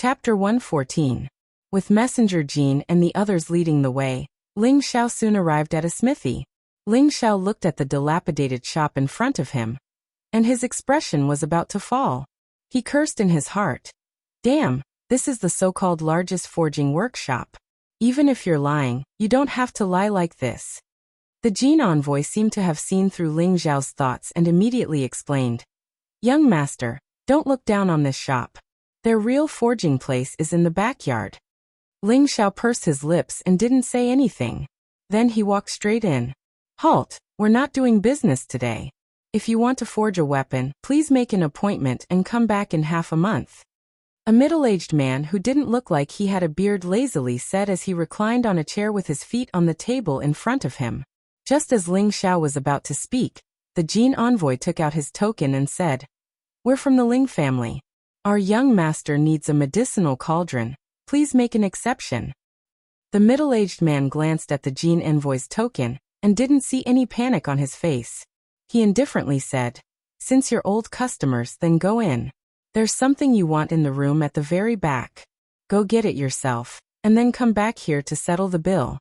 Chapter 114. With Messenger Jean and the others leading the way, Ling Xiao soon arrived at a smithy. Ling Xiao looked at the dilapidated shop in front of him, and his expression was about to fall. He cursed in his heart. Damn, this is the so-called largest forging workshop. Even if you're lying, you don't have to lie like this. The Jean envoy seemed to have seen through Ling Xiao's thoughts and immediately explained. Young master, don't look down on this shop. Their real forging place is in the backyard. Ling Xiao pursed his lips and didn't say anything. Then he walked straight in. Halt, we're not doing business today. If you want to forge a weapon, please make an appointment and come back in half a month. A middle-aged man who didn't look like he had a beard lazily said as he reclined on a chair with his feet on the table in front of him. Just as Ling Xiao was about to speak, the Jean envoy took out his token and said, We're from the Ling family. Our young master needs a medicinal cauldron. Please make an exception. The middle-aged man glanced at the Jean envoy's token and didn't see any panic on his face. He indifferently said, Since you're old customers, then go in. There's something you want in the room at the very back. Go get it yourself, and then come back here to settle the bill.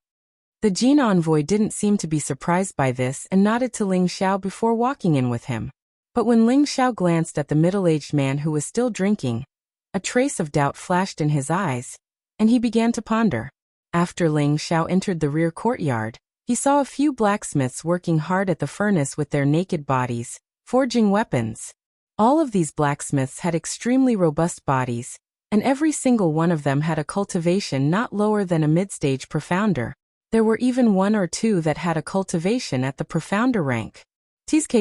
The Jean envoy didn't seem to be surprised by this and nodded to Ling Xiao before walking in with him. But when Ling Xiao glanced at the middle-aged man who was still drinking, a trace of doubt flashed in his eyes, and he began to ponder. After Ling Xiao entered the rear courtyard, he saw a few blacksmiths working hard at the furnace with their naked bodies, forging weapons. All of these blacksmiths had extremely robust bodies, and every single one of them had a cultivation not lower than a mid-stage profounder. There were even one or two that had a cultivation at the profounder rank. Tsk,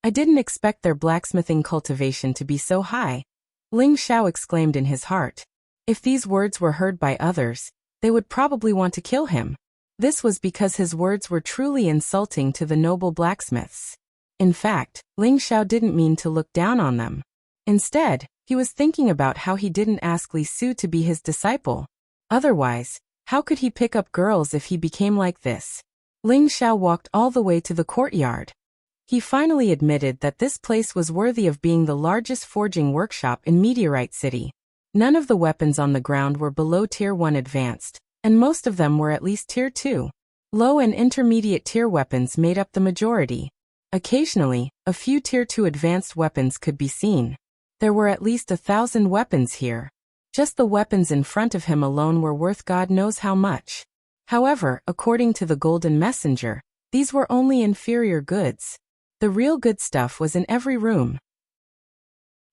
I didn't expect their blacksmithing cultivation to be so high. Ling Xiao exclaimed in his heart. If these words were heard by others, they would probably want to kill him. This was because his words were truly insulting to the noble blacksmiths. In fact, Ling Xiao didn't mean to look down on them. Instead, he was thinking about how he didn't ask Li Su to be his disciple. Otherwise, how could he pick up girls if he became like this? Ling Xiao walked all the way to the courtyard. He finally admitted that this place was worthy of being the largest forging workshop in Meteorite City. None of the weapons on the ground were below Tier 1 advanced, and most of them were at least Tier 2. Low and intermediate tier weapons made up the majority. Occasionally, a few Tier 2 advanced weapons could be seen. There were at least 1,000 weapons here. Just the weapons in front of him alone were worth God knows how much. However, according to the Golden Messenger, these were only inferior goods. The real good stuff was in every room.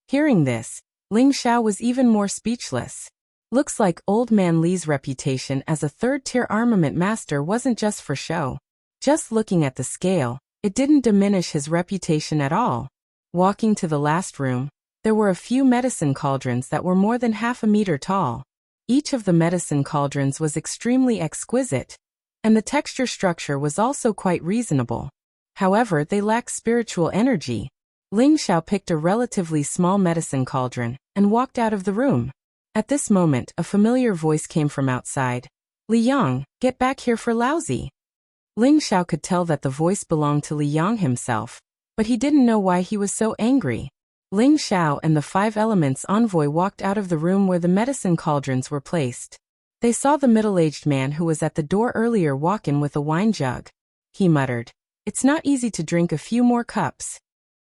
Hearing this, Ling Xiao was even more speechless. Looks like Old Man Li's reputation as a third-tier armament master wasn't just for show. Just looking at the scale, it didn't diminish his reputation at all. Walking to the last room, there were a few medicine cauldrons that were more than half a meter tall. Each of the medicine cauldrons was extremely exquisite, and the texture structure was also quite reasonable. However, they lacked spiritual energy. Ling Xiao picked a relatively small medicine cauldron and walked out of the room. At this moment, a familiar voice came from outside. Li Yang, get back here for lousy. Ling Xiao could tell that the voice belonged to Li Yang himself, but he didn't know why he was so angry. Ling Xiao and the Five Elements envoy walked out of the room where the medicine cauldrons were placed. They saw the middle-aged man who was at the door earlier walk in with a wine jug. He muttered, It's not easy to drink a few more cups.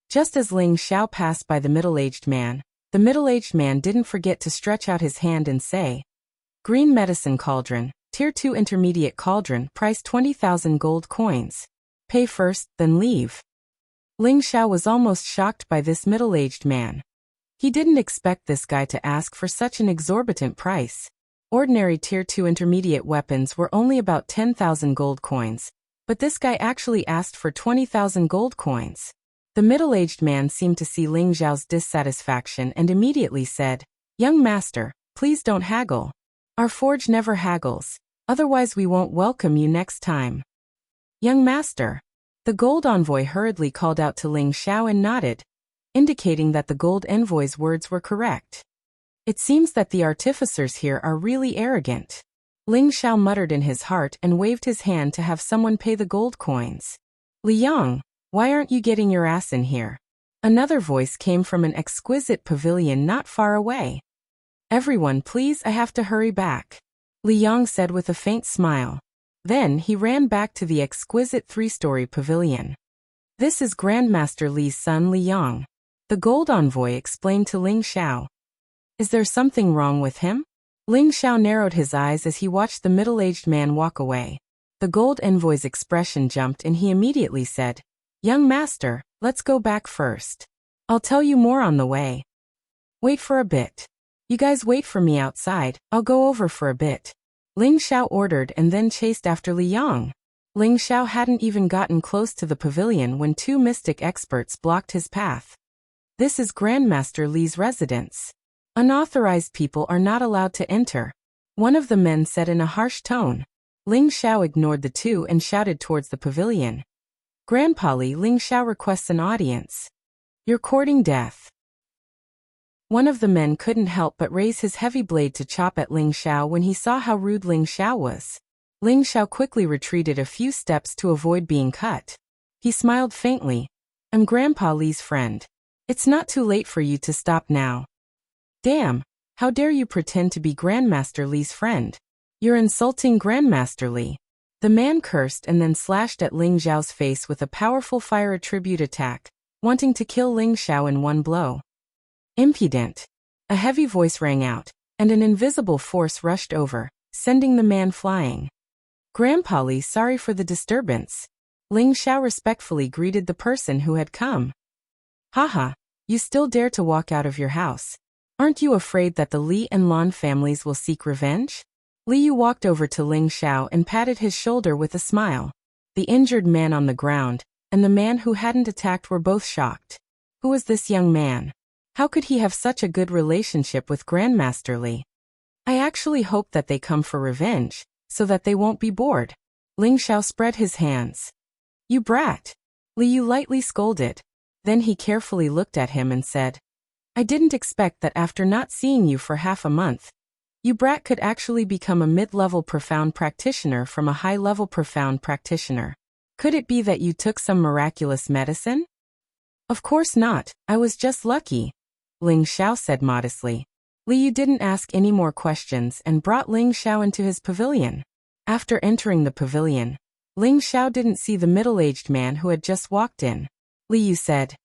Just as Ling Xiao passed by the middle-aged man didn't forget to stretch out his hand and say, Green medicine cauldron, Tier 2 intermediate cauldron, price 20,000 gold coins. Pay first, then leave. Ling Xiao was almost shocked by this middle-aged man. He didn't expect this guy to ask for such an exorbitant price. Ordinary Tier 2 intermediate weapons were only about 10,000 gold coins, but this guy actually asked for 20,000 gold coins. The middle-aged man seemed to see Ling Xiao's dissatisfaction and immediately said, Young master, please don't haggle. Our forge never haggles, otherwise we won't welcome you next time. Young master. The gold envoy hurriedly called out to Ling Xiao and nodded, indicating that the gold envoy's words were correct. It seems that the artificers here are really arrogant. Ling Xiao muttered in his heart and waved his hand to have someone pay the gold coins. Li Yang, why aren't you getting your ass in here? Another voice came from an exquisite pavilion not far away. Everyone, please, I have to hurry back, Li Yang said with a faint smile. Then he ran back to the exquisite 3-story pavilion. This is Grandmaster Li's son Li Yang, the gold envoy explained to Ling Xiao. Is there something wrong with him? Ling Xiao narrowed his eyes as he watched the middle-aged man walk away. The gold envoy's expression jumped and he immediately said, Young master, let's go back first. I'll tell you more on the way. Wait for a bit. You guys wait for me outside, I'll go over for a bit, Ling Xiao ordered and then chased after Li Yang. Ling Xiao hadn't even gotten close to the pavilion when 2 mystic experts blocked his path. This is Grandmaster Li's residence. Unauthorized people are not allowed to enter, one of the men said in a harsh tone. Ling Xiao ignored the 2 and shouted towards the pavilion. Grandpa Li, Ling Xiao requests an audience. You're courting death. One of the men couldn't help but raise his heavy blade to chop at Ling Xiao when he saw how rude Ling Xiao was. Ling Xiao quickly retreated a few steps to avoid being cut. He smiled faintly. I'm Grandpa Li's friend. It's not too late for you to stop now. Damn, how dare you pretend to be Grandmaster Li's friend? You're insulting Grandmaster Li. The man cursed and then slashed at Ling Xiao's face with a powerful fire attribute attack, wanting to kill Ling Xiao in one blow. Impudent. A heavy voice rang out, and an invisible force rushed over, sending the man flying. Grandpa Li, sorry for the disturbance. Ling Xiao respectfully greeted the person who had come. Haha, you still dare to walk out of your house. Aren't you afraid that the Li and Lan families will seek revenge? Li Yu walked over to Ling Xiao and patted his shoulder with a smile. The injured man on the ground, and the man who hadn't attacked were both shocked. Who was this young man? How could he have such a good relationship with Grandmaster Li? I actually hope that they come for revenge, so that they won't be bored. Ling Xiao spread his hands. You brat! Li Yu lightly scolded. Then he carefully looked at him and said, I didn't expect that after not seeing you for half a month, you brat could actually become a mid-level profound practitioner from a high-level profound practitioner. Could it be that you took some miraculous medicine? Of course not, I was just lucky, Ling Xiao said modestly. Li Yu didn't ask any more questions and brought Ling Xiao into his pavilion. After entering the pavilion, Ling Xiao didn't see the middle-aged man who had just walked in. Li Yu said,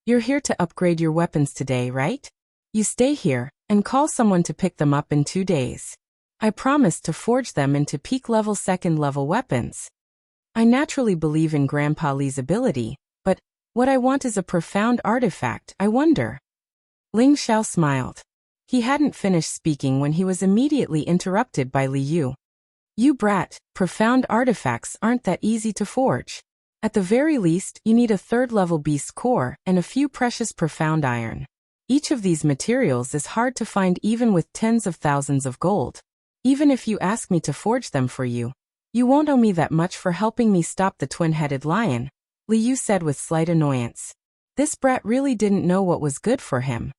You're here to upgrade your weapons today, right? You stay here, and call someone to pick them up in 2 days. I promise to forge them into peak-level second-level weapons. I naturally believe in Grandpa Li's ability, but what I want is a profound artifact, I wonder. Ling Xiao smiled. He hadn't finished speaking when he was immediately interrupted by Li Yu. You brat, profound artifacts aren't that easy to forge. At the very least, you need a 3rd-level beast core and a few precious profound iron. Each of these materials is hard to find even with tens of thousands of gold. Even if you ask me to forge them for you, you won't owe me that much for helping me stop the twin-headed lion, Li Yu said with slight annoyance. This brat really didn't know what was good for him.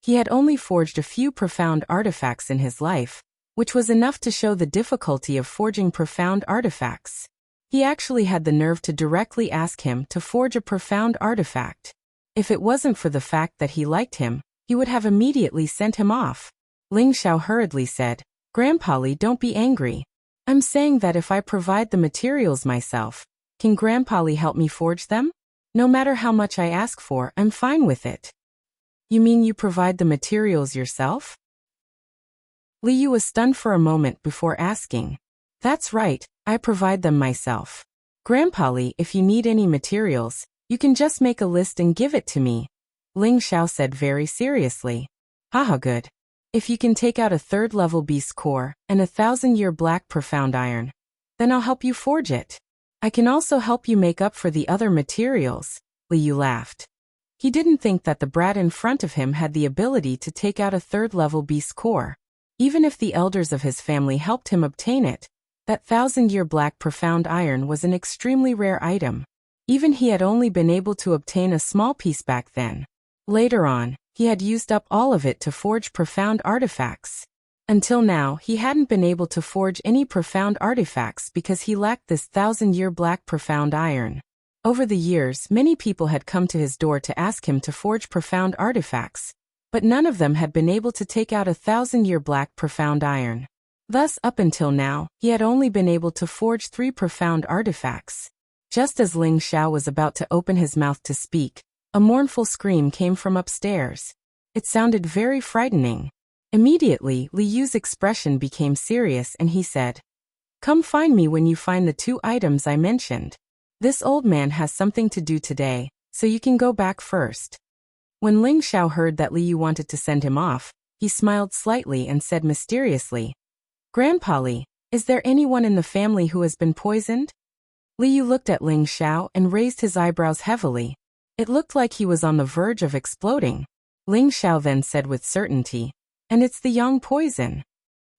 He had only forged a few profound artifacts in his life, which was enough to show the difficulty of forging profound artifacts. He actually had the nerve to directly ask him to forge a profound artifact. If it wasn't for the fact that he liked him, he would have immediately sent him off. Ling Xiao hurriedly said, Grandpa Li, don't be angry. I'm saying that if I provide the materials myself, can Grandpa Li help me forge them? No matter how much I ask for, I'm fine with it. You mean you provide the materials yourself? Li Yu was stunned for a moment before asking. That's right, I provide them myself. Grandpa Li, if you need any materials, you can just make a list and give it to me, Ling Xiao said very seriously. Haha, good. If you can take out a 3rd-level beast core and a 1,000-year black profound iron, then I'll help you forge it. I can also help you make up for the other materials, Li Yu laughed. He didn't think that the brat in front of him had the ability to take out a 3rd-level beast core. Even if the elders of his family helped him obtain it, that 1,000-year black profound iron was an extremely rare item. Even he had only been able to obtain a small piece back then. Later on, he had used up all of it to forge profound artifacts. Until now, he hadn't been able to forge any profound artifacts because he lacked this 1,000-year black profound iron. Over the years, many people had come to his door to ask him to forge profound artifacts, but none of them had been able to take out 1,000-year black profound iron. Thus, up until now, he had only been able to forge 3 profound artifacts. Just as Ling Xiao was about to open his mouth to speak, a mournful scream came from upstairs. It sounded very frightening. Immediately, Li Yu's expression became serious and he said, "Come find me when you find the 2 items I mentioned. This old man has something to do today, so you can go back first." When Ling Xiao heard that Li Yu wanted to send him off, he smiled slightly and said mysteriously, "Grandpa Li, is there anyone in the family who has been poisoned?" Li Yu looked at Ling Xiao and raised his eyebrows heavily. It looked like he was on the verge of exploding. Ling Xiao then said with certainty, "And it's the yang poison."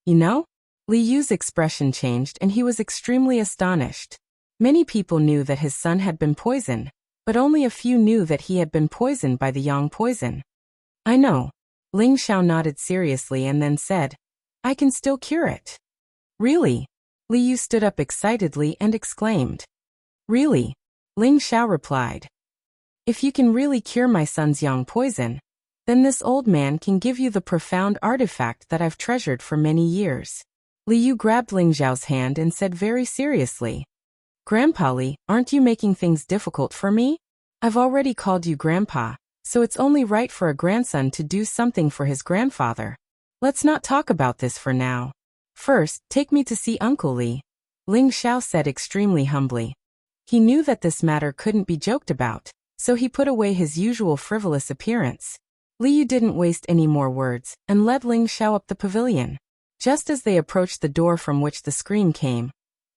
"You know?" Li Yu's expression changed and he was extremely astonished. Many people knew that his son had been poisoned, but only a few knew that he had been poisoned by the yang poison. "I know." Ling Xiao nodded seriously and then said, "I can still cure it." "Really?" Li Yu stood up excitedly and exclaimed. "Really?" Ling Xiao replied. "If you can really cure my son's yang poison, then this old man can give you the profound artifact that I've treasured for many years." Li Yu grabbed Ling Xiao's hand and said very seriously, "Grandpa Li, aren't you making things difficult for me? I've already called you Grandpa, so it's only right for a grandson to do something for his grandfather. Let's not talk about this for now. First, take me to see Uncle Li," Ling Xiao said extremely humbly. He knew that this matter couldn't be joked about, so he put away his usual frivolous appearance. Li Yu didn't waste any more words and led Ling Xiao up the pavilion. Just as they approached the door from which the scream came,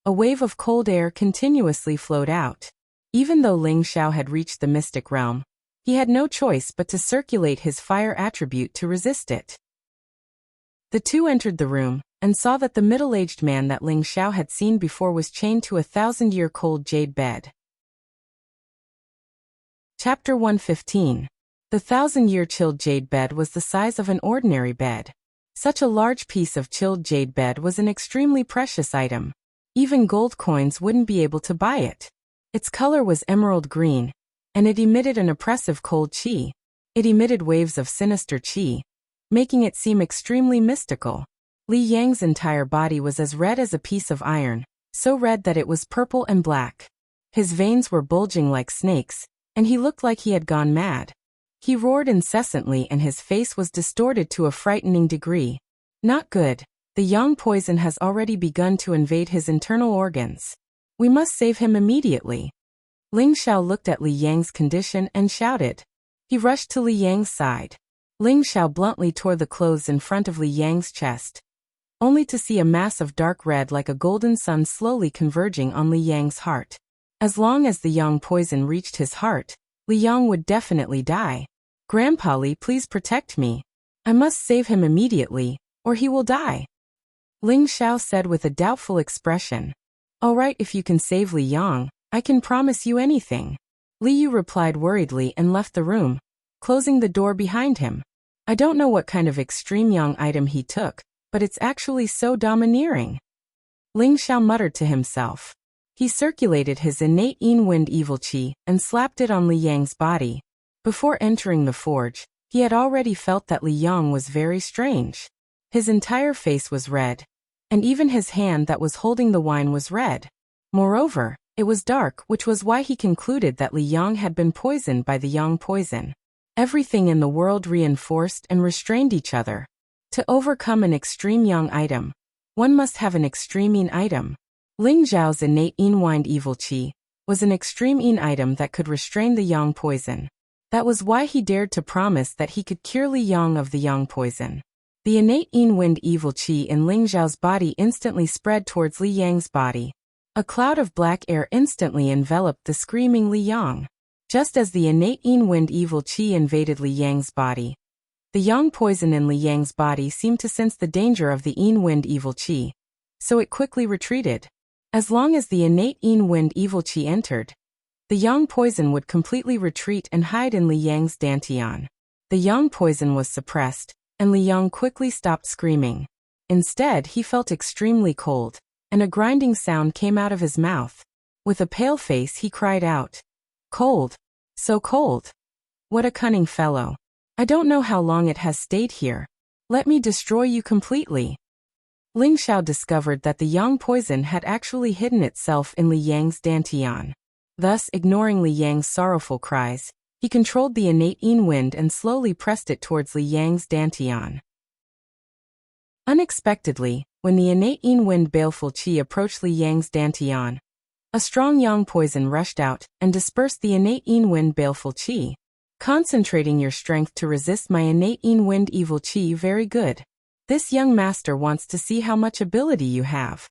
a wave of cold air continuously flowed out. Even though Ling Xiao had reached the mystic realm, he had no choice but to circulate his fire attribute to resist it. The 2 entered the room and saw that the middle-aged man that Ling Xiao had seen before was chained to a 1,000-year cold jade bed. Chapter 115. The 1,000-year chilled jade bed was the size of an ordinary bed. Such a large piece of chilled jade bed was an extremely precious item. Even gold coins wouldn't be able to buy it. Its color was emerald green, and it emitted an oppressive cold qi. It emitted waves of sinister qi, making it seem extremely mystical. Li Yang's entire body was as red as a piece of iron, so red that it was purple and black. His veins were bulging like snakes, and he looked like he had gone mad. He roared incessantly and his face was distorted to a frightening degree. "Not good. The yang poison has already begun to invade his internal organs. We must save him immediately." Ling Xiao looked at Li Yang's condition and shouted. He rushed to Li Yang's side. Ling Xiao bluntly tore the clothes in front of Li Yang's chest, only to see a mass of dark red like a golden sun slowly converging on Li Yang's heart. As long as the yang poison reached his heart, Li Yang would definitely die. "Grandpa Li, please protect me. I must save him immediately, or he will die," Ling Xiao said with a doubtful expression. "All right, if you can save Li Yang, I can promise you anything." Li Yu replied worriedly and left the room, closing the door behind him. I don't know what kind of extreme yang item he took, but it's actually so domineering. Ling Xiao muttered to himself. He circulated his innate Yin Wind evil qi and slapped it on Li Yang's body. Before entering the forge, he had already felt that Li Yang was very strange. His entire face was red, and even his hand that was holding the wine was red. Moreover, it was dark, which was why he concluded that Li Yang had been poisoned by the yang poison. Everything in the world reinforced and restrained each other. To overcome an extreme yang item, one must have an extreme yin item. Ling Zhao's innate Yin Wind evil qi was an extreme yin item that could restrain the yang poison. That was why he dared to promise that he could cure Li Yang of the yang poison. The innate Yin Wind evil qi in Ling Zhao's body instantly spread towards Li Yang's body. A cloud of black air instantly enveloped the screaming Li Yang. Just as the innate Yin Wind evil qi invaded Li Yang's body, the yang poison in Li Yang's body seemed to sense the danger of the Yin Wind evil qi, so it quickly retreated. As long as the innate Yin Wind evil qi entered, the yang poison would completely retreat and hide in Li Yang's dantian. The yang poison was suppressed, and Li Yang quickly stopped screaming. Instead, he felt extremely cold, and a grinding sound came out of his mouth. With a pale face he cried out, "Cold! So cold! What a cunning fellow! I don't know how long it has stayed here. Let me destroy you completely. Ling Xiao discovered that the yang poison had actually hidden itself in Li Yang's dantian. Thus, ignoring Li Yang's sorrowful cries, he controlled the innate yin wind and slowly pressed it towards Li Yang's dantian. Unexpectedly, when the innate yin wind baleful qi approached Li Yang's dantian, a strong yang poison rushed out and dispersed the innate yin wind baleful qi. Concentrating your strength to resist my innate yin wind evil qi, very good. This young master wants to see how much ability you have.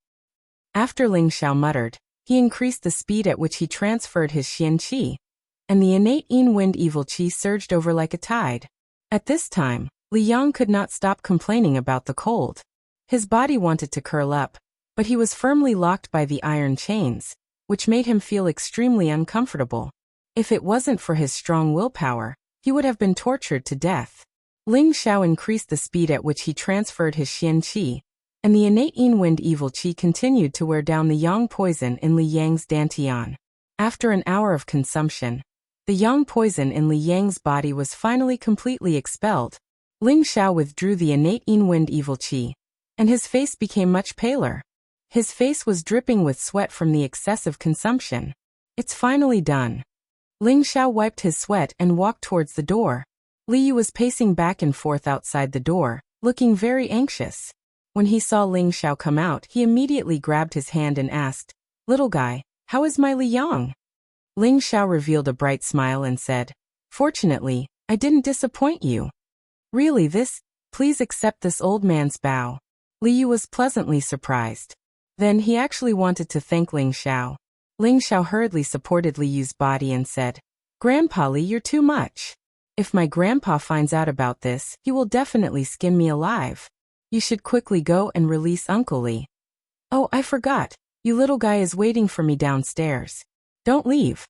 After Ling Xiao muttered, he increased the speed at which he transferred his xian qi, and the innate yin wind evil qi surged over like a tide. At this time, Li Yang could not stop complaining about the cold. His body wanted to curl up, but he was firmly locked by the iron chains, which made him feel extremely uncomfortable. If it wasn't for his strong willpower, he would have been tortured to death. Ling Xiao increased the speed at which he transferred his xian qi, and the innate yin wind evil qi continued to wear down the yang poison in Li Yang's dantian. After an hour of consumption, the yang poison in Li Yang's body was finally completely expelled. Ling Xiao withdrew the innate yin wind evil qi, and his face became much paler. His face was dripping with sweat from the excessive consumption. It's finally done. Ling Xiao wiped his sweat and walked towards the door. Li Yu was pacing back and forth outside the door, looking very anxious. When he saw Ling Xiao come out, he immediately grabbed his hand and asked, "Little guy, how is my Li Yang?" Ling Xiao revealed a bright smile and said, "Fortunately, I didn't disappoint you." "Really please accept this old man's bow." Li Yu was pleasantly surprised. Then he actually wanted to thank Ling Xiao. Ling Xiao hurriedly supported Li Yu's body and said, "Grandpa Li, you're too much. If my grandpa finds out about this, he will definitely skin me alive. You should quickly go and release Uncle Li." "Oh, I forgot. You little guy is waiting for me downstairs. Don't leave."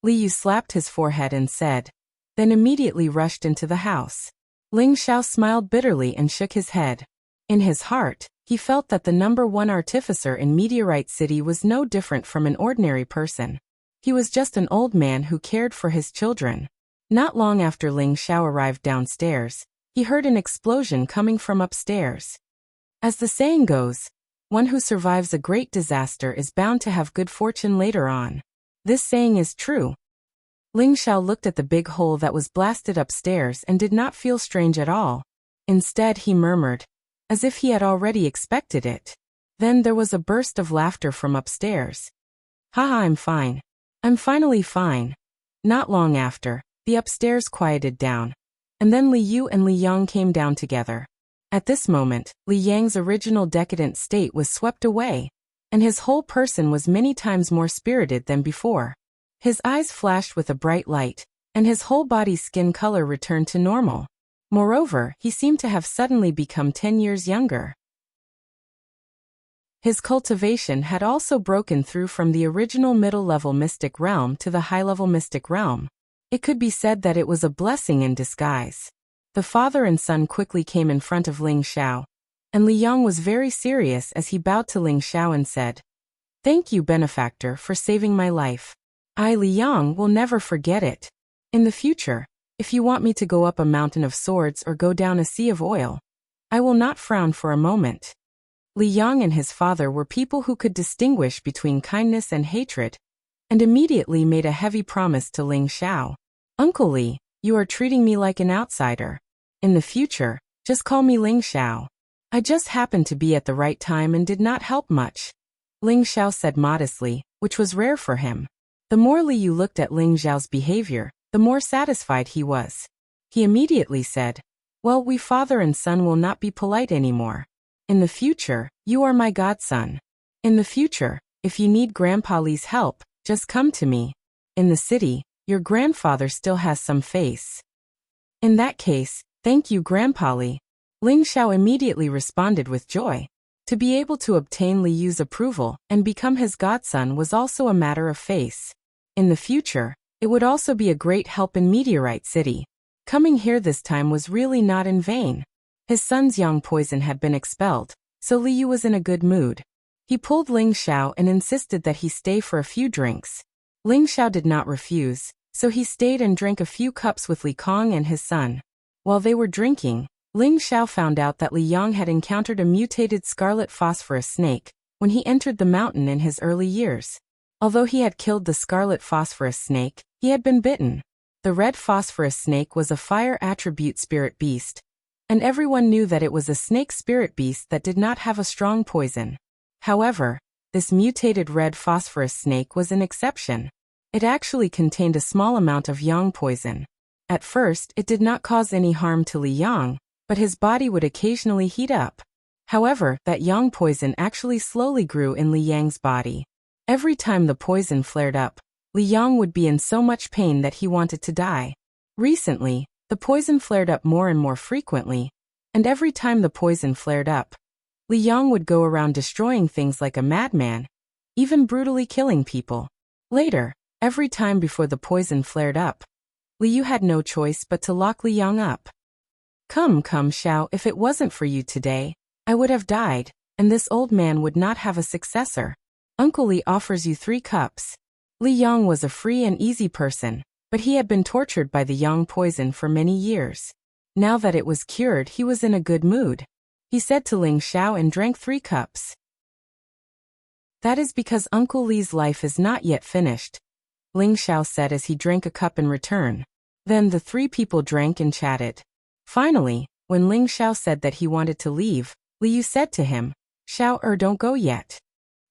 Li Yu slapped his forehead and said, then immediately rushed into the house. Ling Xiao smiled bitterly and shook his head. In his heart, he felt that the #1 artificer in Meteorite City was no different from an ordinary person. He was just an old man who cared for his children. Not long after Ling Xiao arrived downstairs, he heard an explosion coming from upstairs. As the saying goes, one who survives a great disaster is bound to have good fortune later on. This saying is true. Ling Xiao looked at the big hole that was blasted upstairs and did not feel strange at all. Instead, he murmured, as if he had already expected it. Then there was a burst of laughter from upstairs. "Haha, I'm fine. I'm finally fine." Not long after, the upstairs quieted down, and then Li Yu and Li Yang came down together. At this moment, Li Yang's original decadent state was swept away, and his whole person was many times more spirited than before. His eyes flashed with a bright light, and his whole body's skin color returned to normal. Moreover, he seemed to have suddenly become 10 years younger. His cultivation had also broken through from the original middle-level mystic realm to the high-level mystic realm. It could be said that it was a blessing in disguise. The father and son quickly came in front of Ling Xiao, and Li Yang was very serious as he bowed to Ling Xiao and said, "Thank you, benefactor, for saving my life. I, Li Yang, will never forget it. In the future, if you want me to go up a mountain of swords or go down a sea of oil, I will not frown for a moment." Li Yang and his father were people who could distinguish between kindness and hatred, and immediately made a heavy promise to Ling Xiao. "Uncle Li, you are treating me like an outsider. In the future, just call me Ling Xiao. I just happened to be at the right time and did not help much," Ling Xiao said modestly, which was rare for him. The more Li Yu looked at Ling Xiao's behavior, the more satisfied he was. He immediately said, "Well, we father and son will not be polite anymore. In the future, you are my godson. In the future, if you need Grandpa Li's help, just come to me. In the city, your grandfather still has some face." "In that case, thank you, Grandpa Li." Ling Xiao immediately responded with joy. To be able to obtain Li Yu's approval and become his godson was also a matter of face. In the future, it would also be a great help in Meteorite City. Coming here this time was really not in vain. His son's yang poison had been expelled, so Li Yu was in a good mood. He pulled Ling Xiao and insisted that he stay for a few drinks. Ling Xiao did not refuse, so he stayed and drank a few cups with Li Kong and his son. While they were drinking, Ling Xiao found out that Li Yang had encountered a mutated scarlet phosphorus snake when he entered the mountain in his early years. Although he had killed the scarlet phosphorus snake, he had been bitten. The red phosphorus snake was a fire attribute spirit beast, and everyone knew that it was a snake spirit beast that did not have a strong poison. However, this mutated red phosphorus snake was an exception. It actually contained a small amount of yang poison. At first, it did not cause any harm to Li Yang, but his body would occasionally heat up. However, that yang poison actually slowly grew in Li Yang's body. Every time the poison flared up, Li Yang would be in so much pain that he wanted to die. Recently, the poison flared up more and more frequently, and every time the poison flared up, Li Yang would go around destroying things like a madman, even brutally killing people. Later, every time before the poison flared up, Li Yu had no choice but to lock Li Yang up. Come, Xiao, if it wasn't for you today, I would have died, and this old man would not have a successor. Uncle Li offers you 3 cups. Li Yang was a free and easy person, but he had been tortured by the yang poison for many years. Now that it was cured, he was in a good mood. He said to Ling Xiao and drank 3 cups. That is because Uncle Li's life is not yet finished, Ling Xiao said as he drank a cup in return. Then the 3 people drank and chatted. Finally, when Ling Xiao said that he wanted to leave, Li Yu said to him, Xiao, don't go yet.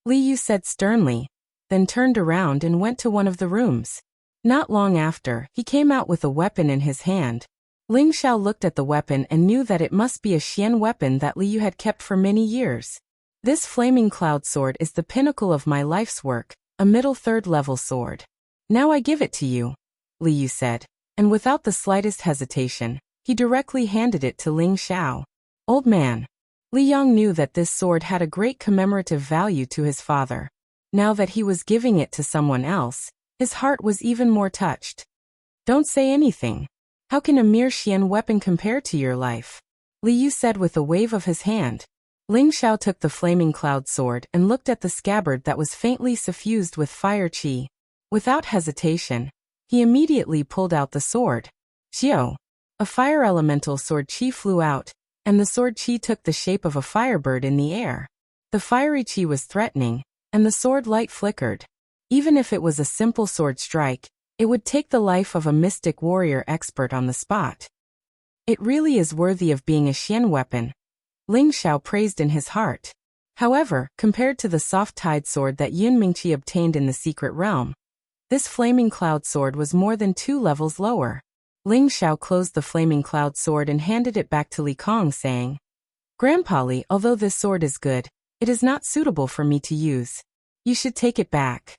Li Yu said sternly, then turned around and went to one of the rooms. Not long after, he came out with a weapon in his hand. Ling Xiao looked at the weapon and knew that it must be a Xian weapon that Li Yu had kept for many years. This flaming cloud sword is the pinnacle of my life's work, a middle 3rd level sword. Now I give it to you, Li Yu said, and without the slightest hesitation, he directly handed it to Ling Xiao. Old man. Li Yang knew that this sword had a great commemorative value to his father. Now that he was giving it to someone else, his heart was even more touched. Don't say anything. How can a mere Xian weapon compare to your life? Li Yu said with a wave of his hand. Ling Xiao took the flaming cloud sword and looked at the scabbard that was faintly suffused with fire qi. Without hesitation, he immediately pulled out the sword. Xiao. A fire elemental sword qi flew out, and the sword qi took the shape of a firebird in the air. The fiery qi was threatening, and the sword light flickered. Even if it was a simple sword strike, it would take the life of a mystic warrior expert on the spot. It really is worthy of being a Xian weapon, Ling Xiao praised in his heart. However, compared to the soft-tide sword that Yun Mingqi obtained in the secret realm, this flaming cloud sword was more than 2 levels lower. Ling Xiao closed the flaming cloud sword and handed it back to Li Kong, saying, Grandpa Li, although this sword is good, it is not suitable for me to use. You should take it back.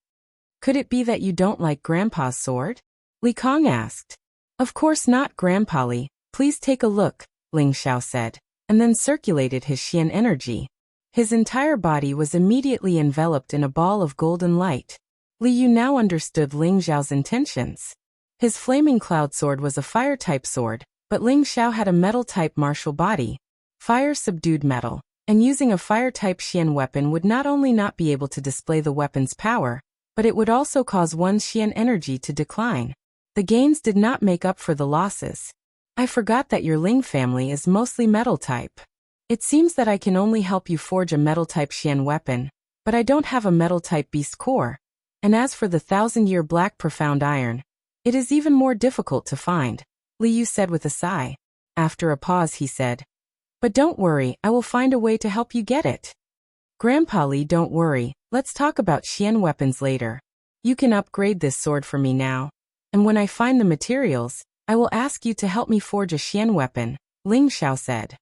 Could it be that you don't like Grandpa's sword? Li Kong asked. Of course not, Grandpa Li. Please take a look, Ling Xiao said, and then circulated his Xian energy. His entire body was immediately enveloped in a ball of golden light. Li Yu now understood Ling Xiao's intentions. His flaming cloud sword was a fire-type sword, but Ling Xiao had a metal-type martial body. Fire subdued metal, and using a fire-type Xian weapon would not only not be able to display the weapon's power, but it would also cause one's Xian energy to decline. The gains did not make up for the losses. I forgot that your Ling family is mostly metal-type. It seems that I can only help you forge a metal-type Xian weapon, but I don't have a metal-type beast core. And as for the 1,000-year black profound iron, it is even more difficult to find, Li Yu said with a sigh. After a pause he said, But don't worry, I will find a way to help you get it. Grandpa Li, don't worry, let's talk about Xian weapons later. You can upgrade this sword for me now, and when I find the materials, I will ask you to help me forge a Xian weapon, Ling Xiao said.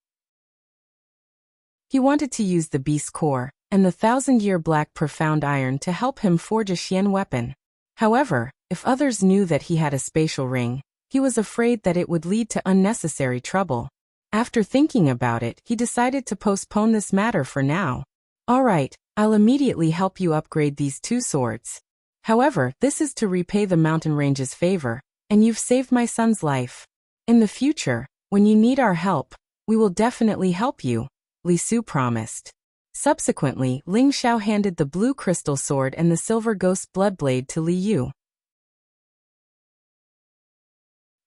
He wanted to use the beast core and the 1,000-year black profound iron to help him forge a Xian weapon. However, if others knew that he had a spatial ring, he was afraid that it would lead to unnecessary trouble. After thinking about it, he decided to postpone this matter for now. All right, I'll immediately help you upgrade these 2 swords. However, this is to repay the mountain range's favor, and you've saved my son's life. In the future, when you need our help, we will definitely help you, Li Su promised. Subsequently, Ling Xiao handed the blue crystal sword and the silver ghost bloodblade to Li Yu.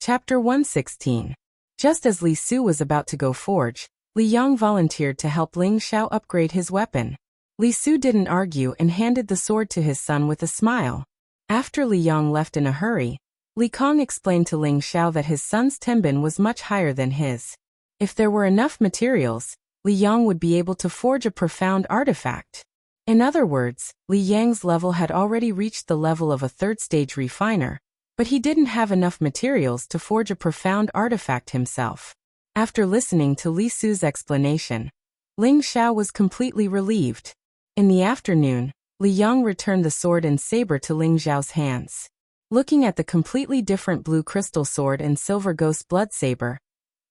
Chapter 116. Just as Li Su was about to go forge, Li Yang volunteered to help Ling Xiao upgrade his weapon. Li Su didn't argue and handed the sword to his son with a smile. After Li Yang left in a hurry, Li Kong explained to Ling Xiao that his son's tenbin was much higher than his. If there were enough materials, Li Yang would be able to forge a profound artifact. In other words, Li Yang's level had already reached the level of a third-stage refiner, but he didn't have enough materials to forge a profound artifact himself. After listening to Li Su's explanation, Ling Xiao was completely relieved. In the afternoon, Li Yang returned the sword and saber to Ling Xiao's hands. Looking at the completely different blue crystal sword and silver ghost blood saber,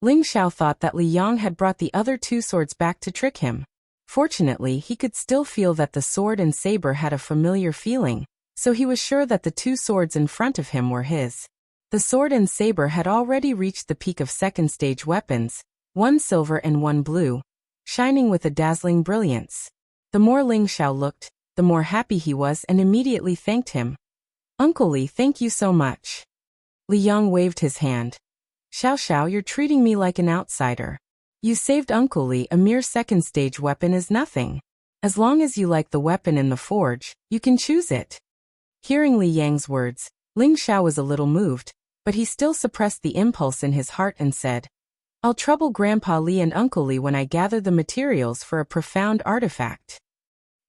Ling Xiao thought that Li Yang had brought the other two swords back to trick him. Fortunately, he could still feel that the sword and saber had a familiar feeling, so he was sure that the two swords in front of him were his. The sword and saber had already reached the peak of second-stage weapons, one silver and one blue, shining with a dazzling brilliance. The more Ling Xiao looked, the more happy he was and immediately thanked him. "Uncle Li, thank you so much." Li Yang waved his hand. "Xiao Xiao, you're treating me like an outsider. You saved Uncle Li. A mere second-stage weapon is nothing. As long as you like the weapon in the forge, you can choose it." Hearing Li Yang's words, Ling Xiao was a little moved, but he still suppressed the impulse in his heart and said, "I'll trouble Grandpa Li and Uncle Li when I gather the materials for a profound artifact."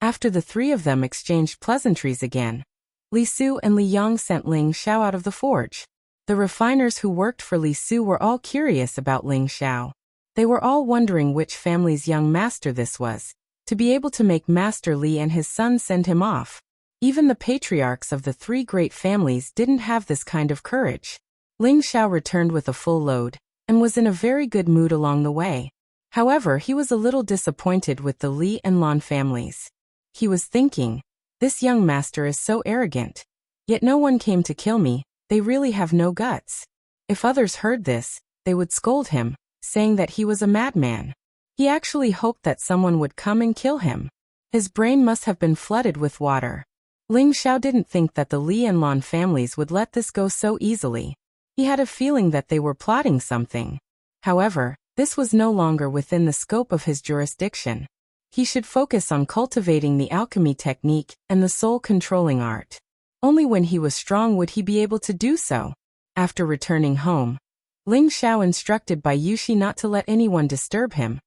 After the three of them exchanged pleasantries again, Li Su and Li Yang sent Ling Xiao out of the forge. The refiners who worked for Li Su were all curious about Ling Xiao. They were all wondering which family's young master this was, to be able to make Master Li and his son send him off. Even the patriarchs of the three great families didn't have this kind of courage. Ling Xiao returned with a full load, and was in a very good mood along the way. However, he was a little disappointed with the Li and Lan families. He was thinking, "This young master is so arrogant. Yet no one came to kill me, they really have no guts." If others heard this, they would scold him, saying that he was a madman. He actually hoped that someone would come and kill him. His brain must have been flooded with water. Ling Xiao didn't think that the Li and Lan families would let this go so easily. He had a feeling that they were plotting something. However, this was no longer within the scope of his jurisdiction. He should focus on cultivating the alchemy technique and the soul-controlling art. Only when he was strong would he be able to do so. After returning home, Ling Xiao instructed Bai Yushi not to let anyone disturb him.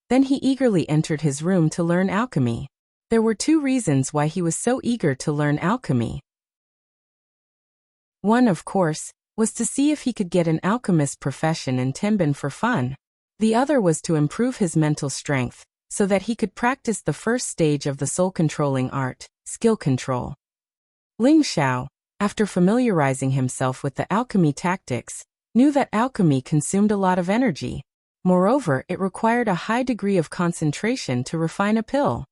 Then he eagerly entered his room to learn alchemy. There were two reasons why he was so eager to learn alchemy. One, of course, was to see if he could get an alchemist profession in Tenbin for fun. The other was to improve his mental strength, so that he could practice the first stage of the soul-controlling art, skill control. Ling Xiao, after familiarizing himself with the alchemy tactics, knew that alchemy consumed a lot of energy. Moreover, it required a high degree of concentration to refine a pill.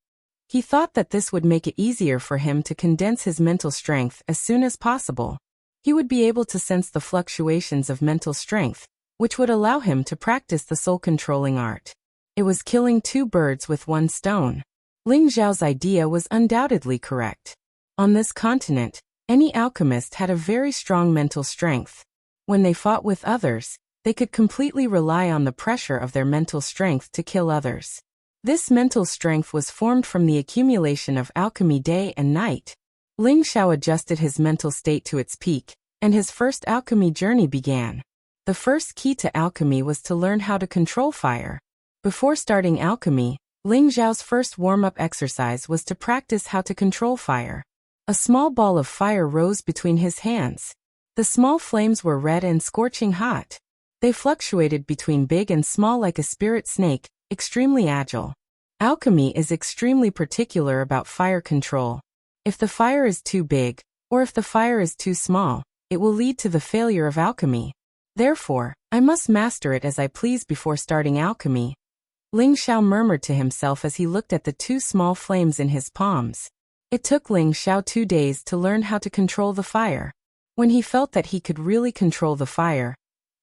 He thought that this would make it easier for him to condense his mental strength as soon as possible. He would be able to sense the fluctuations of mental strength, which would allow him to practice the soul-controlling art. It was killing two birds with one stone. Ling Xiao's idea was undoubtedly correct. On this continent, any alchemist had a very strong mental strength. When they fought with others, they could completely rely on the pressure of their mental strength to kill others. This mental strength was formed from the accumulation of alchemy day and night. Ling Xiao adjusted his mental state to its peak, and his first alchemy journey began. The first key to alchemy was to learn how to control fire. Before starting alchemy, Ling Xiao's first warm-up exercise was to practice how to control fire. A small ball of fire rose between his hands. The small flames were red and scorching hot. They fluctuated between big and small like a spirit snake, extremely agile. Alchemy is extremely particular about fire control. If the fire is too big, or if the fire is too small, it will lead to the failure of alchemy. Therefore, I must master it as I please before starting alchemy. Ling Xiao murmured to himself as he looked at the two small flames in his palms. It took Ling Xiao 2 days to learn how to control the fire. When he felt that he could really control the fire,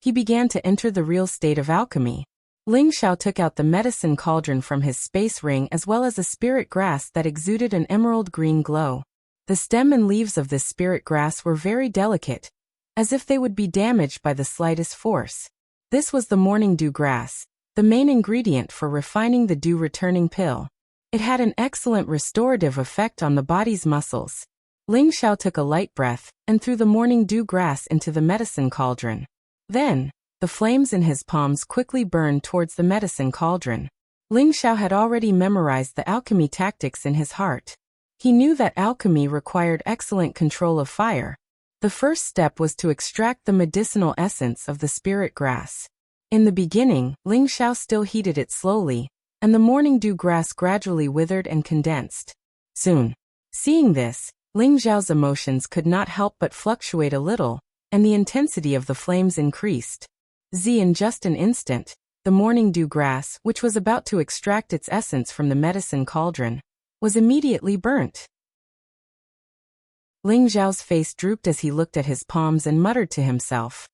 he began to enter the real state of alchemy. Ling Xiao took out the medicine cauldron from his space ring as well as a spirit grass that exuded an emerald green glow. The stem and leaves of this spirit grass were very delicate, as if they would be damaged by the slightest force. This was the morning dew grass, the main ingredient for refining the dew-returning pill. It had an excellent restorative effect on the body's muscles. Ling Xiao took a light breath and threw the morning dew grass into the medicine cauldron. Then, the flames in his palms quickly burned towards the medicine cauldron. Ling Xiao had already memorized the alchemy tactics in his heart. He knew that alchemy required excellent control of fire. The first step was to extract the medicinal essence of the spirit grass. In the beginning, Ling Xiao still heated it slowly, and the morning dew grass gradually withered and condensed. Soon, seeing this, Ling Xiao's emotions could not help but fluctuate a little, and the intensity of the flames increased. In just an instant, the morning dew grass, which was about to extract its essence from the medicine cauldron, was immediately burnt. Ling Xiao's face drooped as he looked at his palms and muttered to himself,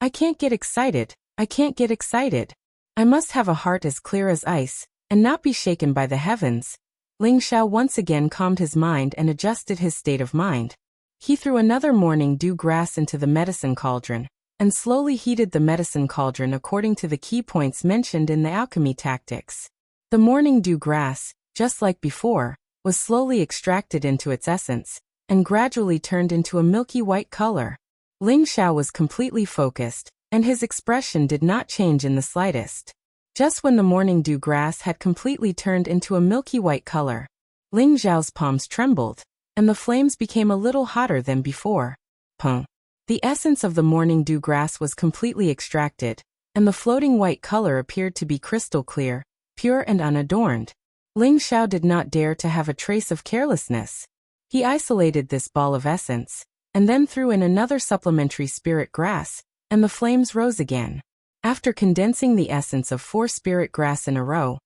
"I can't get excited, I can't get excited. I must have a heart as clear as ice, and not be shaken by the heavens." Ling Xiao once again calmed his mind and adjusted his state of mind. He threw another morning dew grass into the medicine cauldron, and slowly heated the medicine cauldron according to the key points mentioned in the alchemy tactics. The morning dew grass, just like before, was slowly extracted into its essence, and gradually turned into a milky white color. Ling Xiao was completely focused, and his expression did not change in the slightest. Just when the morning dew grass had completely turned into a milky white color, Ling Xiao's palms trembled, and the flames became a little hotter than before. Pung. The essence of the morning dew grass was completely extracted, and the floating white color appeared to be crystal clear, pure and unadorned. Ling Xiao did not dare to have a trace of carelessness. He isolated this ball of essence, and then threw in another supplementary spirit grass, and the flames rose again. After condensing the essence of 4 spirit grass in a row,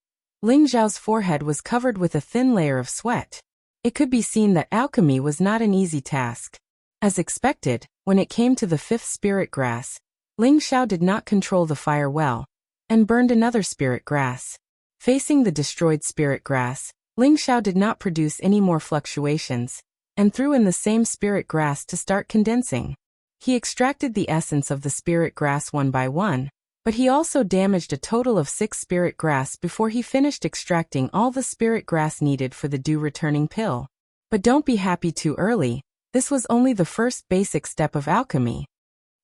Ling Xiao's forehead was covered with a thin layer of sweat. It could be seen that alchemy was not an easy task. As expected, when it came to the 5th spirit grass, Ling Xiao did not control the fire well, and burned another spirit grass. Facing the destroyed spirit grass, Ling Xiao did not produce any more fluctuations, and threw in the same spirit grass to start condensing. He extracted the essence of the spirit grass one by one, but he also damaged a total of 6 spirit grass before he finished extracting all the spirit grass needed for the dew-returning pill. But don't be happy too early. This was only the first basic step of alchemy.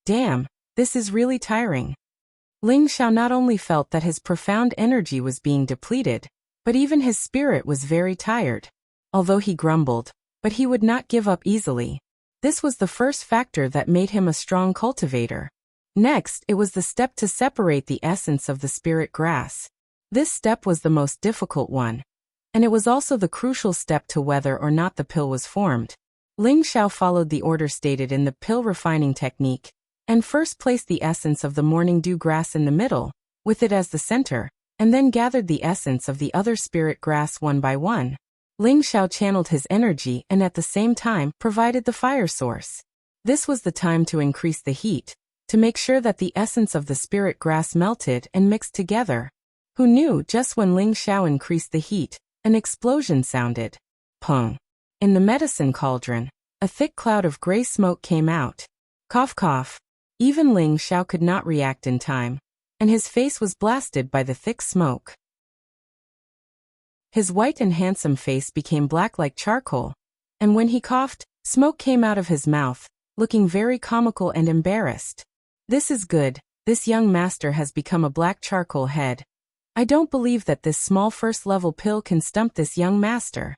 Damn, this is really tiring. Ling Xiao not only felt that his profound energy was being depleted, but even his spirit was very tired. Although he grumbled, but he would not give up easily. This was the first factor that made him a strong cultivator. Next, it was the step to separate the essence of the spirit grass. This step was the most difficult one, and it was also the crucial step to whether or not the pill was formed. Ling Xiao followed the order stated in the pill refining technique, and first placed the essence of the morning dew grass in the middle, with it as the center, and then gathered the essence of the other spirit grass one by one. Ling Xiao channeled his energy and at the same time provided the fire source. This was the time to increase the heat, to make sure that the essence of the spirit grass melted and mixed together. Who knew, just when Ling Xiao increased the heat, an explosion sounded. Pung. In the medicine cauldron, a thick cloud of gray smoke came out. Cough cough. Even Ling Xiao could not react in time, and his face was blasted by the thick smoke. His white and handsome face became black like charcoal, and when he coughed, smoke came out of his mouth, looking very comical and embarrassed. This is good, this young master has become a black charcoal head. I don't believe that this small first-level pill can stump this young master.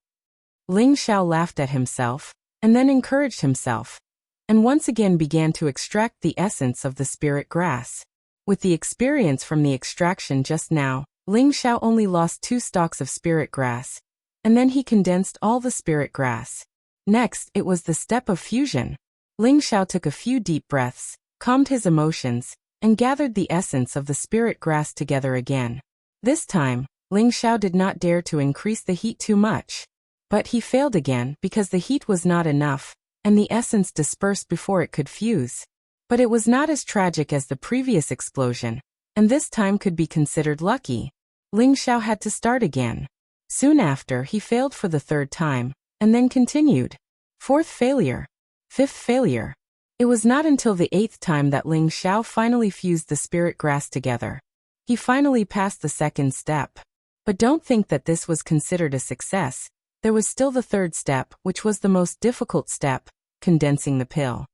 Ling Xiao laughed at himself, and then encouraged himself, and once again began to extract the essence of the spirit grass. With the experience from the extraction just now, Ling Xiao only lost 2 stalks of spirit grass, and then he condensed all the spirit grass. Next, it was the step of fusion. Ling Xiao took a few deep breaths, calmed his emotions, and gathered the essence of the spirit grass together again. This time, Ling Xiao did not dare to increase the heat too much. But he failed again because the heat was not enough, and the essence dispersed before it could fuse. But it was not as tragic as the previous explosion, and this time could be considered lucky. Ling Xiao had to start again. Soon after, he failed for the 3rd time, and then continued. 4th failure. 5th failure. It was not until the 8th time that Ling Xiao finally fused the spirit grass together. He finally passed the 2nd step. But don't think that this was considered a success. There was still the 3rd step, which was the most difficult step, condensing the pill.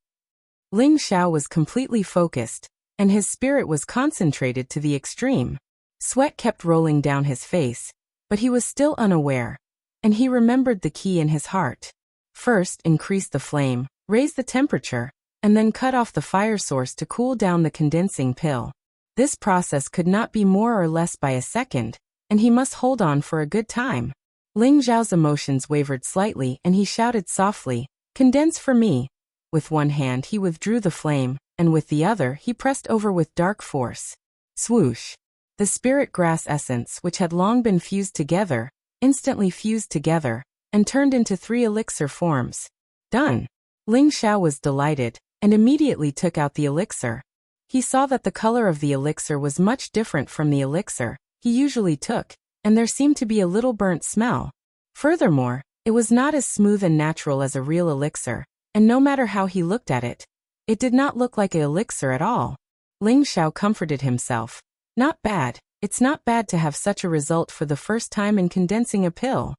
Ling Xiao was completely focused, and his spirit was concentrated to the extreme. Sweat kept rolling down his face, but he was still unaware, and he remembered the key in his heart. First, increase the flame, raise the temperature, and then cut off the fire source to cool down the condensing pill. This process could not be more or less by a second, and he must hold on for a good time. Ling Xiao's emotions wavered slightly and he shouted softly, "Condense for me." With one hand he withdrew the flame, and with the other he pressed over with dark force. Swoosh! The spirit grass essence, which had long been fused together, instantly fused together, and turned into 3 elixir forms. Done! Ling Xiao was delighted, and immediately took out the elixir. He saw that the color of the elixir was much different from the elixir he usually took, and there seemed to be a little burnt smell. Furthermore, it was not as smooth and natural as a real elixir, and no matter how he looked at it, it did not look like an elixir at all. Ling Xiao comforted himself. Not bad, it's not bad to have such a result for the first time in condensing a pill.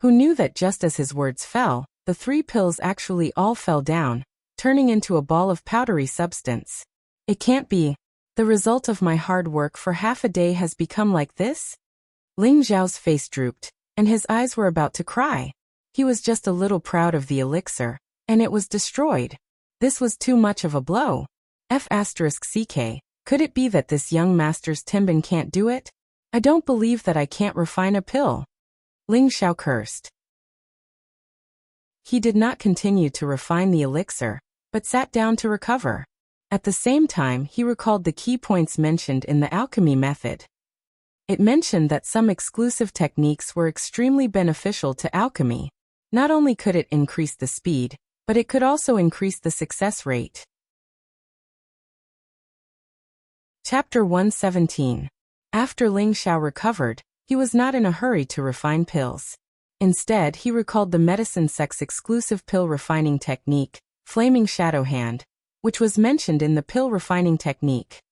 Who knew that just as his words fell, the 3 pills actually all fell down, turning into a ball of powdery substance. It can't be. The result of my hard work for half a day has become like this? Ling Xiao's face drooped, and his eyes were about to cry. He was just a little proud of the elixir, and it was destroyed. This was too much of a blow. F***ck, could it be that this young master's Timbin can't do it? I don't believe that I can't refine a pill. Ling Xiao cursed. He did not continue to refine the elixir, but sat down to recover. At the same time, he recalled the key points mentioned in the alchemy method. It mentioned that some exclusive techniques were extremely beneficial to alchemy. Not only could it increase the speed, but it could also increase the success rate. Chapter 117. After Ling Xiao recovered, he was not in a hurry to refine pills. Instead, he recalled the medicine sex exclusive pill refining technique, Flaming Shadow Hand, which was mentioned in the pill refining technique.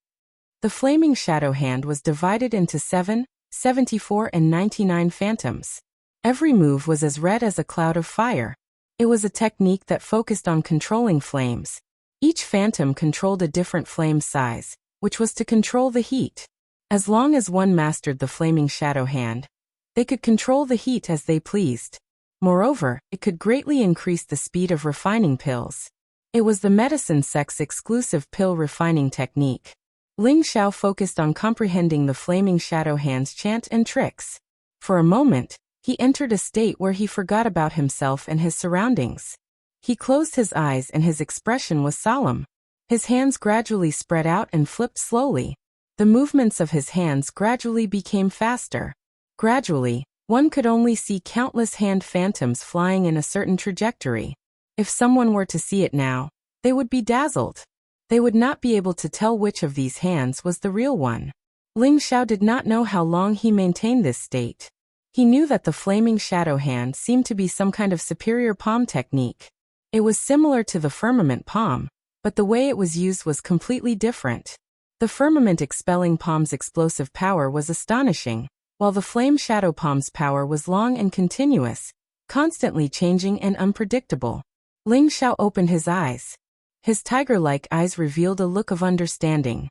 The Flaming Shadow Hand was divided into 7, 74 and 99 phantoms. Every move was as red as a cloud of fire. It was a technique that focused on controlling flames. Each phantom controlled a different flame size, which was to control the heat. As long as one mastered the Flaming Shadow Hand, they could control the heat as they pleased. Moreover, it could greatly increase the speed of refining pills. It was the medicine sex exclusive pill refining technique. Ling Xiao focused on comprehending the Flaming Shadow Hand's chant and tricks. For a moment, he entered a state where he forgot about himself and his surroundings. He closed his eyes and his expression was solemn. His hands gradually spread out and flipped slowly. The movements of his hands gradually became faster. Gradually, one could only see countless hand phantoms flying in a certain trajectory. If someone were to see it now, they would be dazzled. They would not be able to tell which of these hands was the real one. Ling Xiao did not know how long he maintained this state. He knew that the Flaming Shadow Hand seemed to be some kind of superior palm technique. It was similar to the firmament palm, but the way it was used was completely different. The firmament expelling palm's explosive power was astonishing, while the Flame Shadow palm's power was long and continuous, constantly changing and unpredictable. Ling Xiao opened his eyes. His tiger-like eyes revealed a look of understanding.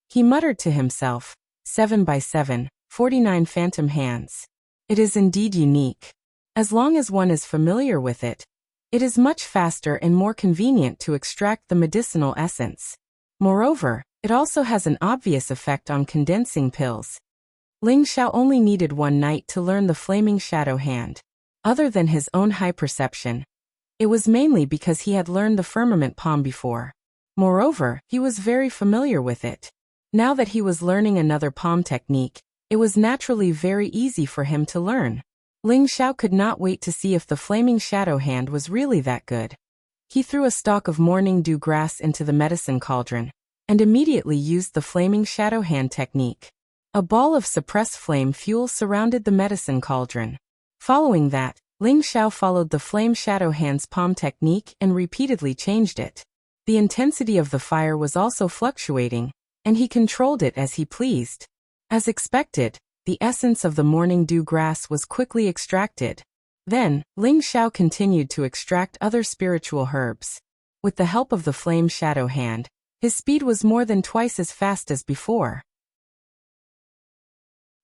He muttered to himself, 7 by 7, 49 phantom hands. It is indeed unique. As long as one is familiar with it, it is much faster and more convenient to extract the medicinal essence. Moreover, it also has an obvious effect on condensing pills. Ling Xiao only needed one night to learn the Flaming Shadow Hand. Other than his own high perception, it was mainly because he had learned the firmament palm before. Moreover, he was very familiar with it. Now that he was learning another palm technique, it was naturally very easy for him to learn. Ling Xiao could not wait to see if the Flaming Shadow Hand was really that good. He threw a stalk of morning dew grass into the medicine cauldron, and immediately used the Flaming Shadow Hand technique. A ball of suppressed flame fuel surrounded the medicine cauldron. Following that, Ling Xiao followed the Flame Shadow Hand's palm technique and repeatedly changed it. The intensity of the fire was also fluctuating, and he controlled it as he pleased. As expected, the essence of the morning dew grass was quickly extracted. Then, Ling Xiao continued to extract other spiritual herbs. With the help of the flame shadow hand, his speed was more than twice as fast as before.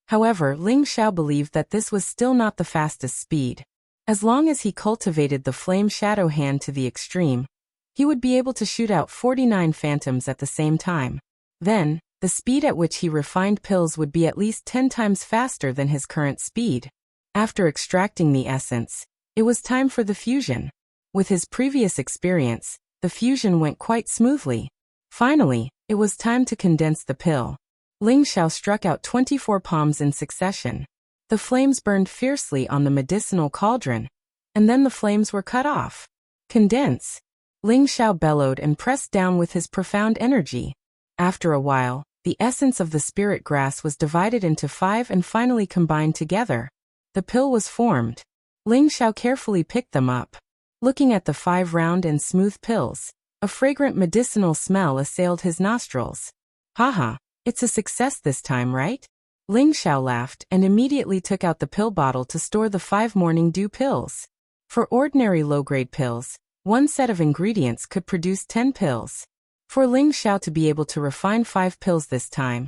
However, Ling Xiao believed that this was still not the fastest speed. As long as he cultivated the flame shadow hand to the extreme, he would be able to shoot out 49 phantoms at the same time. Then, the speed at which he refined pills would be at least 10 times faster than his current speed. After extracting the essence, it was time for the fusion. With his previous experience, the fusion went quite smoothly. Finally, it was time to condense the pill. Ling Xiao struck out 24 palms in succession. The flames burned fiercely on the medicinal cauldron, and then the flames were cut off. Condense! Ling Xiao bellowed and pressed down with his profound energy. After a while, the essence of the spirit grass was divided into 5 and finally combined together. The pill was formed. Ling Xiao carefully picked them up. Looking at the 5 round and smooth pills, a fragrant medicinal smell assailed his nostrils. Haha, it's a success this time, right? Ling Xiao laughed and immediately took out the pill bottle to store the 5 morning dew pills. For ordinary low-grade pills, one set of ingredients could produce 10 pills. For Ling Xiao to be able to refine 5 pills this time,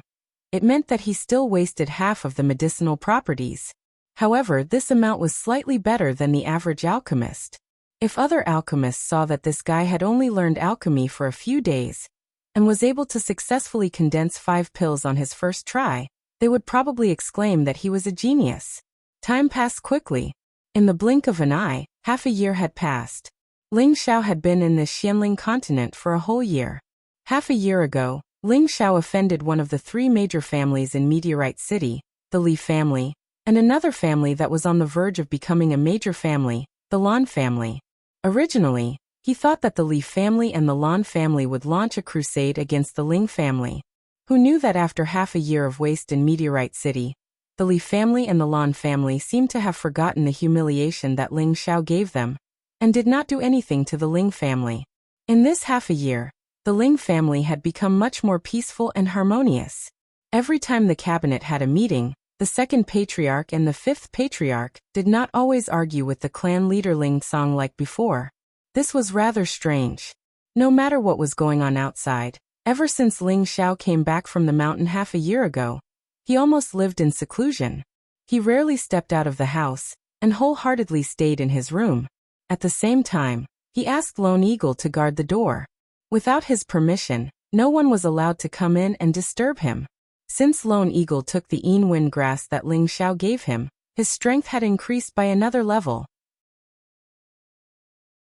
it meant that he still wasted half of the medicinal properties. However, this amount was slightly better than the average alchemist. If other alchemists saw that this guy had only learned alchemy for a few days, and was able to successfully condense 5 pills on his first try, they would probably exclaim that he was a genius. Time passed quickly. In the blink of an eye, half a year had passed. Ling Xiao had been in this Xianling continent for a whole year. Half a year ago, Ling Xiao offended one of the 3 major families in Meteorite City, the Li family, and another family that was on the verge of becoming a major family, the Lan family. Originally, he thought that the Li family and the Lan family would launch a crusade against the Ling family. Who knew that after half a year of waste in Meteorite City, the Li family and the Lan family seemed to have forgotten the humiliation that Ling Xiao gave them, and did not do anything to the Ling family. In this half a year, the Ling family had become much more peaceful and harmonious. Every time the cabinet had a meeting, the 2nd patriarch and the 5th patriarch did not always argue with the clan leader Ling Song like before. This was rather strange. No matter what was going on outside, ever since Ling Xiao came back from the mountain half a year ago, he almost lived in seclusion. He rarely stepped out of the house, and wholeheartedly stayed in his room. At the same time, he asked Lone Eagle to guard the door. Without his permission, no one was allowed to come in and disturb him. Since Lone Eagle took the wind grass that Ling Xiao gave him, his strength had increased by another level.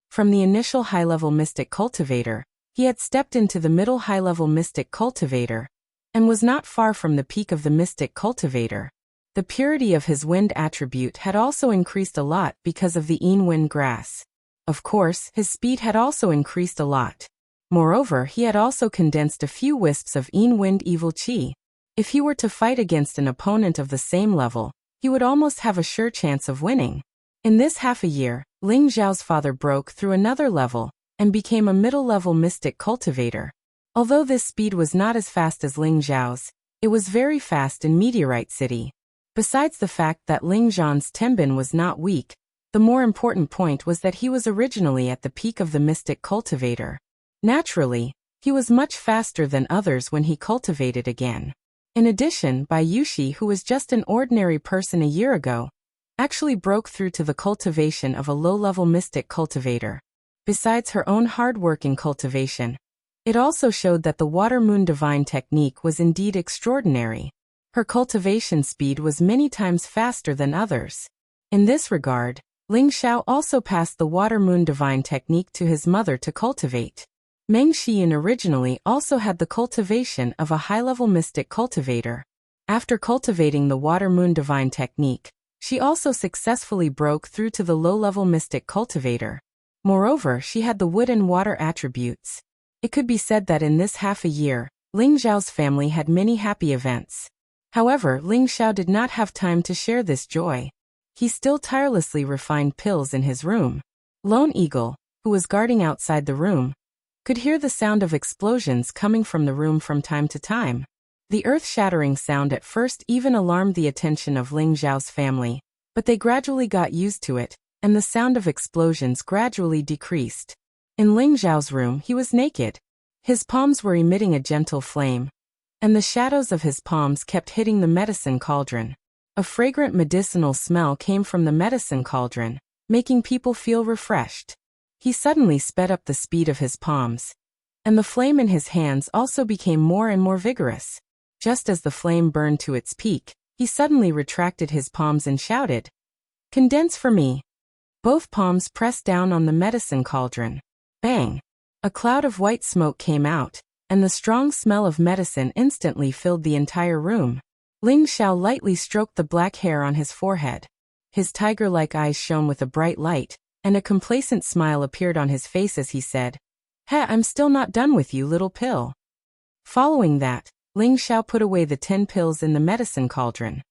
From the initial high-level mystic cultivator, he had stepped into the middle high-level mystic cultivator, and was not far from the peak of the mystic cultivator. The purity of his wind attribute had also increased a lot because of the wind grass. Of course, his speed had also increased a lot. Moreover, he had also condensed a few wisps of wind evil qi. If he were to fight against an opponent of the same level, he would almost have a sure chance of winning. In this half a year, Ling Xiao's father broke through another level, and became a middle-level mystic cultivator. Although this speed was not as fast as Ling Xiao's, it was very fast in Meteorite City. Besides the fact that Ling Zhan's Tenbin was not weak, the more important point was that he was originally at the peak of the mystic cultivator. Naturally, he was much faster than others when he cultivated again. In addition, Bai Yushi, who was just an ordinary person a year ago, actually broke through to the cultivation of a low-level mystic cultivator. Besides her own hard-working cultivation, it also showed that the Water Moon Divine technique was indeed extraordinary. Her cultivation speed was many times faster than others. In this regard, Ling Xiao also passed the Water Moon Divine technique to his mother to cultivate. Meng Xian originally also had the cultivation of a high-level mystic cultivator. After cultivating the Water Moon Divine technique, she also successfully broke through to the low-level mystic cultivator. Moreover, she had the wood and water attributes. It could be said that in this half a year, Ling Xiao's family had many happy events. However, Ling Xiao did not have time to share this joy. He still tirelessly refined pills in his room. Lone Eagle, who was guarding outside the room, could hear the sound of explosions coming from the room from time to time. The earth-shattering sound at first even alarmed the attention of Ling Xiao's family, but they gradually got used to it, and the sound of explosions gradually decreased. In Ling Xiao's room, he was naked. His palms were emitting a gentle flame, and the shadows of his palms kept hitting the medicine cauldron. A fragrant medicinal smell came from the medicine cauldron, making people feel refreshed. He suddenly sped up the speed of his palms, and the flame in his hands also became more and more vigorous. Just as the flame burned to its peak, he suddenly retracted his palms and shouted, "Condense for me." Both palms pressed down on the medicine cauldron. Bang! A cloud of white smoke came out, and the strong smell of medicine instantly filled the entire room. Ling Xiao lightly stroked the black hair on his forehead. His tiger-like eyes shone with a bright light, and a complacent smile appeared on his face as he said, "Heh, I'm still not done with you, little pill." Following that, Ling Xiao put away the 10 pills in the medicine cauldron.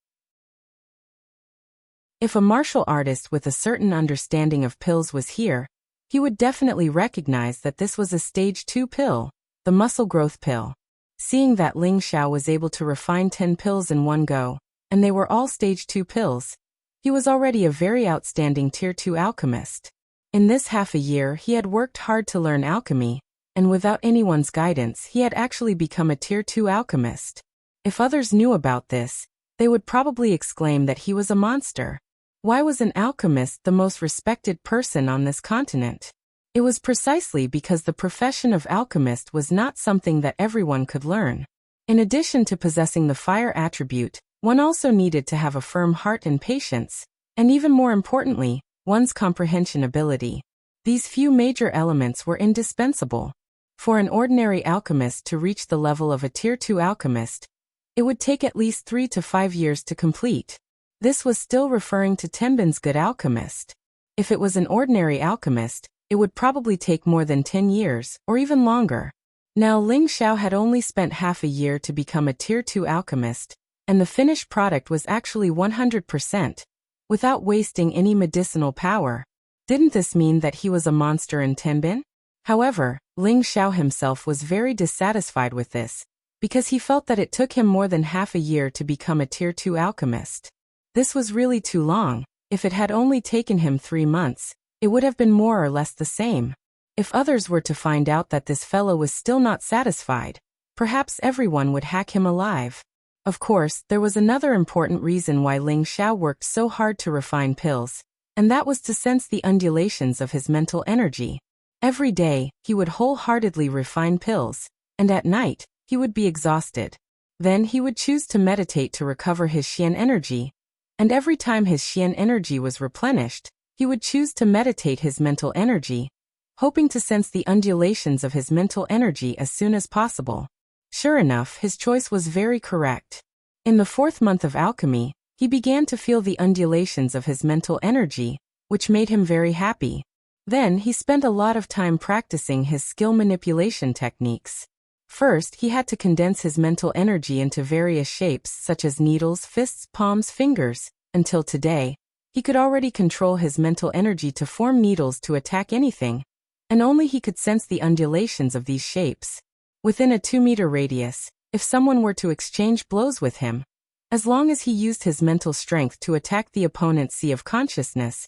If a martial artist with a certain understanding of pills was here, he would definitely recognize that this was a stage 2 pill, the muscle growth pill. Seeing that Ling Xiao was able to refine 10 pills in one go, and they were all stage 2 pills, he was already a very outstanding tier 2 alchemist. In this half a year he had worked hard to learn alchemy, and without anyone's guidance he had actually become a tier 2 alchemist. If others knew about this, they would probably exclaim that he was a monster. Why was an alchemist the most respected person on this continent? It was precisely because the profession of alchemist was not something that everyone could learn. In addition to possessing the fire attribute, one also needed to have a firm heart and patience, and even more importantly, one's comprehension ability. These few major elements were indispensable. For an ordinary alchemist to reach the level of a tier 2 alchemist, it would take at least 3 to 5 years to complete. This was still referring to Tenbin's good alchemist. If it was an ordinary alchemist, it would probably take more than 10 years, or even longer. Now Ling Xiao had only spent half a year to become a tier 2 alchemist, and the finished product was actually 100%, without wasting any medicinal power. Didn't this mean that he was a monster in Tenbin? However, Ling Xiao himself was very dissatisfied with this, because he felt that it took him more than half a year to become a tier 2 alchemist. This was really too long. If it had only taken him 3 months, it would have been more or less the same. If others were to find out that this fellow was still not satisfied, perhaps everyone would hack him alive. Of course, there was another important reason why Ling Xiao worked so hard to refine pills, and that was to sense the undulations of his mental energy. Every day, he would wholeheartedly refine pills, and at night, he would be exhausted. Then he would choose to meditate to recover his Xian energy, and every time his Xian energy was replenished, he would choose to meditate his mental energy, hoping to sense the undulations of his mental energy as soon as possible. Sure enough, his choice was very correct. In the 4th month of alchemy, he began to feel the undulations of his mental energy, which made him very happy. Then he spent a lot of time practicing his skill manipulation techniques. First, he had to condense his mental energy into various shapes such as needles, fists, palms, fingers. Until today, he could already control his mental energy to form needles to attack anything, and only he could sense the undulations of these shapes. Within a 2-meter radius, if someone were to exchange blows with him, as long as he used his mental strength to attack the opponent's sea of consciousness,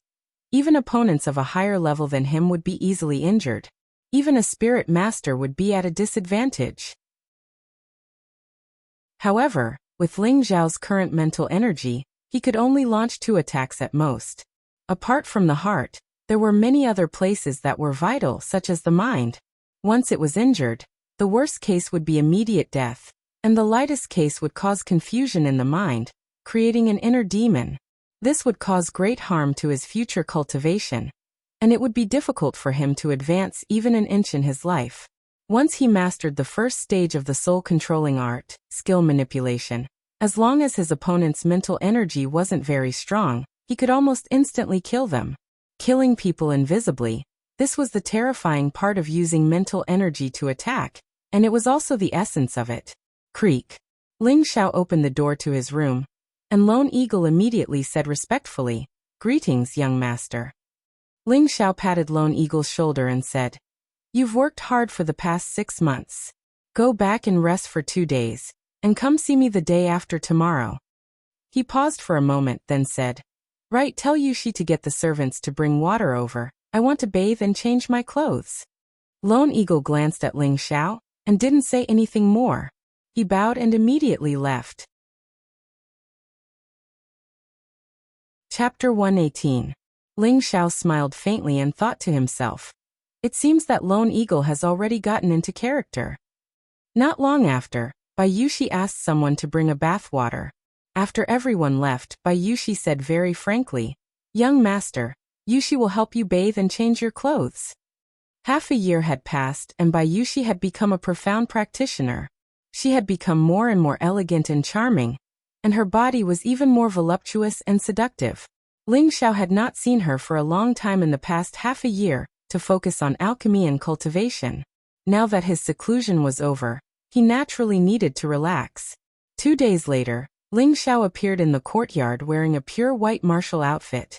even opponents of a higher level than him would be easily injured. Even a spirit master would be at a disadvantage. However, with Ling Xiao's current mental energy, he could only launch 2 attacks at most. Apart from the heart, there were many other places that were vital, such as the mind. Once it was injured, the worst case would be immediate death, and the lightest case would cause confusion in the mind, creating an inner demon. This would cause great harm to his future cultivation, and it would be difficult for him to advance even an inch in his life. Once he mastered the first stage of the soul-controlling art, skill manipulation, as long as his opponent's mental energy wasn't very strong, he could almost instantly kill them. Killing people invisibly, this was the terrifying part of using mental energy to attack, and it was also the essence of it. Creak. Ling Xiao opened the door to his room, and Lone Eagle immediately said respectfully, "Greetings, young master." Ling Xiao patted Lone Eagle's shoulder and said, You've worked hard for the past 6 months. Go back and rest for 2 days, and come see me the day after tomorrow." He paused for a moment, then said, "Right, tell Yushi to get the servants to bring water over. I want to bathe and change my clothes." Lone Eagle glanced at Ling Xiao, and didn't say anything more. He bowed and immediately left. Chapter 118. Ling Xiao smiled faintly and thought to himself, "It seems that Lone Eagle has already gotten into character." Not long after, Bayushi asked someone to bring a bath water. After everyone left, Bayushi said very frankly, "Young master, Yushi will help you bathe and change your clothes." Half a year had passed and Bayushi had become a profound practitioner. She had become more and more elegant and charming, and her body was even more voluptuous and seductive. Ling Xiao had not seen her for a long time in the past half a year, to focus on alchemy and cultivation. Now that his seclusion was over, he naturally needed to relax. 2 days later, Ling Xiao appeared in the courtyard wearing a pure white martial outfit.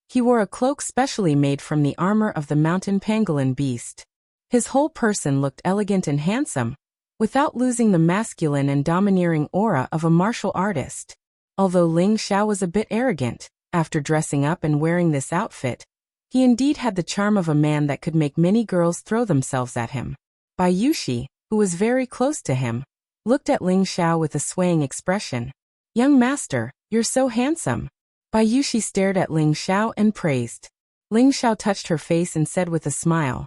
He wore a cloak specially made from the armor of the mountain pangolin beast. His whole person looked elegant and handsome, without losing the masculine and domineering aura of a martial artist. Although Ling Xiao was a bit arrogant, after dressing up and wearing this outfit, he indeed had the charm of a man that could make many girls throw themselves at him. Bayushi, who was very close to him, looked at Ling Xiao with a swaying expression. "Young master, you're so handsome." Bayushi stared at Ling Xiao and praised. Ling Xiao touched her face and said with a smile,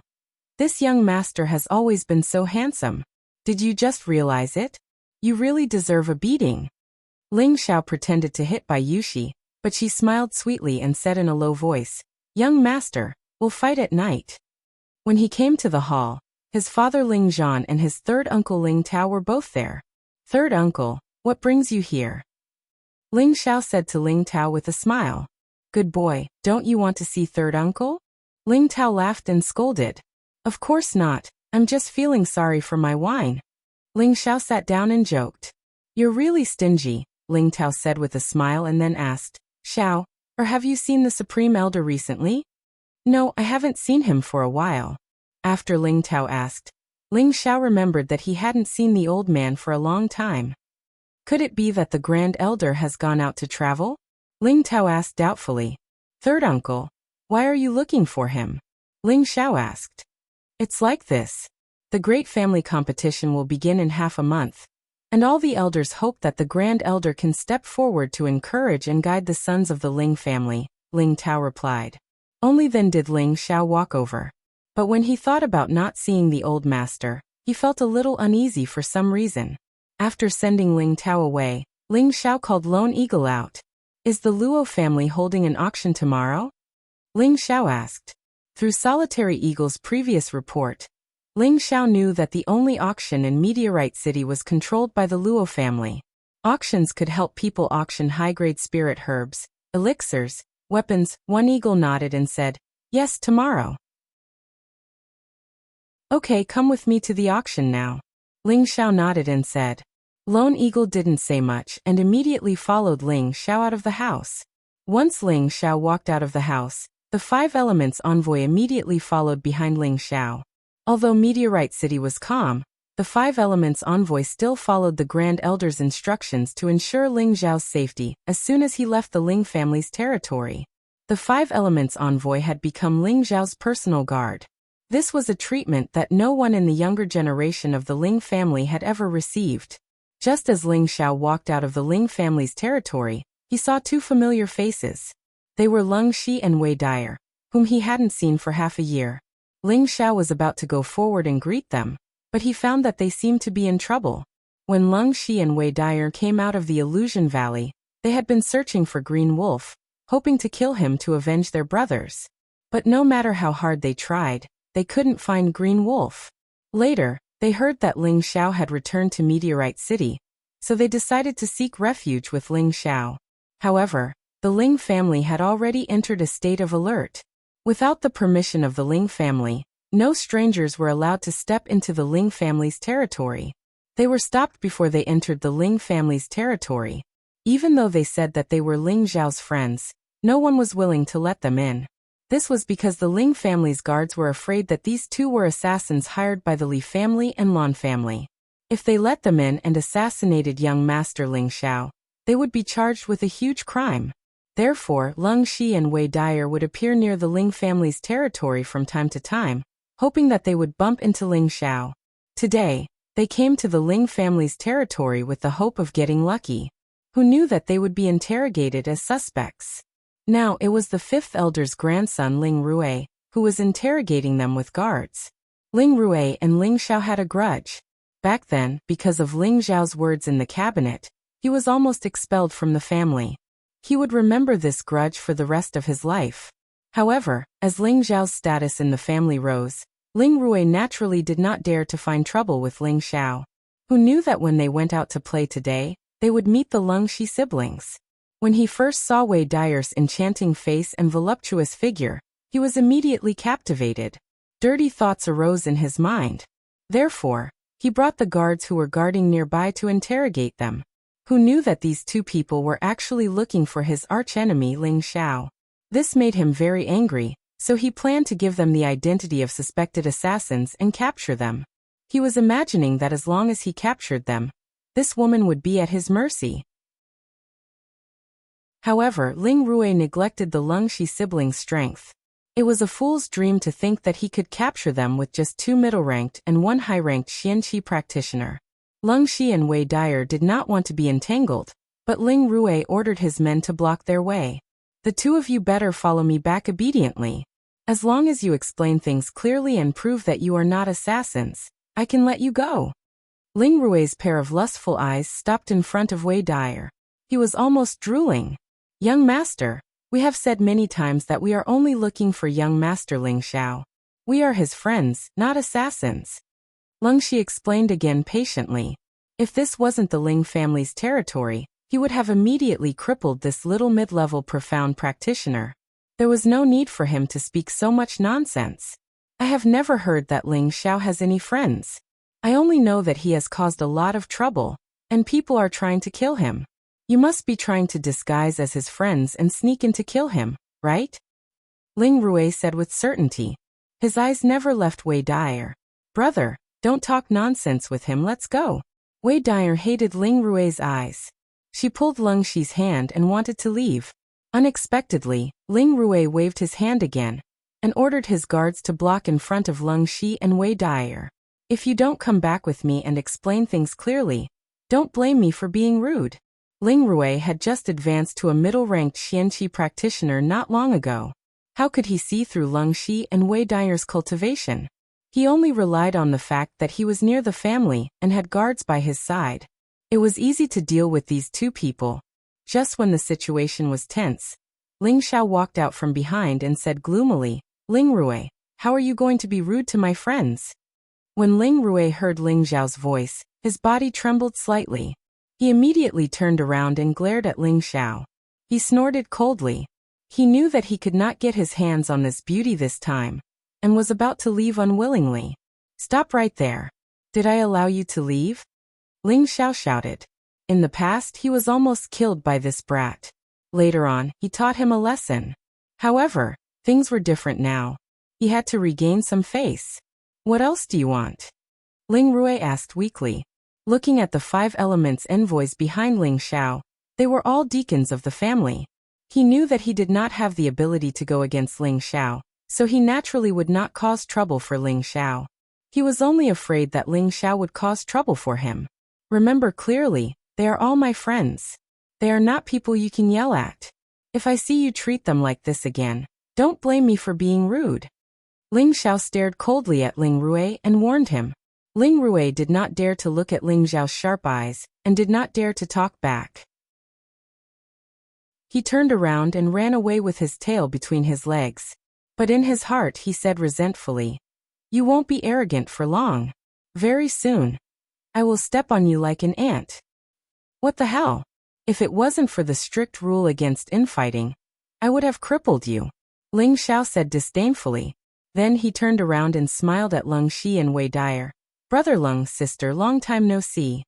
"This young master has always been so handsome. Did you just realize it? You really deserve a beating." Ling Xiao pretended to hit Bayushi, but she smiled sweetly and said in a low voice, "Young master, we'll fight at night." When he came to the hall, his father Ling Zhan and his third uncle Ling Tao were both there. "Third uncle, what brings you here?" Ling Xiao said to Ling Tao with a smile. "Good boy, don't you want to see third uncle?" Ling Tao laughed and scolded. "Of course not, I'm just feeling sorry for my wine." Ling Xiao sat down and joked. "You're really stingy," Ling Tao said with a smile and then asked, "Xiao, or have you seen the Supreme Elder recently?" "No, I haven't seen him for a while." After Ling Tao asked, Ling Xiao remembered that he hadn't seen the old man for a long time. Could it be that the Grand Elder has gone out to travel? Ling Tao asked doubtfully. "Third uncle, why are you looking for him?" Ling Xiao asked. "It's like this. The great family competition will begin in half a month, and all the elders hope that the Grand Elder can step forward to encourage and guide the sons of the Ling family," Ling Tao replied. Only then did Ling Xiao walk over. But when he thought about not seeing the old master, he felt a little uneasy for some reason. After sending Ling Tao away, Ling Xiao called Lone Eagle out. "Is the Luo family holding an auction tomorrow?" Ling Xiao asked. Through Solitary Eagle's previous report, Ling Xiao knew that the only auction in Meteorite City was controlled by the Luo family. Auctions could help people auction high-grade spirit herbs, elixirs, weapons. One Eagle nodded and said, "Yes, tomorrow." "Okay, come with me to the auction now." Ling Xiao nodded and said. Lone Eagle didn't say much and immediately followed Ling Xiao out of the house. Once Ling Xiao walked out of the house, the Five Elements envoy immediately followed behind Ling Xiao. Although Meteorite City was calm, the Five Elements envoy still followed the Grand Elder's instructions to ensure Ling Xiao's safety as soon as he left the Ling family's territory. The Five Elements envoy had become Ling Xiao's personal guard. This was a treatment that no one in the younger generation of the Ling family had ever received. Just as Ling Xiao walked out of the Ling family's territory, he saw two familiar faces. They were Lung Shi and Wei Dyer, whom he hadn't seen for half a year. Ling Xiao was about to go forward and greet them, but he found that they seemed to be in trouble. When Lung Shi and Wei Dyer came out of the Illusion Valley, they had been searching for Green Wolf, hoping to kill him to avenge their brothers. But no matter how hard they tried, they couldn't find Green Wolf. Later, they heard that Ling Xiao had returned to Meteorite City, so they decided to seek refuge with Ling Xiao. However, the Ling family had already entered a state of alert. Without the permission of the Ling family, no strangers were allowed to step into the Ling family's territory. They were stopped before they entered the Ling family's territory. Even though they said that they were Ling Xiao's friends, no one was willing to let them in. This was because the Ling family's guards were afraid that these two were assassins hired by the Li family and Lan family. If they let them in and assassinated young Master Ling Xiao, they would be charged with a huge crime. Therefore, Leng Shi and Wei Dyer would appear near the Ling family's territory from time to time, hoping that they would bump into Ling Xiao. Today, they came to the Ling family's territory with the hope of getting lucky. Who knew that they would be interrogated as suspects? Now it was the fifth elder's grandson Ling Rui, who was interrogating them with guards. Ling Rui and Ling Xiao had a grudge. Back then, because of Ling Xiao's words in the cabinet, he was almost expelled from the family. He would remember this grudge for the rest of his life. However, as Ling Xiao's status in the family rose, Ling Rui naturally did not dare to find trouble with Ling Xiao, who knew that when they went out to play today, they would meet the Leng Shi siblings. When he first saw Wei Dyer's enchanting face and voluptuous figure, he was immediately captivated. Dirty thoughts arose in his mind. Therefore, he brought the guards who were guarding nearby to interrogate them. Who knew that these two people were actually looking for his archenemy Ling Xiao. This made him very angry, so he planned to give them the identity of suspected assassins and capture them. He was imagining that as long as he captured them, this woman would be at his mercy. However, Ling Rui neglected the Leng Shi siblings' strength. It was a fool's dream to think that he could capture them with just 2 middle-ranked and 1 high-ranked Xianqi practitioner. Leng Shi and Wei Dyer did not want to be entangled, but Ling Rui ordered his men to block their way. The two of you better follow me back obediently. As long as you explain things clearly and prove that you are not assassins, I can let you go. Ling Rui's pair of lustful eyes stopped in front of Wei Dyer. He was almost drooling. Young master, we have said many times that we are only looking for young master Ling Xiao. We are his friends, not assassins. Leng Shi explained again patiently. If this wasn't the Ling family's territory, he would have immediately crippled this little mid-level profound practitioner. There was no need for him to speak so much nonsense. I have never heard that Ling Xiao has any friends. I only know that he has caused a lot of trouble, and people are trying to kill him. You must be trying to disguise as his friends and sneak in to kill him, right? Ling Rui said with certainty. His eyes never left Wei Dyer. Brother, don't talk nonsense with him, let's go. Wei Dyer hated Ling Rui's eyes. She pulled Leng Shi's hand and wanted to leave. Unexpectedly, Ling Rui waved his hand again, and ordered his guards to block in front of Leng Shi and Wei Dyer. If you don't come back with me and explain things clearly, don't blame me for being rude. Ling Rui had just advanced to a middle-ranked Xianqi practitioner not long ago. How could he see through Leng Shi and Wei Dyer's cultivation? He only relied on the fact that he was near the family and had guards by his side. It was easy to deal with these two people. Just when the situation was tense, Ling Xiao walked out from behind and said gloomily, Ling Rui, how are you going to be rude to my friends? When Ling Rui heard Ling Xiao's voice, his body trembled slightly. He immediately turned around and glared at Ling Xiao. He snorted coldly. He knew that he could not get his hands on this beauty this time, and was about to leave unwillingly. Stop right there. Did I allow you to leave? Ling Xiao shouted. In the past he was almost killed by this brat. Later on, he taught him a lesson. However, things were different now. He had to regain some face. What else do you want? Ling Rui asked weakly. Looking at the 5 elements envoys behind Ling Xiao, they were all deacons of the family. He knew that he did not have the ability to go against Ling Xiao, so he naturally would not cause trouble for Ling Xiao. He was only afraid that Ling Xiao would cause trouble for him. Remember clearly, they are all my friends. They are not people you can yell at. If I see you treat them like this again, don't blame me for being rude. Ling Xiao stared coldly at Ling Rui and warned him. Ling Rui did not dare to look at Ling Xiao's sharp eyes, and did not dare to talk back. He turned around and ran away with his tail between his legs. But in his heart he said resentfully, You won't be arrogant for long. Very soon, I will step on you like an ant. What the hell? If it wasn't for the strict rule against infighting, I would have crippled you. Ling Xiao said disdainfully. Then he turned around and smiled at Leng Shi and Wei Dyer. Brother Leng, sister, long time no see.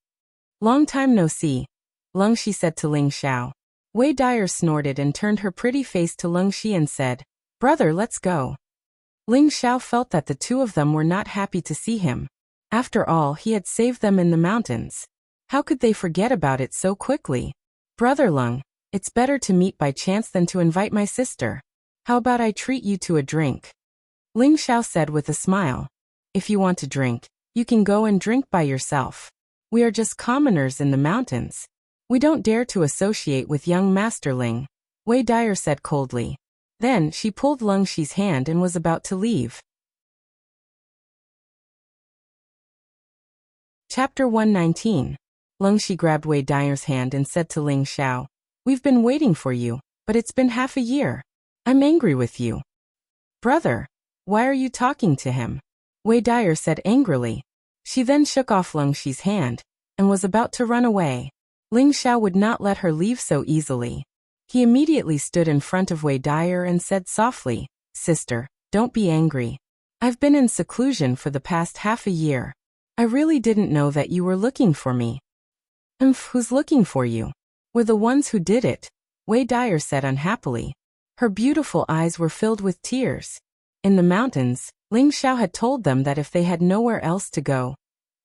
Long time no see, Leng Shi said to Ling Xiao. Wei Dyer snorted and turned her pretty face to Leng Shi and said, Brother, let's go. Ling Xiao felt that the two of them were not happy to see him. After all, he had saved them in the mountains. How could they forget about it so quickly? Brother Lung, it's better to meet by chance than to invite my sister. How about I treat you to a drink? Ling Xiao said with a smile. If you want to drink, you can go and drink by yourself. We are just commoners in the mountains. We don't dare to associate with young Master Ling, Wei Dyer said coldly. Then she pulled Lung Xi's hand and was about to leave. Chapter 119. Lung Xi grabbed Wei Dyer's hand and said to Ling Xiao, "We've been waiting for you, but it's been half a year. I'm angry with you." "Brother, why are you talking to him?" Wei Dyer said angrily. She then shook off Lung Xi's hand and was about to run away. Ling Xiao would not let her leave so easily. He immediately stood in front of Wei Dyer and said softly, "Sister, don't be angry. I've been in seclusion for the past half a year. I really didn't know that you were looking for me." Who's looking for you? We're the ones who did it," Wei Dyer said unhappily. Her beautiful eyes were filled with tears. In the mountains, Ling Xiao had told them that if they had nowhere else to go,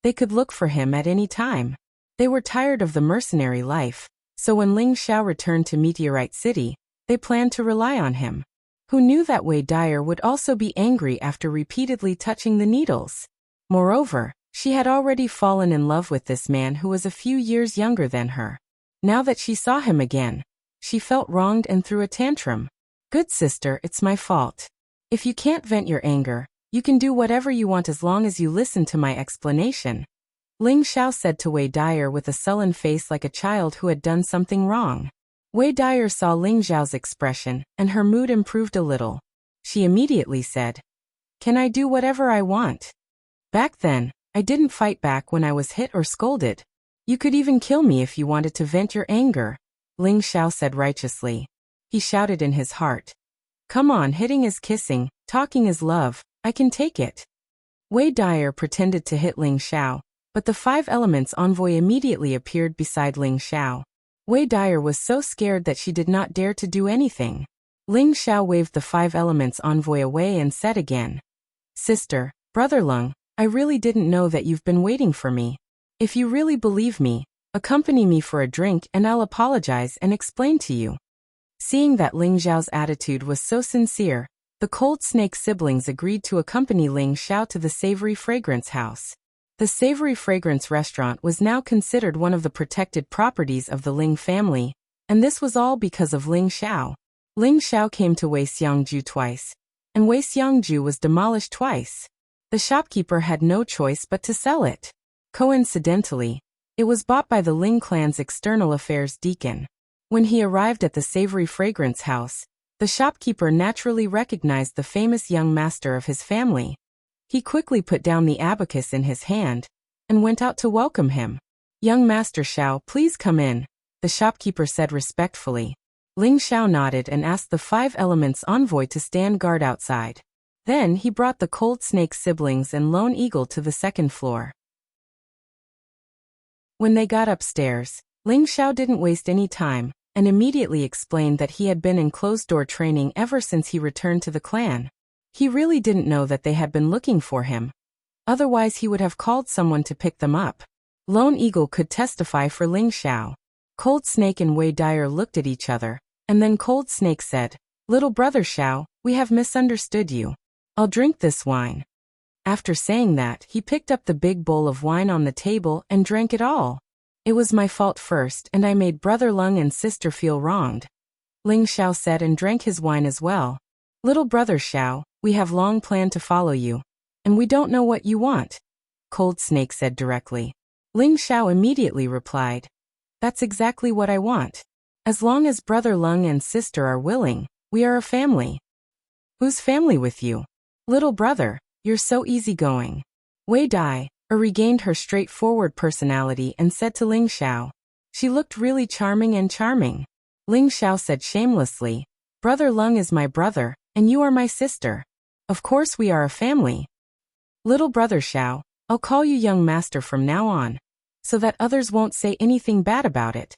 they could look for him at any time. They were tired of the mercenary life, so when Ling Xiao returned to Meteorite City, they planned to rely on him. Who knew that Wei Dyer would also be angry after repeatedly touching the needles? Moreover, she had already fallen in love with this man who was a few years younger than her. Now that she saw him again, she felt wronged and threw a tantrum. "Good sister, it's my fault. If you can't vent your anger, you can do whatever you want as long as you listen to my explanation," Ling Xiao said to Wei Dyer with a sullen face like a child who had done something wrong. Wei Dyer saw Ling Xiao's expression, and her mood improved a little. She immediately said, "Can I do whatever I want? Back then, I didn't fight back when I was hit or scolded. You could even kill me if you wanted to vent your anger," Ling Xiao said righteously. He shouted in his heart, "Come on, hitting is kissing, talking is love, I can take it." Wei Dyer pretended to hit Ling Xiao, but the Five Elements envoy immediately appeared beside Ling Xiao. Wei Dyer was so scared that she did not dare to do anything. Ling Xiao waved the Five Elements envoy away and said again, "Sister, Brother Lung, I really didn't know that you've been waiting for me. If you really believe me, accompany me for a drink and I'll apologize and explain to you." Seeing that Ling Xiao's attitude was so sincere, the Cold Snake siblings agreed to accompany Ling Xiao to the Savory Fragrance House. The Savory Fragrance restaurant was now considered one of the protected properties of the Ling family, and this was all because of Ling Xiao. Ling Xiao came to Wei Xiangju twice, and Wei Xiangju was demolished twice. The shopkeeper had no choice but to sell it. Coincidentally, it was bought by the Ling clan's external affairs deacon. When he arrived at the Savory Fragrance House, the shopkeeper naturally recognized the famous young master of his family. He quickly put down the abacus in his hand and went out to welcome him. "Young Master Xiao, please come in," the shopkeeper said respectfully. Ling Xiao nodded and asked the Five Elements envoy to stand guard outside. Then he brought the Cold Snake siblings and Lone Eagle to the second floor. When they got upstairs, Ling Xiao didn't waste any time and immediately explained that he had been in closed-door training ever since he returned to the clan. He really didn't know that they had been looking for him. Otherwise he would have called someone to pick them up. Lone Eagle could testify for Ling Xiao. Cold Snake and Wei Dyer looked at each other, and then Cold Snake said, "Little brother Xiao, we have misunderstood you. I'll drink this wine." After saying that, he picked up the big bowl of wine on the table and drank it all. "It was my fault first and I made Brother Lung and sister feel wronged," Ling Xiao said and drank his wine as well. "Little brother Xiao, we have long planned to follow you, and we don't know what you want," Cold Snake said directly. Ling Xiao immediately replied, "That's exactly what I want. As long as Brother Lung and sister are willing, we are a family." "Whose family with you?" "Little brother, you're so easygoing." Wei Dai regained her straightforward personality and said to Ling Xiao. She looked really charming and charming. Ling Xiao said shamelessly, "Brother Lung is my brother, and you are my sister. Of course we are a family." "Little brother Xiao, I'll call you young master from now on, so that others won't say anything bad about it,"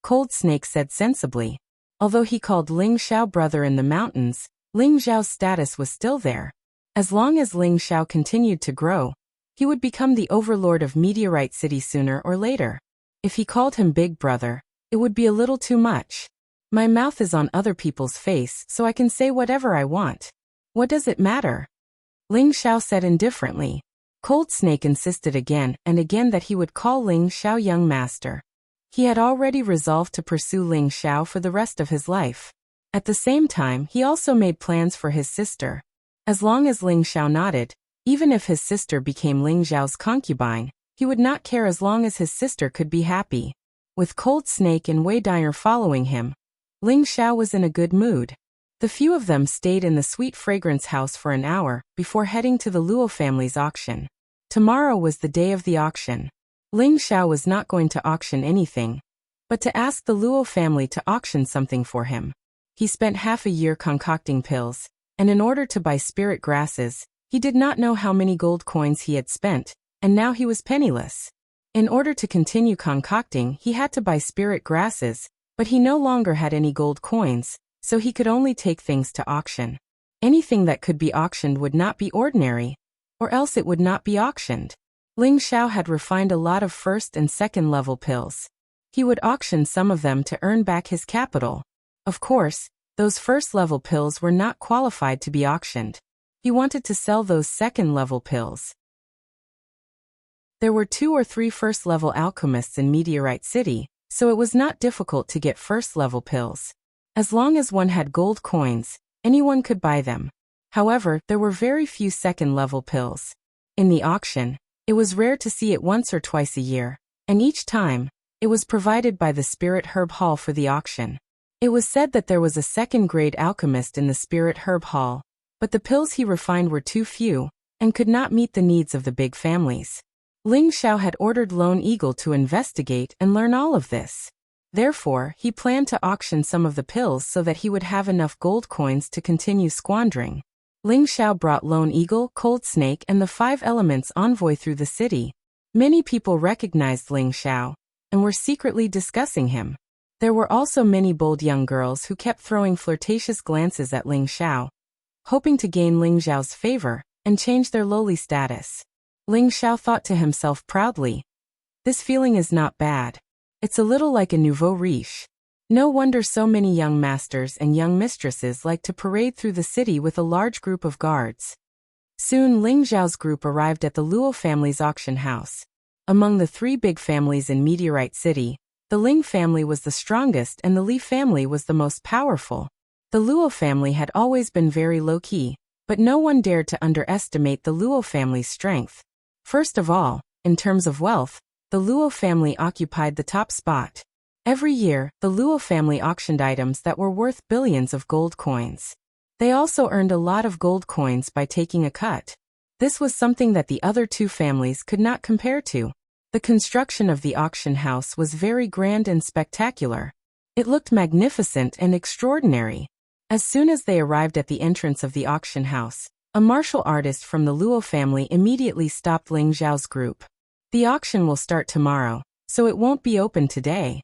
Cold Snake said sensibly. Although he called Ling Xiao brother in the mountains, Ling Xiao's status was still there. As long as Ling Xiao continued to grow, he would become the overlord of Meteorite City sooner or later. If he called him Big Brother, it would be a little too much. My mouth is on other people's face, so I can say whatever I want. What does it matter? Ling Xiao said indifferently. Cold Snake insisted again and again that he would call Ling Xiao young master. He had already resolved to pursue Ling Xiao for the rest of his life. At the same time, he also made plans for his sister. As long as Ling Xiao nodded, even if his sister became Ling Xiao's concubine, he would not care as long as his sister could be happy. With Cold Snake and Wei Dyer following him, Ling Xiao was in a good mood. The few of them stayed in the Sweet Fragrance house for an hour before heading to the Luo family's auction. Tomorrow was the day of the auction. Ling Xiao was not going to auction anything, but to ask the Luo family to auction something for him. He spent half a year concocting pills, and in order to buy spirit grasses, he did not know how many gold coins he had spent, and now he was penniless. In order to continue concocting, he had to buy spirit grasses, but he no longer had any gold coins, so he could only take things to auction. Anything that could be auctioned would not be ordinary, or else it would not be auctioned. Ling Xiao had refined a lot of first and second level pills. He would auction some of them to earn back his capital. Of course, those first level pills were not qualified to be auctioned. He wanted to sell those second level pills. There were 2 or 3 first level alchemists in Meteorite City, so it was not difficult to get first level pills. As long as one had gold coins, anyone could buy them. However, there were very few second level pills. In the auction, it was rare to see it once or twice a year, and each time, it was provided by the Spirit Herb Hall for the auction. It was said that there was a second-grade alchemist in the Spirit Herb Hall, but the pills he refined were too few, and could not meet the needs of the big families. Ling Xiao had ordered Lone Eagle to investigate and learn all of this. Therefore, he planned to auction some of the pills so that he would have enough gold coins to continue squandering. Ling Xiao brought Lone Eagle, Cold Snake, and the 5 Elements envoy through the city. Many people recognized Ling Xiao, and were secretly discussing him. There were also many bold young girls who kept throwing flirtatious glances at Ling Xiao, hoping to gain Ling Xiao's favor and change their lowly status. Ling Xiao thought to himself proudly, "This feeling is not bad. It's a little like a nouveau riche. No wonder so many young masters and young mistresses like to parade through the city with a large group of guards." Soon Ling Xiao's group arrived at the Luo family's auction house. Among the 3 big families in Meteorite City, the Ling family was the strongest and the Li family was the most powerful. The Luo family had always been very low-key, but no one dared to underestimate the Luo family's strength. First of all, in terms of wealth, the Luo family occupied the top spot. Every year, the Luo family auctioned items that were worth billions of gold coins. They also earned a lot of gold coins by taking a cut. This was something that the other 2 families could not compare to. The construction of the auction house was very grand and spectacular. It looked magnificent and extraordinary. As soon as they arrived at the entrance of the auction house, a martial artist from the Luo family immediately stopped Ling Xiao's group. "The auction will start tomorrow, so it won't be open today."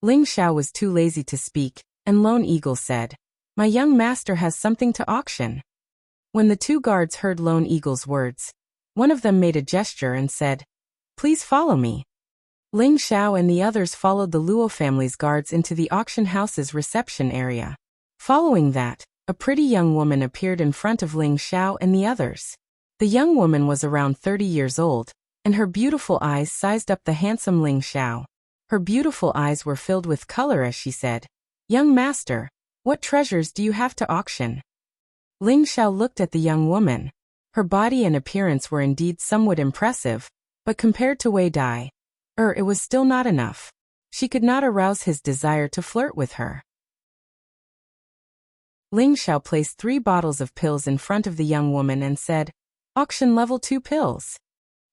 Ling Xiao was too lazy to speak, and Lone Eagle said, "My young master has something to auction." When the 2 guards heard Lone Eagle's words, one of them made a gesture and said, "Please follow me." Ling Xiao and the others followed the Luo family's guards into the auction house's reception area. Following that, a pretty young woman appeared in front of Ling Xiao and the others. The young woman was around 30 years old, and her beautiful eyes sized up the handsome Ling Xiao. Her beautiful eyes were filled with color as she said, "Young master, what treasures do you have to auction?" Ling Xiao looked at the young woman. Her body and appearance were indeed somewhat impressive, but compared to Wei Dai, it was still not enough. She could not arouse his desire to flirt with her. Ling Xiao placed 3 bottles of pills in front of the young woman and said, "Auction level 2 pills.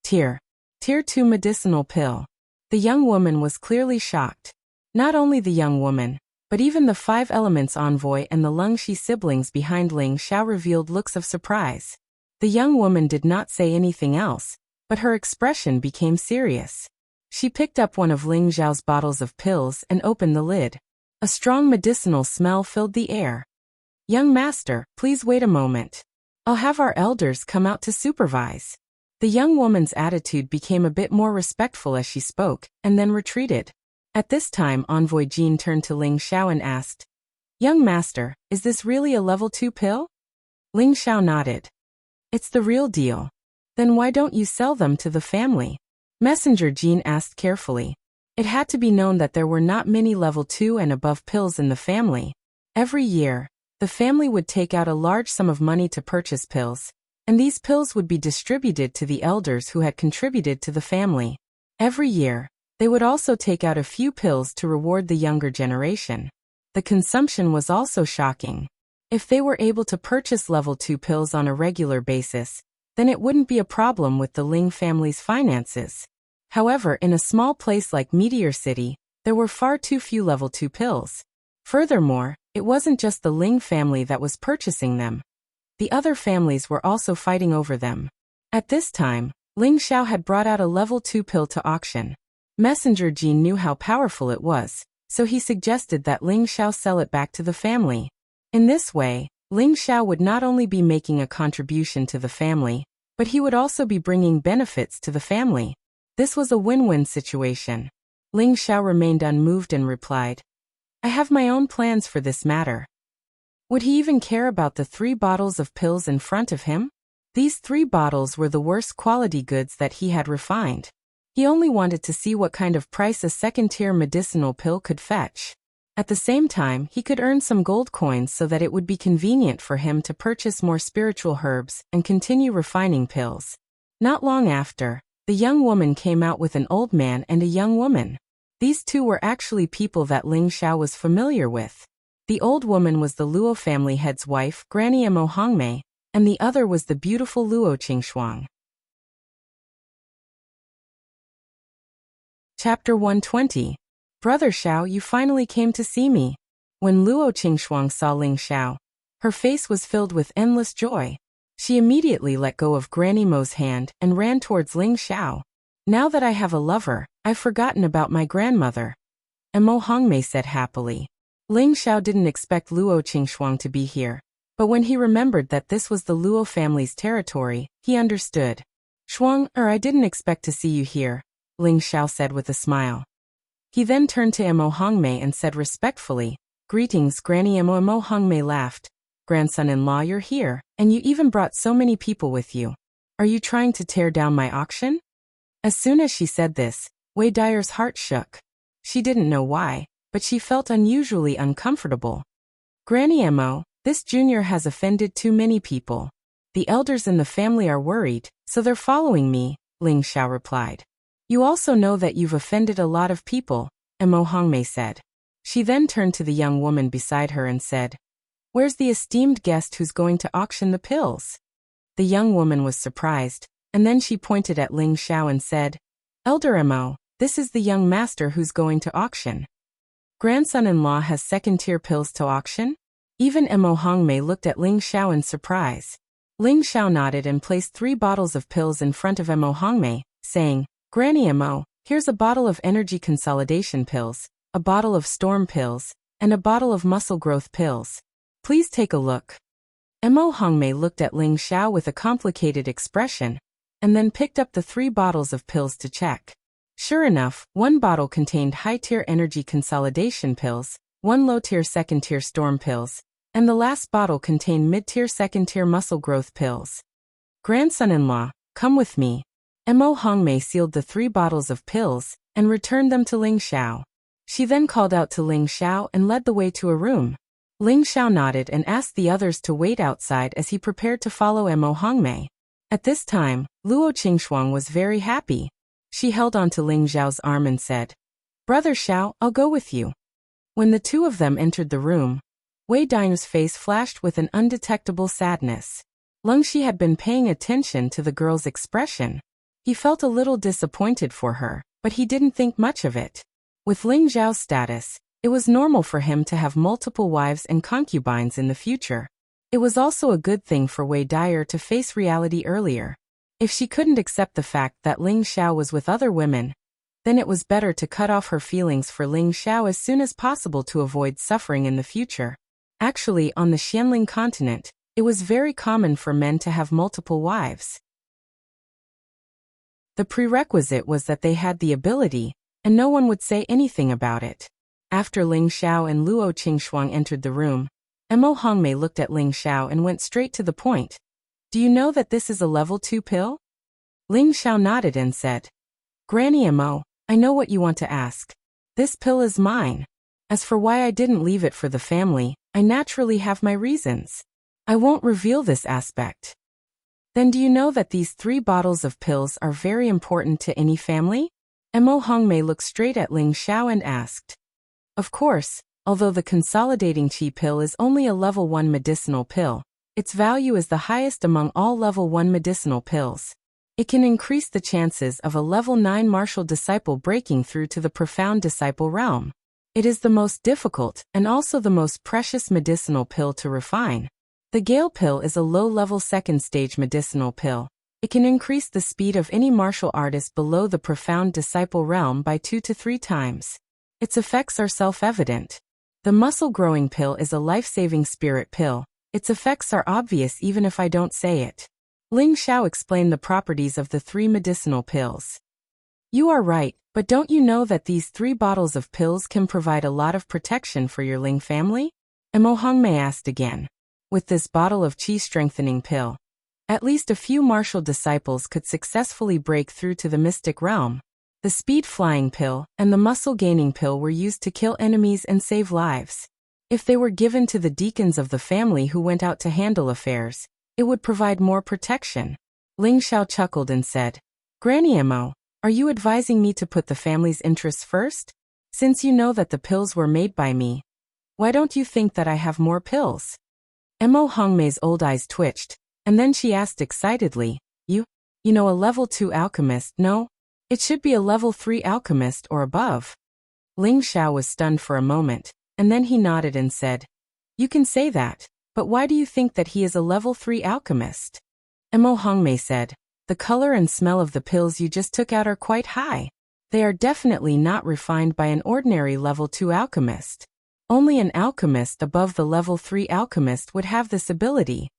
Tier 2 medicinal pill." The young woman was clearly shocked. Not only the young woman, but even the 5 Elements envoy and the Lungxi siblings behind Ling Xiao revealed looks of surprise. The young woman did not say anything else, but her expression became serious. She picked up one of Ling Xiao's bottles of pills and opened the lid. A strong medicinal smell filled the air. "Young master, please wait a moment. I'll have our elders come out to supervise." The young woman's attitude became a bit more respectful as she spoke, and then retreated. At this time, Envoy Jean turned to Ling Xiao and asked, "Young master, is this really a level 2 pill?" Ling Xiao nodded. "It's the real deal." "Then why don't you sell them to the family?" Messenger Jean asked carefully. It had to be known that there were not many level 2 and above pills in the family. Every year, the family would take out a large sum of money to purchase pills, and these pills would be distributed to the elders who had contributed to the family. Every year, they would also take out a few pills to reward the younger generation. The consumption was also shocking. If they were able to purchase level 2 pills on a regular basis, then it wouldn't be a problem with the Ling family's finances. However, in a small place like Meteor City, there were far too few level 2 pills. Furthermore, it wasn't just the Ling family that was purchasing them. The other families were also fighting over them. At this time, Ling Xiao had brought out a level 2 pill to auction. Messenger Jean knew how powerful it was, so he suggested that Ling Xiao sell it back to the family. In this way, Ling Xiao would not only be making a contribution to the family, but he would also be bringing benefits to the family. This was a win-win situation. Ling Xiao remained unmoved and replied, "I have my own plans for this matter." Would he even care about the 3 bottles of pills in front of him? These 3 bottles were the worst quality goods that he had refined. He only wanted to see what kind of price a second-tier medicinal pill could fetch. At the same time, he could earn some gold coins so that it would be convenient for him to purchase more spiritual herbs and continue refining pills. Not long after, the young woman came out with an old man and a young woman. These two were actually people that Ling Xiao was familiar with. The old woman was the Luo family head's wife, Granny Mo Hongmei, and the other was the beautiful Luo Qingshuang. Chapter 120. Brother Xiao, you finally came to see me. When Luo Qingshuang saw Ling Xiao, her face was filled with endless joy. She immediately let go of Granny Mo's hand and ran towards Ling Xiao. "Now that I have a lover, I've forgotten about my grandmother," Mo Hongmei said happily. Ling Xiao didn't expect Luo Qingshuang to be here, but when he remembered that this was the Luo family's territory, he understood. "Shuang, I didn't expect to see you here," Ling Xiao said with a smile. He then turned to Mo Hongmei and said respectfully, "Greetings, Granny Mo." Mo Hongmei laughed. "Grandson-in-law, you're here, and you even brought so many people with you. Are you trying to tear down my auction?" As soon as she said this, Wei Dyer's heart shook. She didn't know why, but she felt unusually uncomfortable. "Granny Mo, this junior has offended too many people. The elders in the family are worried, so they're following me," Ling Xiao replied. "You also know that you've offended a lot of people," Mo Hongmei said. She then turned to the young woman beside her and said, "Where's the esteemed guest who's going to auction the pills?" The young woman was surprised, and then she pointed at Ling Xiao and said, "Elder Mo, this is the young master who's going to auction." "Grandson-in-law has second-tier pills to auction?" Even Mo Hongmei looked at Ling Xiao in surprise. Ling Xiao nodded and placed 3 bottles of pills in front of Mo Hongmei, saying, "Granny Mo, here's a bottle of energy consolidation pills, a bottle of storm pills, and a bottle of muscle growth pills. Please take a look." Mo Hongmei looked at Ling Xiao with a complicated expression, and then picked up the 3 bottles of pills to check. Sure enough, 1 bottle contained high-tier energy consolidation pills, 1 low-tier second-tier storm pills, and the last bottle contained mid-tier second-tier muscle growth pills. "Grandson-in-law, come with me." Mo Hongmei sealed the 3 bottles of pills and returned them to Ling Xiao. She then called out to Ling Xiao and led the way to a room. Ling Xiao nodded and asked the others to wait outside as he prepared to follow Mo Hongmei. At this time, Luo Qingshuang was very happy. She held onto Ling Xiao's arm and said, "Brother Xiao, I'll go with you." When the 2 of them entered the room, Wei Dyer's face flashed with an undetectable sadness. Lung Shi had been paying attention to the girl's expression. He felt a little disappointed for her, but he didn't think much of it. With Ling Xiao's status, it was normal for him to have multiple wives and concubines in the future. It was also a good thing for Wei Dyer to face reality earlier. If she couldn't accept the fact that Ling Xiao was with other women, then it was better to cut off her feelings for Ling Xiao as soon as possible to avoid suffering in the future. Actually, on the Xianling continent, it was very common for men to have multiple wives. The prerequisite was that they had the ability, and no one would say anything about it. After Ling Xiao and Luo Qingxuang entered the room, Mo Hongmei looked at Ling Xiao and went straight to the point. Do you know that this is a level 2 pill? Ling Xiao nodded and said, Granny Mo, I know what you want to ask. This pill is mine. As for why I didn't leave it for the family, I naturally have my reasons. I won't reveal this aspect. Then do you know that these 3 bottles of pills are very important to any family? Mo Hongmei looked straight at Ling Xiao and asked. Of course, although the consolidating qi pill is only a level 1 medicinal pill, its value is the highest among all level 1 medicinal pills. It can increase the chances of a level 9 martial disciple breaking through to the profound disciple realm. It is the most difficult and also the most precious medicinal pill to refine. The Gale pill is a low-level second-stage medicinal pill. It can increase the speed of any martial artist below the profound disciple realm by 2 to 3 times. Its effects are self-evident. The muscle-growing pill is a life-saving spirit pill. Its effects are obvious even if I don't say it. Ling Xiao explained the properties of the 3 medicinal pills. You are right, but don't you know that these 3 bottles of pills can provide a lot of protection for your Ling family? Mo Hongmei asked again. With this bottle of qi-strengthening pill, at least a few martial disciples could successfully break through to the mystic realm. The speed-flying pill and the muscle-gaining pill were used to kill enemies and save lives. If they were given to the deacons of the family who went out to handle affairs, it would provide more protection. Ling Xiao chuckled and said, Granny Mo, are you advising me to put the family's interests first? Since you know that the pills were made by me, why don't you think that I have more pills? Mo Hongmei's old eyes twitched, and then she asked excitedly, You know a level 2 alchemist, no? It should be a level 3 alchemist or above. Ling Xiao was stunned for a moment, and then he nodded and said, You can say that, but why do you think that he is a level 3 alchemist? Mo Hongmei said, The color and smell of the pills you just took out are quite high. They are definitely not refined by an ordinary level 2 alchemist. Only an alchemist above the level 3 alchemist would have this ability.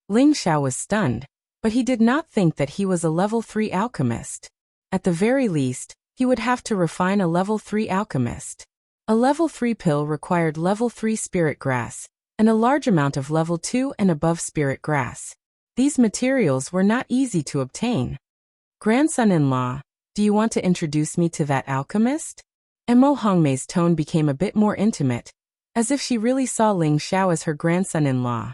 Ling Xiao was stunned, but he did not think that he was a level 3 alchemist. At the very least, he would have to refine a level 3 alchemist. A level 3 pill required level 3 spirit grass, and a large amount of level 2 and above spirit grass. These materials were not easy to obtain. Grandson-in-law, do you want to introduce me to that alchemist? Mo Hongmei's tone became a bit more intimate, as if she really saw Ling Xiao as her grandson-in-law.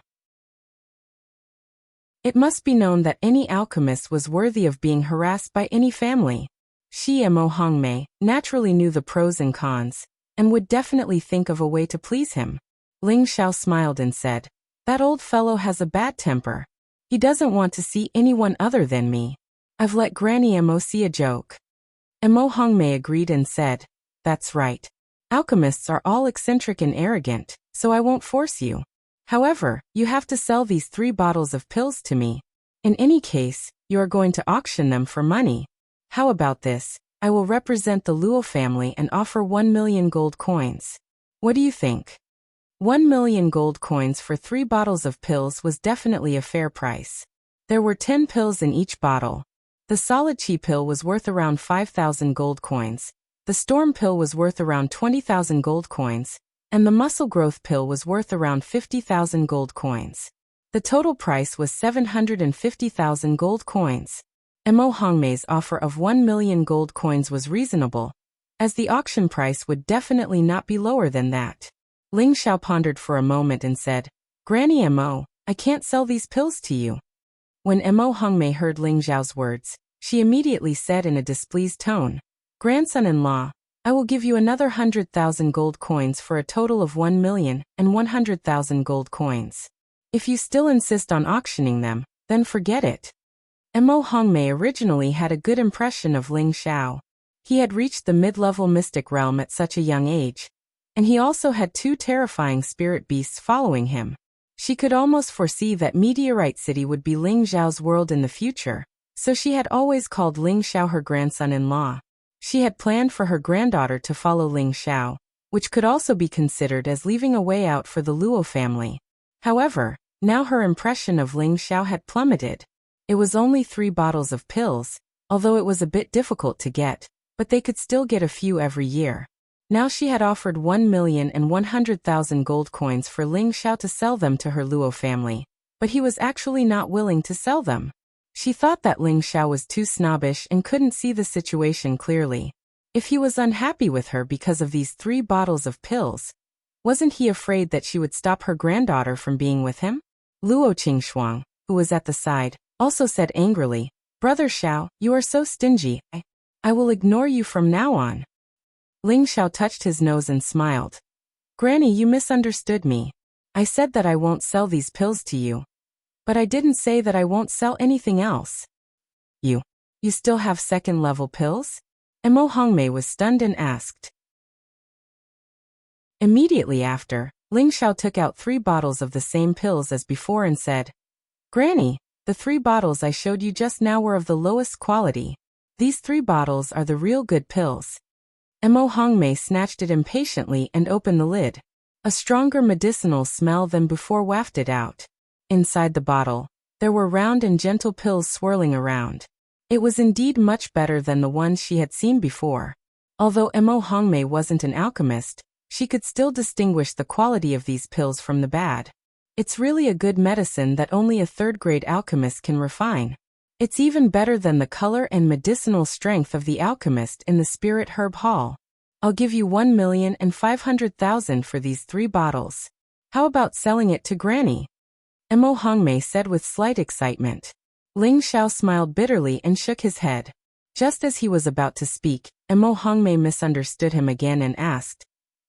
It must be known that any alchemist was worthy of being harassed by any family. She, Mo Hongmei, naturally knew the pros and cons, and would definitely think of a way to please him. Ling Xiao smiled and said, That old fellow has a bad temper. He doesn't want to see anyone other than me. I've let Granny Mo see a joke. Mo Hongmei agreed and said, That's right. Alchemists are all eccentric and arrogant, so I won't force you. However, you have to sell these 3 bottles of pills to me. In any case, you are going to auction them for money. How about this? I will represent the Luo family and offer 1 million gold coins. What do you think? 1 million gold coins for 3 bottles of pills was definitely a fair price. There were 10 pills in each bottle. The solid qi pill was worth around 5,000 gold coins. The storm pill was worth around 20,000 gold coins, and the muscle growth pill was worth around 50,000 gold coins. The total price was 750,000 gold coins. Mo Hongmei's offer of 1 million gold coins was reasonable, as the auction price would definitely not be lower than that. Ling Xiao pondered for a moment and said, Granny Mo, I can't sell these pills to you. When Mo Hongmei heard Ling Xiao's words, she immediately said in a displeased tone, Grandson-in-law, I will give you another 100,000 gold coins for a total of 1,100,000 gold coins. If you still insist on auctioning them, then forget it. Mo Hongmei originally had a good impression of Ling Xiao. He had reached the mid-level mystic realm at such a young age, and he also had 2 terrifying spirit beasts following him. She could almost foresee that Meteorite City would be Ling Xiao's world in the future, so she had always called Ling Xiao her grandson-in-law. She had planned for her granddaughter to follow Ling Xiao, which could also be considered as leaving a way out for the Luo family. However, now her impression of Ling Xiao had plummeted. It was only 3 bottles of pills, although it was a bit difficult to get, but they could still get a few every year. Now she had offered 1,100,000 gold coins for Ling Xiao to sell them to her Luo family, but he was actually not willing to sell them. She thought that Ling Xiao was too snobbish and couldn't see the situation clearly. If he was unhappy with her because of these 3 bottles of pills, wasn't he afraid that she would stop her granddaughter from being with him? Luo Qingxuang, who was at the side, also said angrily, "Brother Xiao, you are so stingy. I will ignore you from now on." Ling Xiao touched his nose and smiled. "Granny, you misunderstood me. I said that I won't sell these pills to you. But I didn't say that I won't sell anything else." You still have second-level pills?" Mo Hongmei was stunned and asked. Immediately after, Ling Xiao took out 3 bottles of the same pills as before and said, "Granny, the 3 bottles I showed you just now were of the lowest quality. These 3 bottles are the real good pills." Mo Hongmei snatched it impatiently and opened the lid. A stronger medicinal smell than before wafted out. Inside the bottle, there were round and gentle pills swirling around. It was indeed much better than the ones she had seen before. Although Mo Hongmei wasn't an alchemist, she could still distinguish the quality of these pills from the bad. It's really a good medicine that only a 3rd-grade alchemist can refine. It's even better than the color and medicinal strength of the alchemist in the Spirit Herb Hall. I'll give you 1,500,000 for these 3 bottles. How about selling it to Granny? Mo Hongmei said with slight excitement. Ling Xiao smiled bitterly and shook his head. Just as he was about to speak, Mo Hongmei misunderstood him again and asked,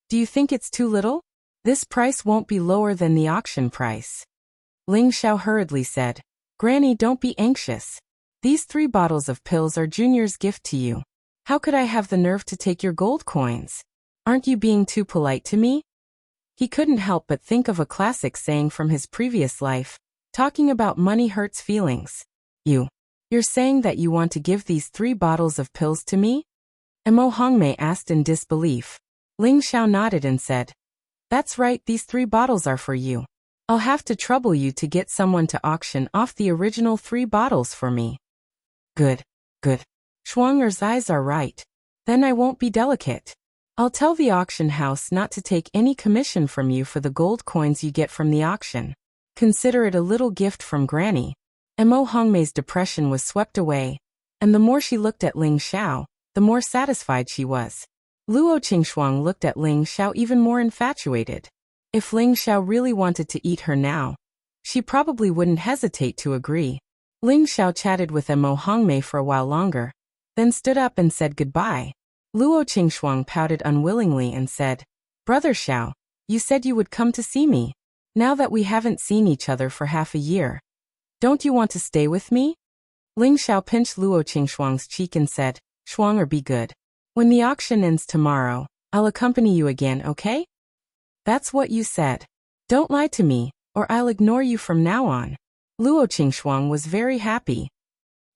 "Do you think it's too little? This price won't be lower than the auction price." Ling Xiao hurriedly said, "Granny, don't be anxious. These 3 bottles of pills are Junior's gift to you. How could I have the nerve to take your gold coins? Aren't you being too polite to me?" He couldn't help but think of a classic saying from his previous life, talking about money hurts feelings. You're saying that you want to give these 3 bottles of pills to me?" Mo Hongmei asked in disbelief. Ling Xiao nodded and said, "That's right, these 3 bottles are for you. I'll have to trouble you to get someone to auction off the original 3 bottles for me." Good. Shuang'er's eyes are right. Then I won't be delicate. I'll tell the auction house not to take any commission from you for the gold coins you get from the auction. Consider it a little gift from Granny. Mo Hongmei's depression was swept away, and the more she looked at Ling Xiao, the more satisfied she was. Luo Qingxuang looked at Ling Xiao even more infatuated. If Ling Xiao really wanted to eat her now, she probably wouldn't hesitate to agree. Ling Xiao chatted with Mo Hongmei for a while longer, then stood up and said goodbye. Luo Qingxuang pouted unwillingly and said, "Brother Xiao, you said you would come to see me. Now that we haven't seen each other for half a year, don't you want to stay with me?" Ling Xiao pinched Luo Qingxuang's cheek and said, "Shuang'er, be good. When the auction ends tomorrow, I'll accompany you again, okay?" "That's what you said. Don't lie to me, or I'll ignore you from now on." Luo Qingxuang was very happy.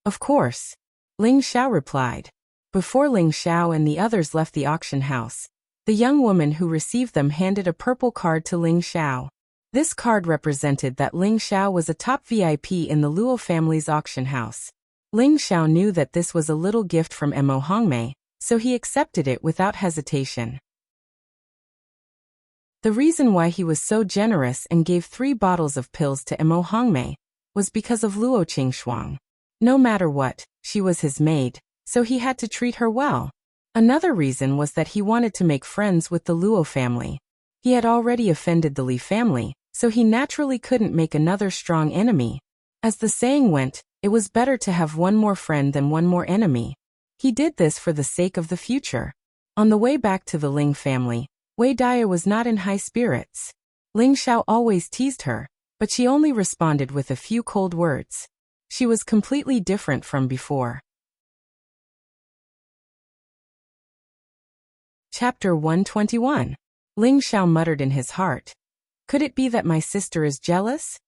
"Of course," Ling Xiao replied. Before Ling Xiao and the others left the auction house, the young woman who received them handed a purple card to Ling Xiao. This card represented that Ling Xiao was a top VIP in the Luo family's auction house. Ling Xiao knew that this was a little gift from Mo Hongmei, so he accepted it without hesitation. The reason why he was so generous and gave 3 bottles of pills to Mo Hongmei was because of Luo Qingxuang. No matter what, she was his maid, so he had to treat her well. Another reason was that he wanted to make friends with the Luo family. He had already offended the Li family, so he naturally couldn't make another strong enemy. As the saying went, it was better to have one more friend than one more enemy. He did this for the sake of the future. On the way back to the Ling family, Wei Daya was not in high spirits. Ling Xiao always teased her, but she only responded with a few cold words. She was completely different from before. Chapter 121. Ling Xiao muttered in his heart. Could it be that my sister is jealous?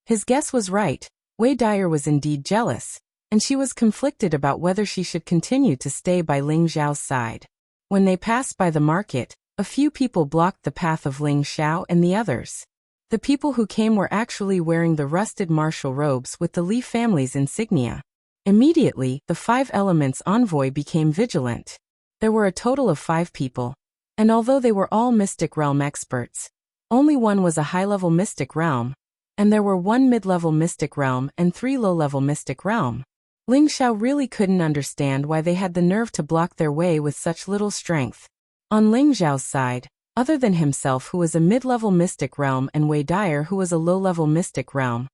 His guess was right. Wei Daya was indeed jealous, and she was conflicted about whether she should continue to stay by Ling Xiao's side. When they passed by the market, A few people blocked the path of Ling Xiao and the others. The people who came were actually wearing the rusted martial robes with the Li family's insignia. Immediately, the Five Elements envoy became vigilant. There were a total of 5 people. And although they were all Mystic Realm experts, only one was a high-level Mystic Realm, and there were 1 mid-level Mystic Realm and 3 low-level Mystic Realm. Ling Xiao really couldn't understand why they had the nerve to block their way with such little strength. On Ling Xiao's side, other than himself who was a mid-level Mystic Realm and Wei Dyer who was a low-level Mystic Realm,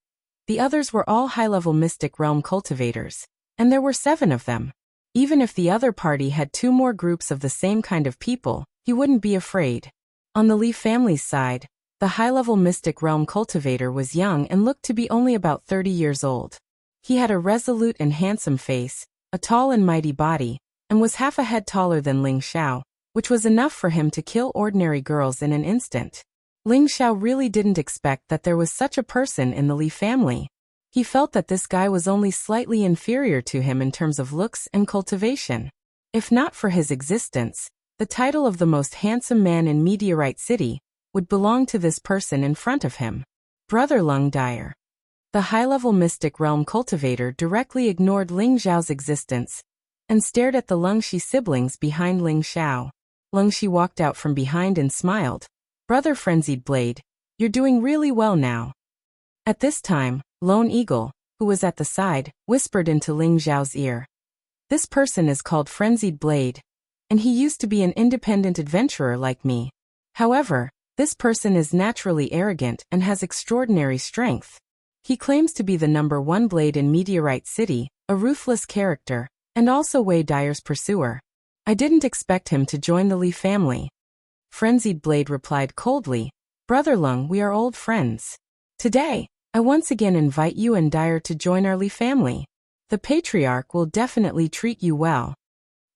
the others were all high-level Mystic Realm cultivators, and there were 7 of them. Even if the other party had 2 more groups of the same kind of people, he wouldn't be afraid. On the Li family's side, the high-level Mystic Realm cultivator was young and looked to be only about 30 years old. He had a resolute and handsome face, a tall and mighty body, and was half a head taller than Ling Xiao, which was enough for him to kill ordinary girls in an instant. Ling Xiao really didn't expect that there was such a person in the Li family. He felt that this guy was only slightly inferior to him in terms of looks and cultivation. If not for his existence, the title of the most handsome man in Meteorite City would belong to this person in front of him. Brother Lung Dyer. The high-level Mystic Realm cultivator directly ignored Ling Xiao's existence and stared at the Lungxi siblings behind Ling Xiao. Lungxi walked out from behind and smiled. Brother Frenzied Blade, you're doing really well now. At this time, Lone Eagle, who was at the side, whispered into Ling Xiao's ear. This person is called Frenzied Blade, and he used to be an independent adventurer like me. However, this person is naturally arrogant and has extraordinary strength. He claims to be the #1 blade in Meteorite City, a ruthless character, and also Wei Dyer's pursuer. I didn't expect him to join the Li family. Frenzied Blade replied coldly, Brother Lung, we are old friends. Today, I once again invite you and Dyer to join our Li family. The Patriarch will definitely treat you well.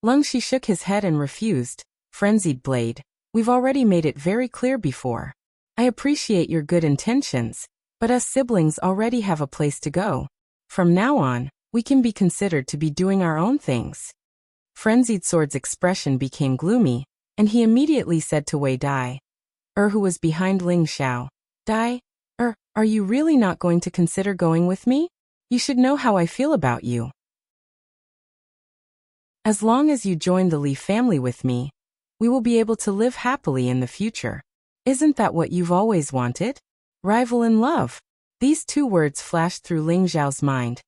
Lungxi shook his head and refused. Frenzied Blade, we've already made it very clear before. I appreciate your good intentions, but us siblings already have a place to go. From now on, we can be considered to be doing our own things. Frenzied Sword's expression became gloomy, and he immediately said to Wei Dai, who was behind Ling Xiao, Dai, are you really not going to consider going with me? You should know how I feel about you. As long as you join the Li family with me, we will be able to live happily in the future. Isn't that what you've always wanted? Rival in love. These 2 words flashed through Ling Xiao's mind,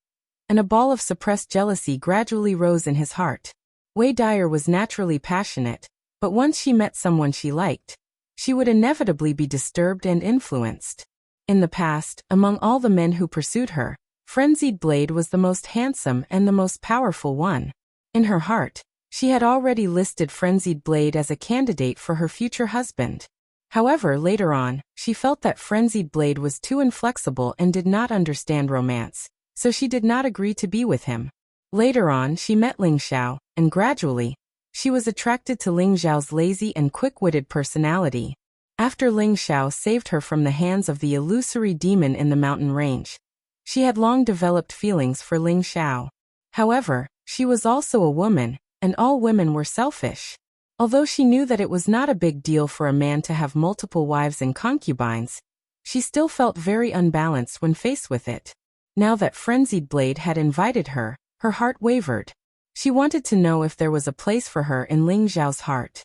and a ball of suppressed jealousy gradually rose in his heart. Wei Dyer was naturally passionate, but once she met someone she liked, she would inevitably be disturbed and influenced. In the past, among all the men who pursued her, Frenzied Blade was the most handsome and the most powerful one. In her heart, she had already listed Frenzied Blade as a candidate for her future husband. However, later on, she felt that Frenzied Blade was too inflexible and did not understand romance, so she did not agree to be with him. Later on, she met Ling Xiao, and gradually, she was attracted to Ling Xiao's lazy and quick-witted personality. After Ling Xiao saved her from the hands of the illusory demon in the mountain range, she had long developed feelings for Ling Xiao. However, she was also a woman, and all women were selfish. Although she knew that it was not a big deal for a man to have multiple wives and concubines, she still felt very unbalanced when faced with it. Now that Frenzied Blade had invited her, her heart wavered. She wanted to know if there was a place for her in Ling Xiao's heart.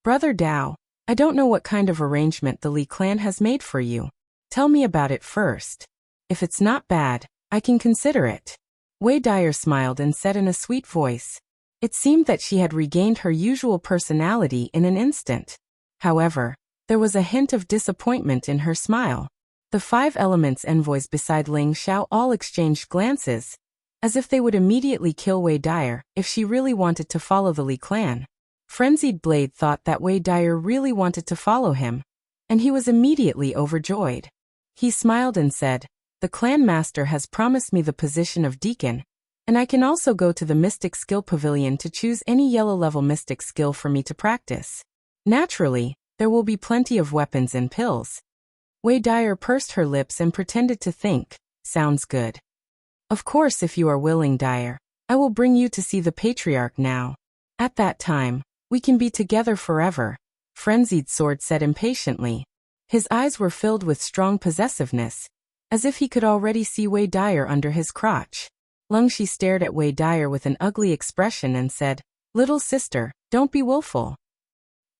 Brother Dao, I don't know what kind of arrangement the Li clan has made for you. Tell me about it first. If it's not bad, I can consider it. Wei Dyer smiled and said in a sweet voice. It seemed that she had regained her usual personality in an instant. However, there was a hint of disappointment in her smile. The 5 Elements envoys beside Ling Xiao all exchanged glances, as if they would immediately kill Wei Dyer if she really wanted to follow the Li clan. Frenzied Blade thought that Wei Dyer really wanted to follow him, and he was immediately overjoyed. He smiled and said, The clan master has promised me the position of deacon, and I can also go to the Mystic Skill Pavilion to choose any yellow-level mystic skill for me to practice. Naturally, there will be plenty of weapons and pills. Wei Dyer pursed her lips and pretended to think, Sounds good. Of course, if you are willing, Dyer, I will bring you to see the Patriarch now. At that time, we can be together forever. Frenzied Sword said impatiently. His eyes were filled with strong possessiveness, as if he could already see Wei Dyer under his crotch. Lungshi stared at Wei Dyer with an ugly expression and said, "Little sister, don't be willful."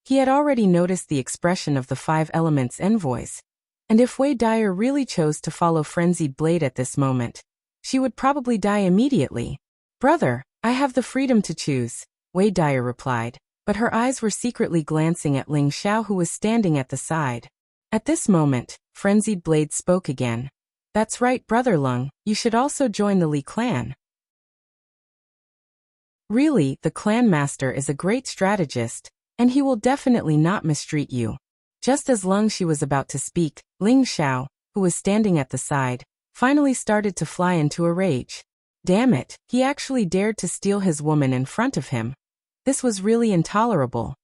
He had already noticed the expression of the 5 Elements envoys, and if Wei Dyer really chose to follow Frenzied Blade at this moment, she would probably die immediately. "Brother, I have the freedom to choose," Wei Dyer replied, but her eyes were secretly glancing at Ling Xiao, who was standing at the side. At this moment, Frenzied Blade spoke again. "That's right, Brother Lung, you should also join the Li clan." Really, the clan master is a great strategist, and he will definitely not mistreat you. Just as Lungshi was about to speak, Ling Xiao, who was standing at the side, finally started to fly into a rage. Damn it, he actually dared to steal his woman in front of him. This was really intolerable.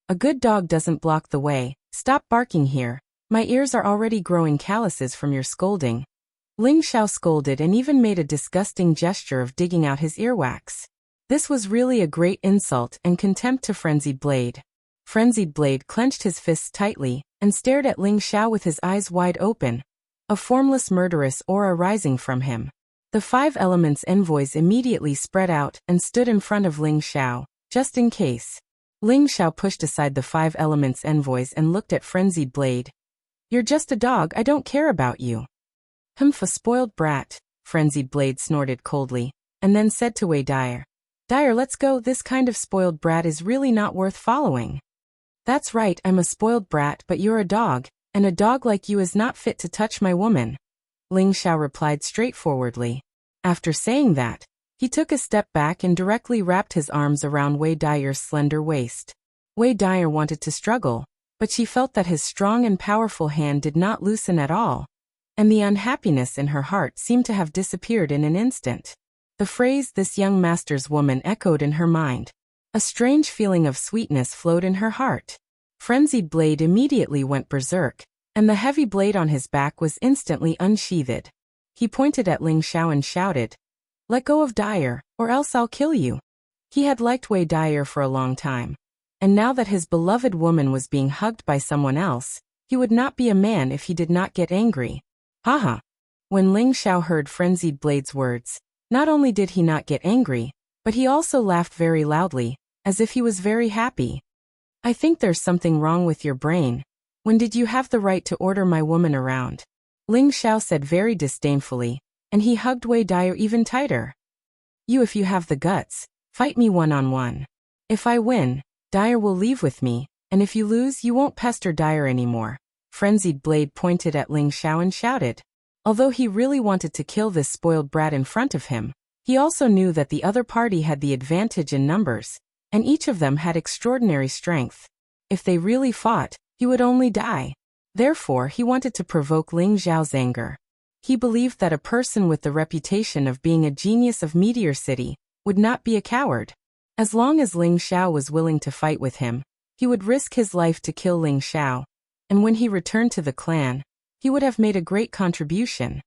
A good dog doesn't block the way. Stop barking here. My ears are already growing calluses from your scolding. Ling Xiao scolded and even made a disgusting gesture of digging out his earwax. This was really a great insult and contempt to Frenzied Blade. Frenzied Blade clenched his fists tightly and stared at Ling Xiao with his eyes wide open, a formless murderous aura rising from him. The 5 Elements envoys immediately spread out and stood in front of Ling Xiao, just in case. Ling Xiao pushed aside the 5 Elements envoys and looked at Frenzied Blade. "You're just a dog, I don't care about you." "Humph, a spoiled brat," Frenzied Blade snorted coldly, and then said to Wei Dyer, "Dyer, let's go, this kind of spoiled brat is really not worth following." "That's right, I'm a spoiled brat, but you're a dog, and a dog like you is not fit to touch my woman," Ling Xiao replied straightforwardly. After saying that, he took a step back and directly wrapped his arms around Wei Dyer's slender waist. Wei Dyer wanted to struggle, but she felt that his strong and powerful hand did not loosen at all, and the unhappiness in her heart seemed to have disappeared in an instant. The phrase "this young master's woman" echoed in her mind. A strange feeling of sweetness flowed in her heart. Frenzied Blade immediately went berserk, and the heavy blade on his back was instantly unsheathed. He pointed at Ling Xiao and shouted, "Let go of Dyer, or else I'll kill you." He had liked Wei Dyer for a long time, and now that his beloved woman was being hugged by someone else, he would not be a man if he did not get angry. Haha. When Ling Xiao heard Frenzied Blade's words, not only did he not get angry, but he also laughed very loudly, as if he was very happy. "I think there's something wrong with your brain. When did you have the right to order my woman around?" Ling Xiao said very disdainfully, and he hugged Wei Dyer even tighter. "You, if you have the guts, fight me one-on-one. If I win, Dyer will leave with me, and if you lose, you won't pester Dyer anymore." Frenzied Blade pointed at Ling Xiao and shouted. Although he really wanted to kill this spoiled brat in front of him, he also knew that the other party had the advantage in numbers, and each of them had extraordinary strength. If they really fought, he would only die. Therefore, he wanted to provoke Ling Xiao's anger. He believed that a person with the reputation of being a genius of Meteor City would not be a coward. As long as Ling Xiao was willing to fight with him, he would risk his life to kill Ling Xiao, and when he returned to the clan, he would have made a great contribution.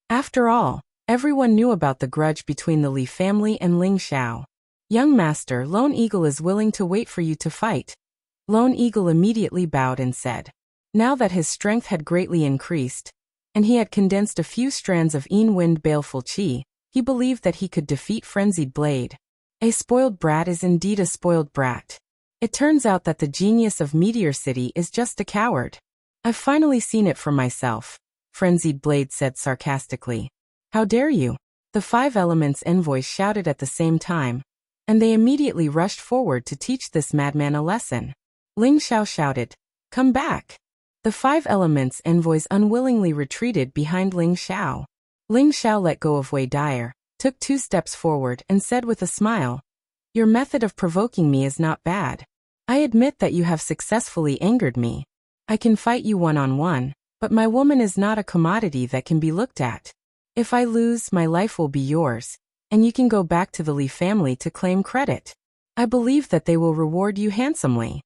After all, everyone knew about the grudge between the Li family and Ling Xiao. "Young master, Lone Eagle is willing to wait for you to fight." Lone Eagle immediately bowed and said. Now that his strength had greatly increased, and he had condensed a few strands of Yin Wind Baleful Qi, he believed that he could defeat Frenzied Blade. A spoiled brat is indeed a spoiled brat. It turns out that the genius of Meteor City is just a coward. "I've finally seen it for myself," Frenzied Blade said sarcastically. "How dare you?" The 5 Elements envoys shouted at the same time, and they immediately rushed forward to teach this madman a lesson. Ling Xiao shouted, "Come back!" The 5 Elements envoys unwillingly retreated behind Ling Xiao. Ling Xiao let go of Wei Dyer, took 2 steps forward and said with a smile, "Your method of provoking me is not bad. I admit that you have successfully angered me. I can fight you one-on-one, but my woman is not a commodity that can be looked at. If I lose, my life will be yours, and you can go back to the Li family to claim credit. I believe that they will reward you handsomely."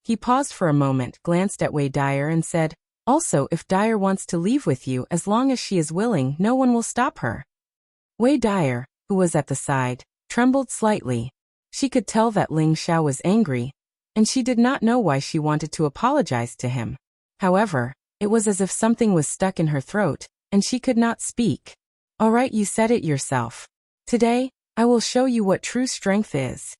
He paused for a moment, glanced at Wei Dyer and said, "Also, if Dyer wants to leave with you, as long as she is willing, no one will stop her." Wei Dyer, who was at the side, trembled slightly. She could tell that Ling Xiao was angry, and she did not know why she wanted to apologize to him. However, it was as if something was stuck in her throat, and she could not speak. "All right, you said it yourself. Today, I will show you what true strength is."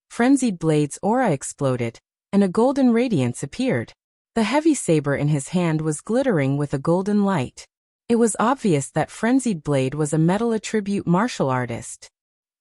Frenzied Blade's aura exploded, and a golden radiance appeared. The heavy saber in his hand was glittering with a golden light. It was obvious that Frenzied Blade was a metal attribute martial artist.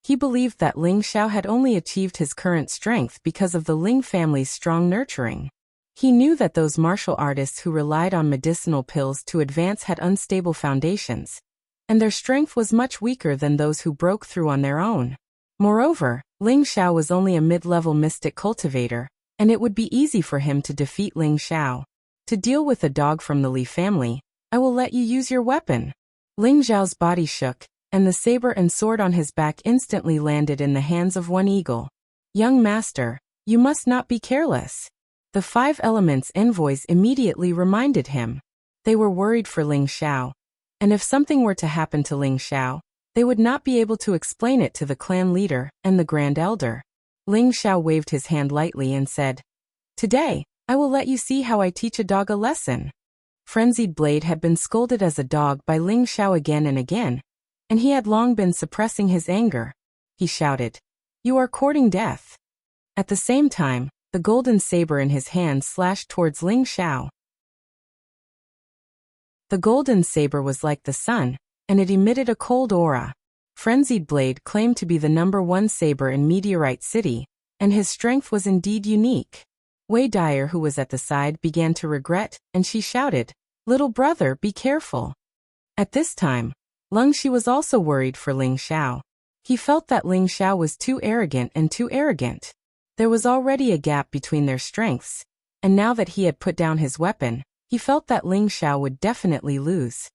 He believed that Ling Xiao had only achieved his current strength because of the Ling family's strong nurturing. He knew that those martial artists who relied on medicinal pills to advance had unstable foundations, and their strength was much weaker than those who broke through on their own. Moreover, Ling Xiao was only a mid-level mystic cultivator, and it would be easy for him to defeat Ling Xiao. "To deal with a dog from the Li family, I will let you use your weapon." Ling Xiao's body shook, and the saber and sword on his back instantly landed in the hands of one eagle. "Young master, you must not be careless." The 5 Elements envoys immediately reminded him. They were worried for Ling Xiao, and if something were to happen to Ling Xiao, they would not be able to explain it to the clan leader and the Grand Elder. Ling Xiao waved his hand lightly and said, "Today, I will let you see how I teach a dog a lesson." Frenzied Blade had been scolded as a dog by Ling Xiao again and again, and he had long been suppressing his anger. He shouted, "You are courting death." At the same time, the golden saber in his hand slashed towards Ling Xiao. The golden saber was like the sun, and it emitted a cold aura. Frenzied Blade claimed to be the #1 saber in Meteorite City, and his strength was indeed unique. Wei Dyer, who was at the side, began to regret, and she shouted, "Little brother, be careful." At this time, Lung Shi was also worried for Ling Xiao. He felt that Ling Xiao was too arrogant. There was already a gap between their strengths, and now that he had put down his weapon, he felt that Ling Xiao would definitely lose.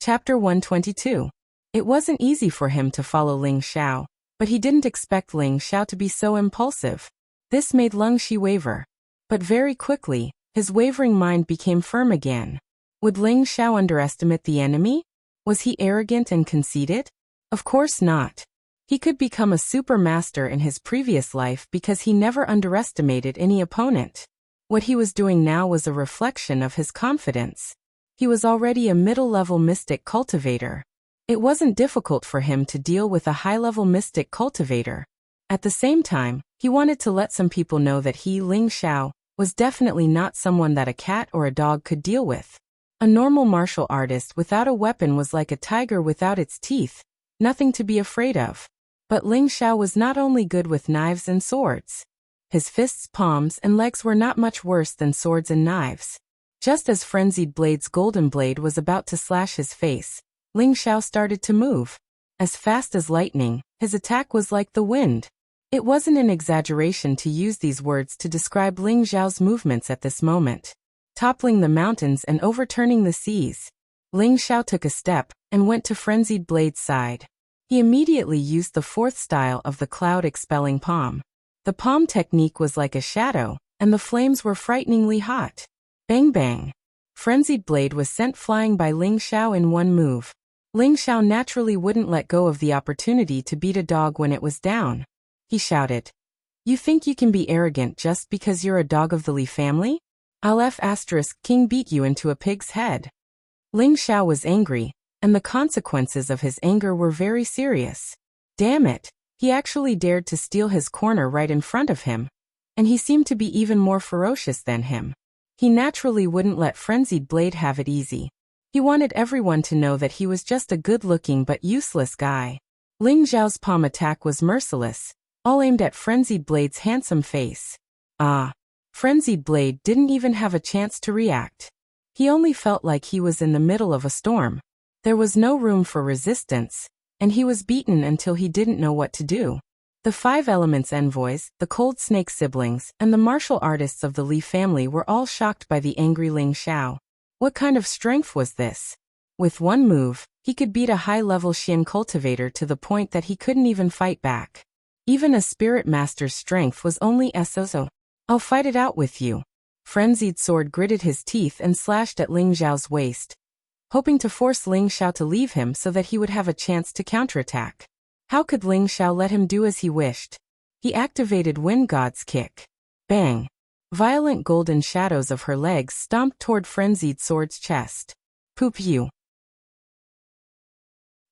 Chapter 122. It wasn't easy for him to follow Ling Xiao, but he didn't expect Ling Xiao to be so impulsive. This made Lung Shi waver. But very quickly, his wavering mind became firm again. Would Ling Xiao underestimate the enemy? Was he arrogant and conceited? Of course not. He could become a super master in his previous life because he never underestimated any opponent. What he was doing now was a reflection of his confidence. He was already a middle-level mystic cultivator. It wasn't difficult for him to deal with a high-level mystic cultivator. At the same time, he wanted to let some people know that he, Ling Xiao, was definitely not someone that a cat or a dog could deal with. A normal martial artist without a weapon was like a tiger without its teeth. Nothing to be afraid of. But Ling Xiao was not only good with knives and swords. His fists, palms, and legs were not much worse than swords and knives. Just as Frenzied Blade's golden blade was about to slash his face, Ling Xiao started to move. As fast as lightning, his attack was like the wind. It wasn't an exaggeration to use these words to describe Ling Xiao's movements at this moment. Toppling the mountains and overturning the seas. Ling Xiao took a step and went to Frenzied Blade's side. He immediately used the 4th style of the cloud-expelling palm. The palm technique was like a shadow, and the flames were frighteningly hot. Bang bang. Frenzied Blade was sent flying by Ling Xiao in one move. Ling Xiao naturally wouldn't let go of the opportunity to beat a dog when it was down. He shouted, "You think you can be arrogant just because you're a dog of the Li family? I'll King beat you into a pig's head." Ling Xiao was angry, and the consequences of his anger were very serious. Damn it, he actually dared to steal his corner right in front of him, and he seemed to be even more ferocious than him. He naturally wouldn't let Frenzied Blade have it easy. He wanted everyone to know that he was just a good-looking but useless guy. Ling Xiao's palm attack was merciless, all aimed at Frenzied Blade's handsome face. Frenzied Blade didn't even have a chance to react. He only felt like he was in the middle of a storm. There was no room for resistance, and he was beaten until he didn't know what to do. The 5 Elements envoys, the Cold Snake siblings, and the martial artists of the Li family were all shocked by the angry Ling Xiao. What kind of strength was this? With one move, he could beat a high-level Xian cultivator to the point that he couldn't even fight back. Even a spirit master's strength was only so. "I'll fight it out with you." Frenzied Sword gritted his teeth and slashed at Ling Xiao's waist, hoping to force Ling Xiao to leave him so that he would have a chance to counterattack. How could Ling Xiao let him do as he wished? He activated Wind God's kick. Bang! Violent golden shadows of her legs stomped toward Frenzied Sword's chest. Poop you!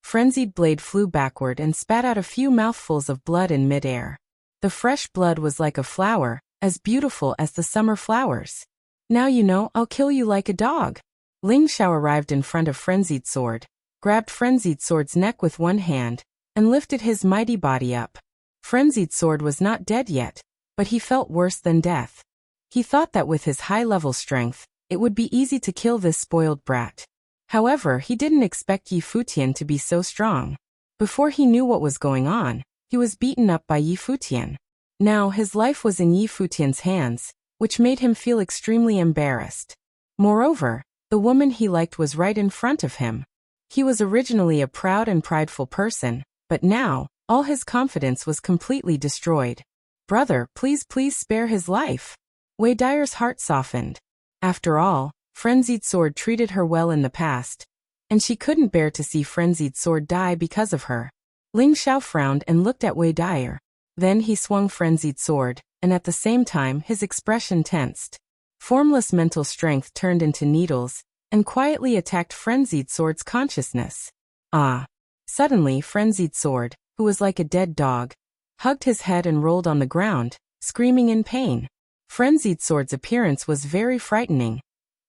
Frenzied Blade flew backward and spat out a few mouthfuls of blood in midair. The fresh blood was like a flower, as beautiful as the summer flowers. Now you know I'll kill you like a dog. Ling Xiao arrived in front of Frenzied Sword, grabbed Frenzied Sword's neck with one hand, and lifted his mighty body up. Frenzied Sword was not dead yet, but he felt worse than death. He thought that with his high-level strength, it would be easy to kill this spoiled brat. However, he didn't expect Yi Futian to be so strong. Before he knew what was going on, he was beaten up by Yi Futian. Now his life was in Yi Futian's hands, which made him feel extremely embarrassed. Moreover, the woman he liked was right in front of him. He was originally a proud and prideful person, but now, all his confidence was completely destroyed. Brother, please spare his life. Wei Dire's heart softened. After all, Frenzied Sword treated her well in the past, and she couldn't bear to see Frenzied Sword die because of her. Ling Xiao frowned and looked at Wei Dire. Then he swung Frenzied Sword, and at the same time his expression tensed. Formless mental strength turned into needles, and quietly attacked Frenzied Sword's consciousness. Ah! Suddenly Frenzied Sword, who was like a dead dog, hugged his head and rolled on the ground, screaming in pain. Frenzied Sword's appearance was very frightening,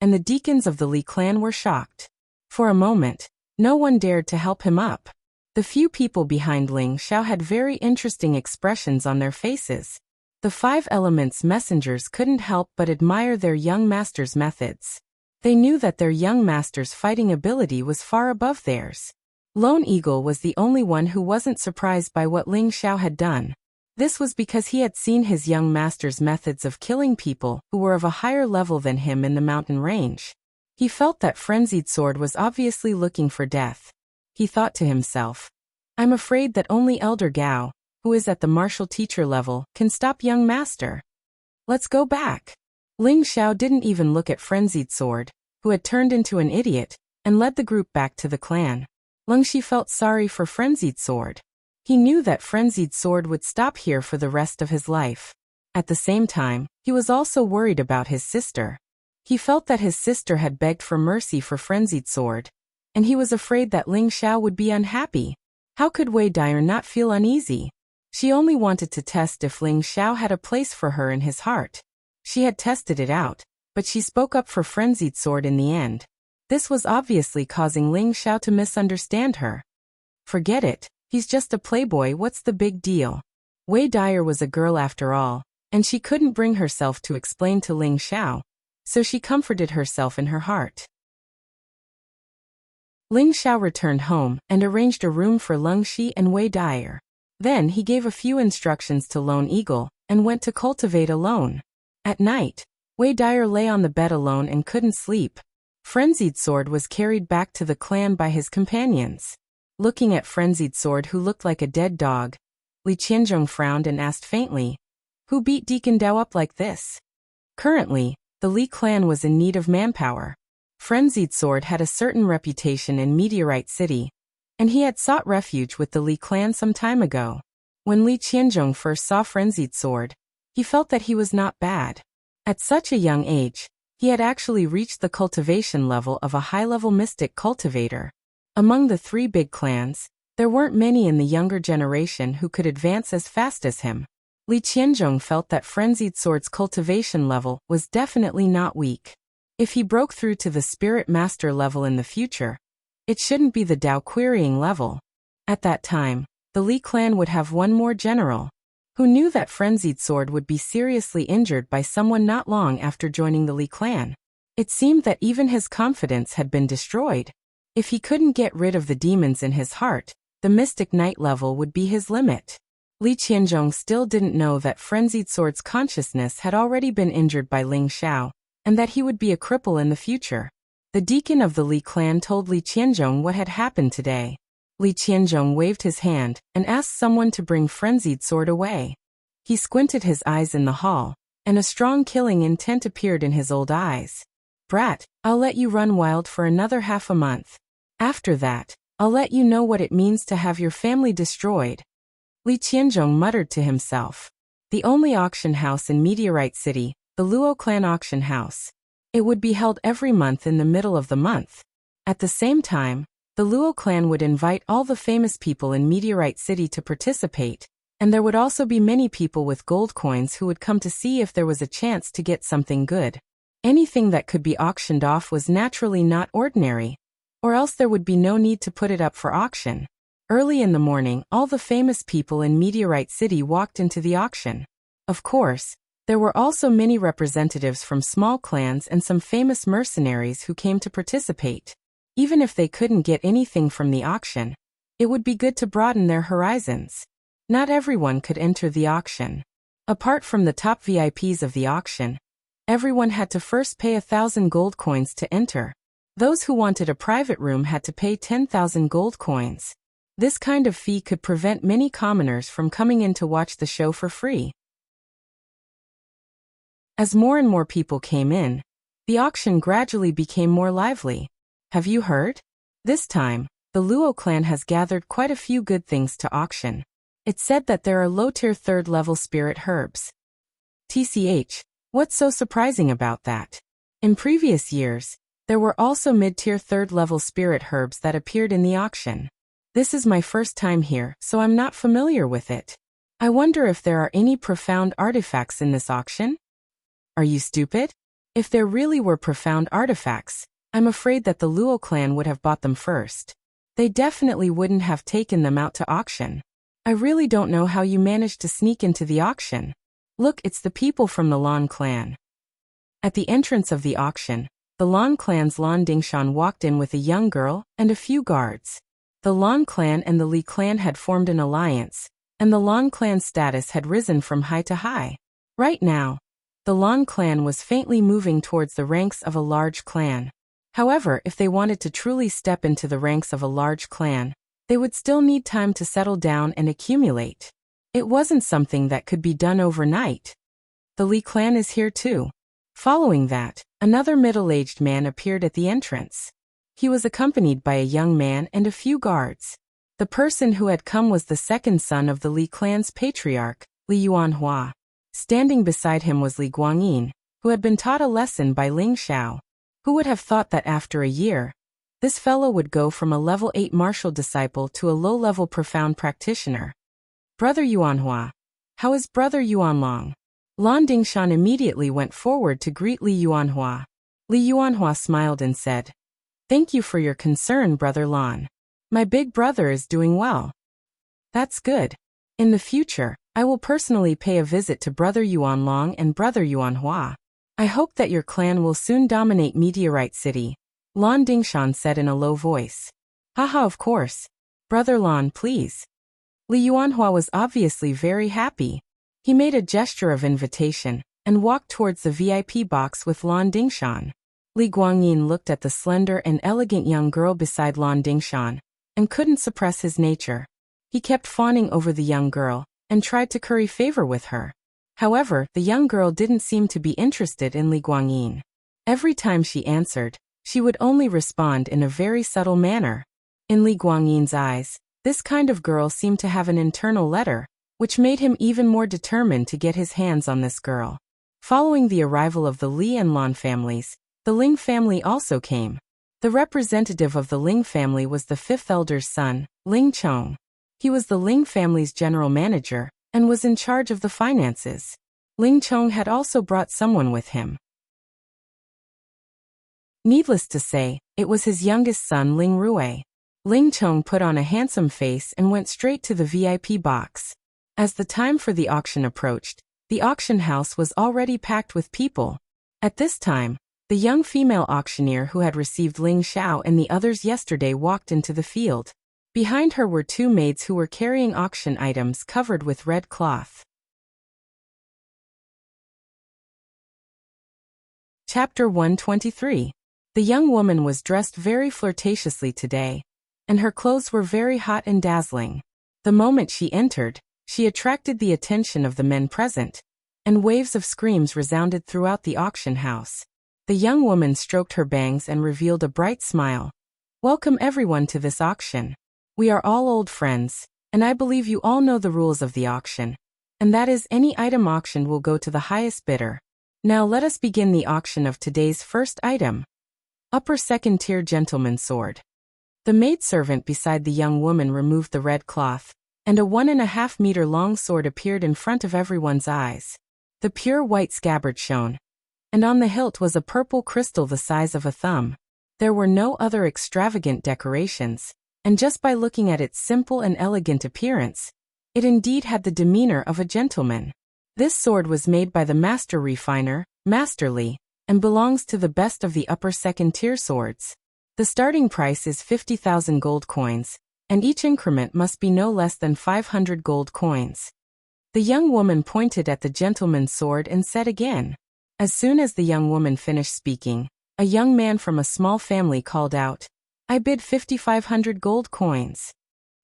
and the deacons of the Li clan were shocked. For a moment, no one dared to help him up. The few people behind Ling Xiao had very interesting expressions on their faces. The Five Elements messengers couldn't help but admire their young master's methods. They knew that their young master's fighting ability was far above theirs. Lone Eagle was the only one who wasn't surprised by what Ling Xiao had done. This was because he had seen his young master's methods of killing people who were of a higher level than him in the mountain range. He felt that Frenzied Sword was obviously looking for death. He thought to himself, I'm afraid that only Elder Gao, who is at the martial teacher level, can stop young master. Let's go back. Ling Xiao didn't even look at Frenzied Sword, who had turned into an idiot, and led the group back to the clan. Leng Shi felt sorry for Frenzied Sword. He knew that Frenzied Sword would stop here for the rest of his life. At the same time, he was also worried about his sister. He felt that his sister had begged for mercy for Frenzied Sword, and he was afraid that Ling Xiao would be unhappy. How could Wei Dire not feel uneasy? She only wanted to test if Ling Xiao had a place for her in his heart. She had tested it out, but she spoke up for Frenzied Sword in the end. This was obviously causing Ling Xiao to misunderstand her. Forget it. He's just a playboy, what's the big deal? Wei Dire was a girl after all, and she couldn't bring herself to explain to Ling Xiao, so she comforted herself in her heart. Ling Xiao returned home and arranged a room for Leng Shi and Wei Dire. Then he gave a few instructions to Lone Eagle and went to cultivate alone. At night, Wei Dire lay on the bed alone and couldn't sleep. Frenzied Sword was carried back to the clan by his companions. Looking at Frenzied Sword, who looked like a dead dog, Li Qianzhong frowned and asked faintly, Who beat Deacon Dao up like this? Currently, the Li clan was in need of manpower. Frenzied Sword had a certain reputation in Meteorite City, and he had sought refuge with the Li clan some time ago. When Li Qianzhong first saw Frenzied Sword, he felt that he was not bad. At such a young age, he had actually reached the cultivation level of a high-level mystic cultivator. Among the three big clans, there weren't many in the younger generation who could advance as fast as him. Li Qianzhong felt that Frenzied Sword's cultivation level was definitely not weak. If he broke through to the Spirit Master level in the future, it shouldn't be the Dao querying level. At that time, the Li clan would have one more general. Who knew that Frenzied Sword would be seriously injured by someone not long after joining the Li clan? It seemed that even his confidence had been destroyed. If he couldn't get rid of the demons in his heart, the Mystic Knight level would be his limit. Li Qianzhong still didn't know that Frenzied Sword's consciousness had already been injured by Ling Xiao, and that he would be a cripple in the future. The deacon of the Li clan told Li Qianzhong what had happened today. Li Qianzhong waved his hand and asked someone to bring Frenzied Sword away. He squinted his eyes in the hall, and a strong killing intent appeared in his old eyes. Brat, I'll let you run wild for another half a month. After that, I'll let you know what it means to have your family destroyed. Li Qianzhong muttered to himself. The only auction house in Meteorite City, the Luo Clan Auction House. It would be held every month in the middle of the month. At the same time, the Luo clan would invite all the famous people in Meteorite City to participate, and there would also be many people with gold coins who would come to see if there was a chance to get something good. Anything that could be auctioned off was naturally not ordinary, or else there would be no need to put it up for auction. Early in the morning, all the famous people in Meteorite City walked into the auction. Of course, there were also many representatives from small clans and some famous mercenaries who came to participate. Even if they couldn't get anything from the auction, it would be good to broaden their horizons. Not everyone could enter the auction. Apart from the top VIPs of the auction, everyone had to first pay 1,000 gold coins to enter. Those who wanted a private room had to pay 10,000 gold coins. This kind of fee could prevent many commoners from coming in to watch the show for free. As more and more people came in, the auction gradually became more lively. Have you heard? This time, the Luo clan has gathered quite a few good things to auction. It's said that there are low-tier third-level spirit herbs. TCH, what's so surprising about that? In previous years, there were also mid-tier third-level spirit herbs that appeared in the auction. This is my first time here, so I'm not familiar with it. I wonder if there are any profound artifacts in this auction? Are you stupid? If there really were profound artifacts, I'm afraid that the Luo clan would have bought them first. They definitely wouldn't have taken them out to auction. I really don't know how you managed to sneak into the auction. Look, it's the people from the Lan clan. At the entrance of the auction, the Lan clan's Lan Dingshan walked in with a young girl and a few guards. The Lan clan and the Li clan had formed an alliance, and the Lan clan's status had risen from high to high. Right now, the Lan clan was faintly moving towards the ranks of a large clan. However, if they wanted to truly step into the ranks of a large clan, they would still need time to settle down and accumulate. It wasn't something that could be done overnight. The Li clan is here too. Following that, another middle-aged man appeared at the entrance. He was accompanied by a young man and a few guards. The person who had come was the second son of the Li clan's patriarch, Li Yuanhua. Standing beside him was Li Guangyin, who had been taught a lesson by Ling Xiao. Who would have thought that after a year, this fellow would go from a level 8 martial disciple to a low-level profound practitioner? Brother Yuanhua. How is Brother Yuanlong? Lan Dingshan immediately went forward to greet Li Yuanhua. Li Yuanhua smiled and said, "Thank you for your concern, Brother Lan. My big brother is doing well." "That's good. In the future, I will personally pay a visit to Brother Yuanlong and Brother Yuanhua. I hope that your clan will soon dominate Meteorite City," Lan Dingshan said in a low voice. "Haha, of course. Brother Lan, please." Li Yuanhua was obviously very happy. He made a gesture of invitation and walked towards the VIP box with Lan Dingshan. Li Guangyin looked at the slender and elegant young girl beside Lan Dingshan and couldn't suppress his nature. He kept fawning over the young girl and tried to curry favor with her. However, the young girl didn't seem to be interested in Li Guangyin. Every time she answered, she would only respond in a very subtle manner. In Li Guangyin's eyes, this kind of girl seemed to have an internal letter, which made him even more determined to get his hands on this girl. Following the arrival of the Li and Lan families, the Ling family also came. The representative of the Ling family was the fifth elder's son, Ling Chong. He was the Ling family's general manager and was in charge of the finances. Ling Chong had also brought someone with him. Needless to say, it was his youngest son Ling Rui. Ling Chong put on a handsome face and went straight to the VIP box. As the time for the auction approached, the auction house was already packed with people. At this time, the young female auctioneer who had received Ling Xiao and the others yesterday walked into the field. Behind her were two maids who were carrying auction items covered with red cloth. Chapter 123. The young woman was dressed very flirtatiously today, and her clothes were very hot and dazzling. The moment she entered, she attracted the attention of the men present, and waves of screams resounded throughout the auction house. The young woman stroked her bangs and revealed a bright smile. Welcome everyone to this auction. We are all old friends, and I believe you all know the rules of the auction. And that is any item auctioned will go to the highest bidder. Now let us begin the auction of today's first item. Upper second tier gentleman's sword. The maidservant beside the young woman removed the red cloth, and a 1.5 meter long sword appeared in front of everyone's eyes. The pure white scabbard shone, and on the hilt was a purple crystal the size of a thumb. There were no other extravagant decorations, and just by looking at its simple and elegant appearance, it indeed had the demeanor of a gentleman. This sword was made by the master refiner, Masterly, and belongs to the best of the upper second tier swords. The starting price is 50,000 gold coins, and each increment must be no less than 500 gold coins. The young woman pointed at the gentleman's sword and said again. As soon as the young woman finished speaking, a young man from a small family called out, "I bid 5,500 gold coins.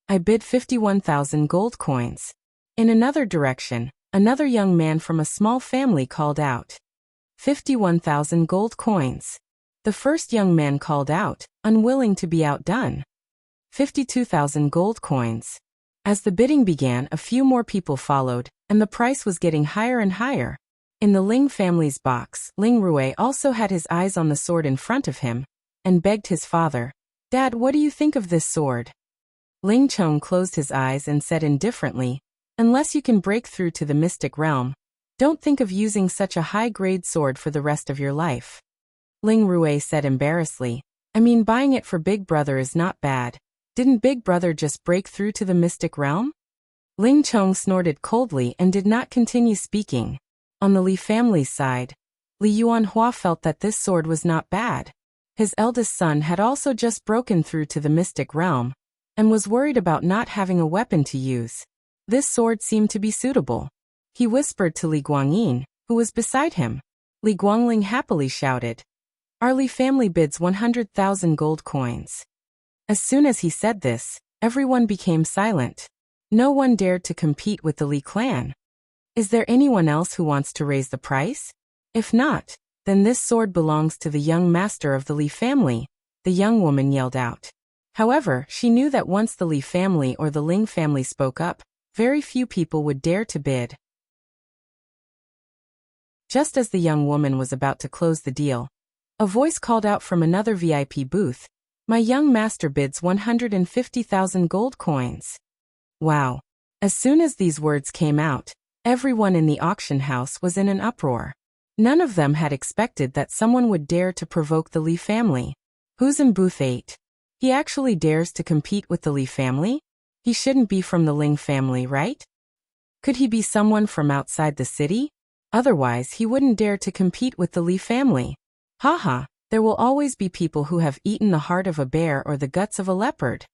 I bid 51,000 gold coins." In another direction, another young man from a small family called out, 51,000 gold coins. The first young man called out, unwilling to be outdone, 52,000 gold coins. As the bidding began, a few more people followed, and the price was getting higher and higher. In the Ling family's box, Ling Rui also had his eyes on the sword in front of him, and begged his father, "Dad, what do you think of this sword?" Ling Chong closed his eyes and said indifferently, "Unless you can break through to the mystic realm, don't think of using such a high-grade sword for the rest of your life." Ling Rui said embarrassedly, "I mean, buying it for Big Brother is not bad. Didn't Big Brother just break through to the mystic realm?" Ling Chong snorted coldly and did not continue speaking. On the Li family's side, Li Yuanhua felt that this sword was not bad. His eldest son had also just broken through to the mystic realm, and was worried about not having a weapon to use. This sword seemed to be suitable. He whispered to Li Guangyin, who was beside him. Li Guangling happily shouted, "Our Li family bids 100,000 gold coins." As soon as he said this, everyone became silent. No one dared to compete with the Li clan. Is there anyone else who wants to raise the price? If not, then this sword belongs to the young master of the Li family, the young woman yelled out. However, she knew that once the Li family or the Ling family spoke up, very few people would dare to bid. Just as the young woman was about to close the deal, a voice called out from another VIP booth, "My young master bids 150,000 gold coins." Wow! As soon as these words came out, everyone in the auction house was in an uproar. None of them had expected that someone would dare to provoke the Li family. Who's in booth 8? He actually dares to compete with the Li family? He shouldn't be from the Ling family, right? Could he be someone from outside the city? Otherwise, he wouldn't dare to compete with the Li family. Haha, there will always be people who have eaten the heart of a bear or the guts of a leopard.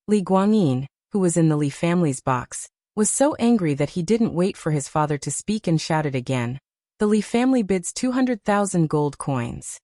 Li Guangyin, who was in the Li family's box, was so angry that he didn't wait for his father to speak and shouted again, "The Li family bids 200,000 gold coins."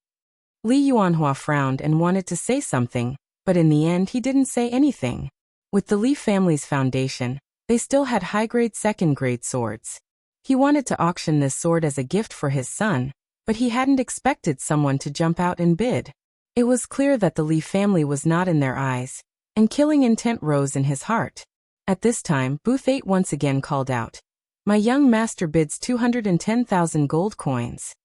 Li Yuanhua frowned and wanted to say something, but in the end he didn't say anything. With the Li family's foundation, they still had high-grade second-grade swords. He wanted to auction this sword as a gift for his son, but he hadn't expected someone to jump out and bid. It was clear that the Li family was not in their eyes, and killing intent rose in his heart. At this time, booth 8 once again called out, "My young master bids 210,000 gold coins."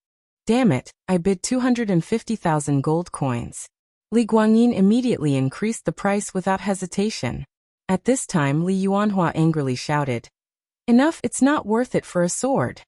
"Damn it, I bid 250,000 gold coins." Li Guangyin immediately increased the price without hesitation. At this time, Li Yuanhua angrily shouted, "Enough, it's not worth it for a sword."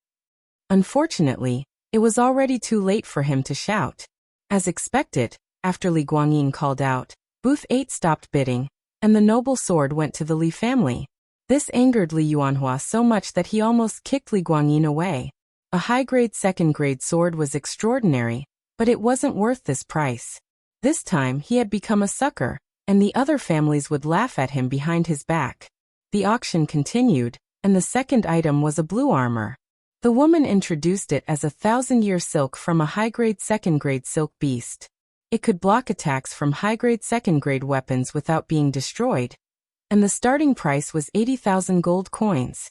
Unfortunately, it was already too late for him to shout. As expected, after Li Guangyin called out, booth 8 stopped bidding, and the noble sword went to the Li family. This angered Li Yuanhua so much that he almost kicked Li Guangyin away. A high-grade second-grade sword was extraordinary, but it wasn't worth this price. This time he had become a sucker, and the other families would laugh at him behind his back. The auction continued, and the second item was a blue armor. The woman introduced it as a 1,000-year silk from a high-grade second-grade silk beast. It could block attacks from high-grade second-grade weapons without being destroyed, and the starting price was 80,000 gold coins.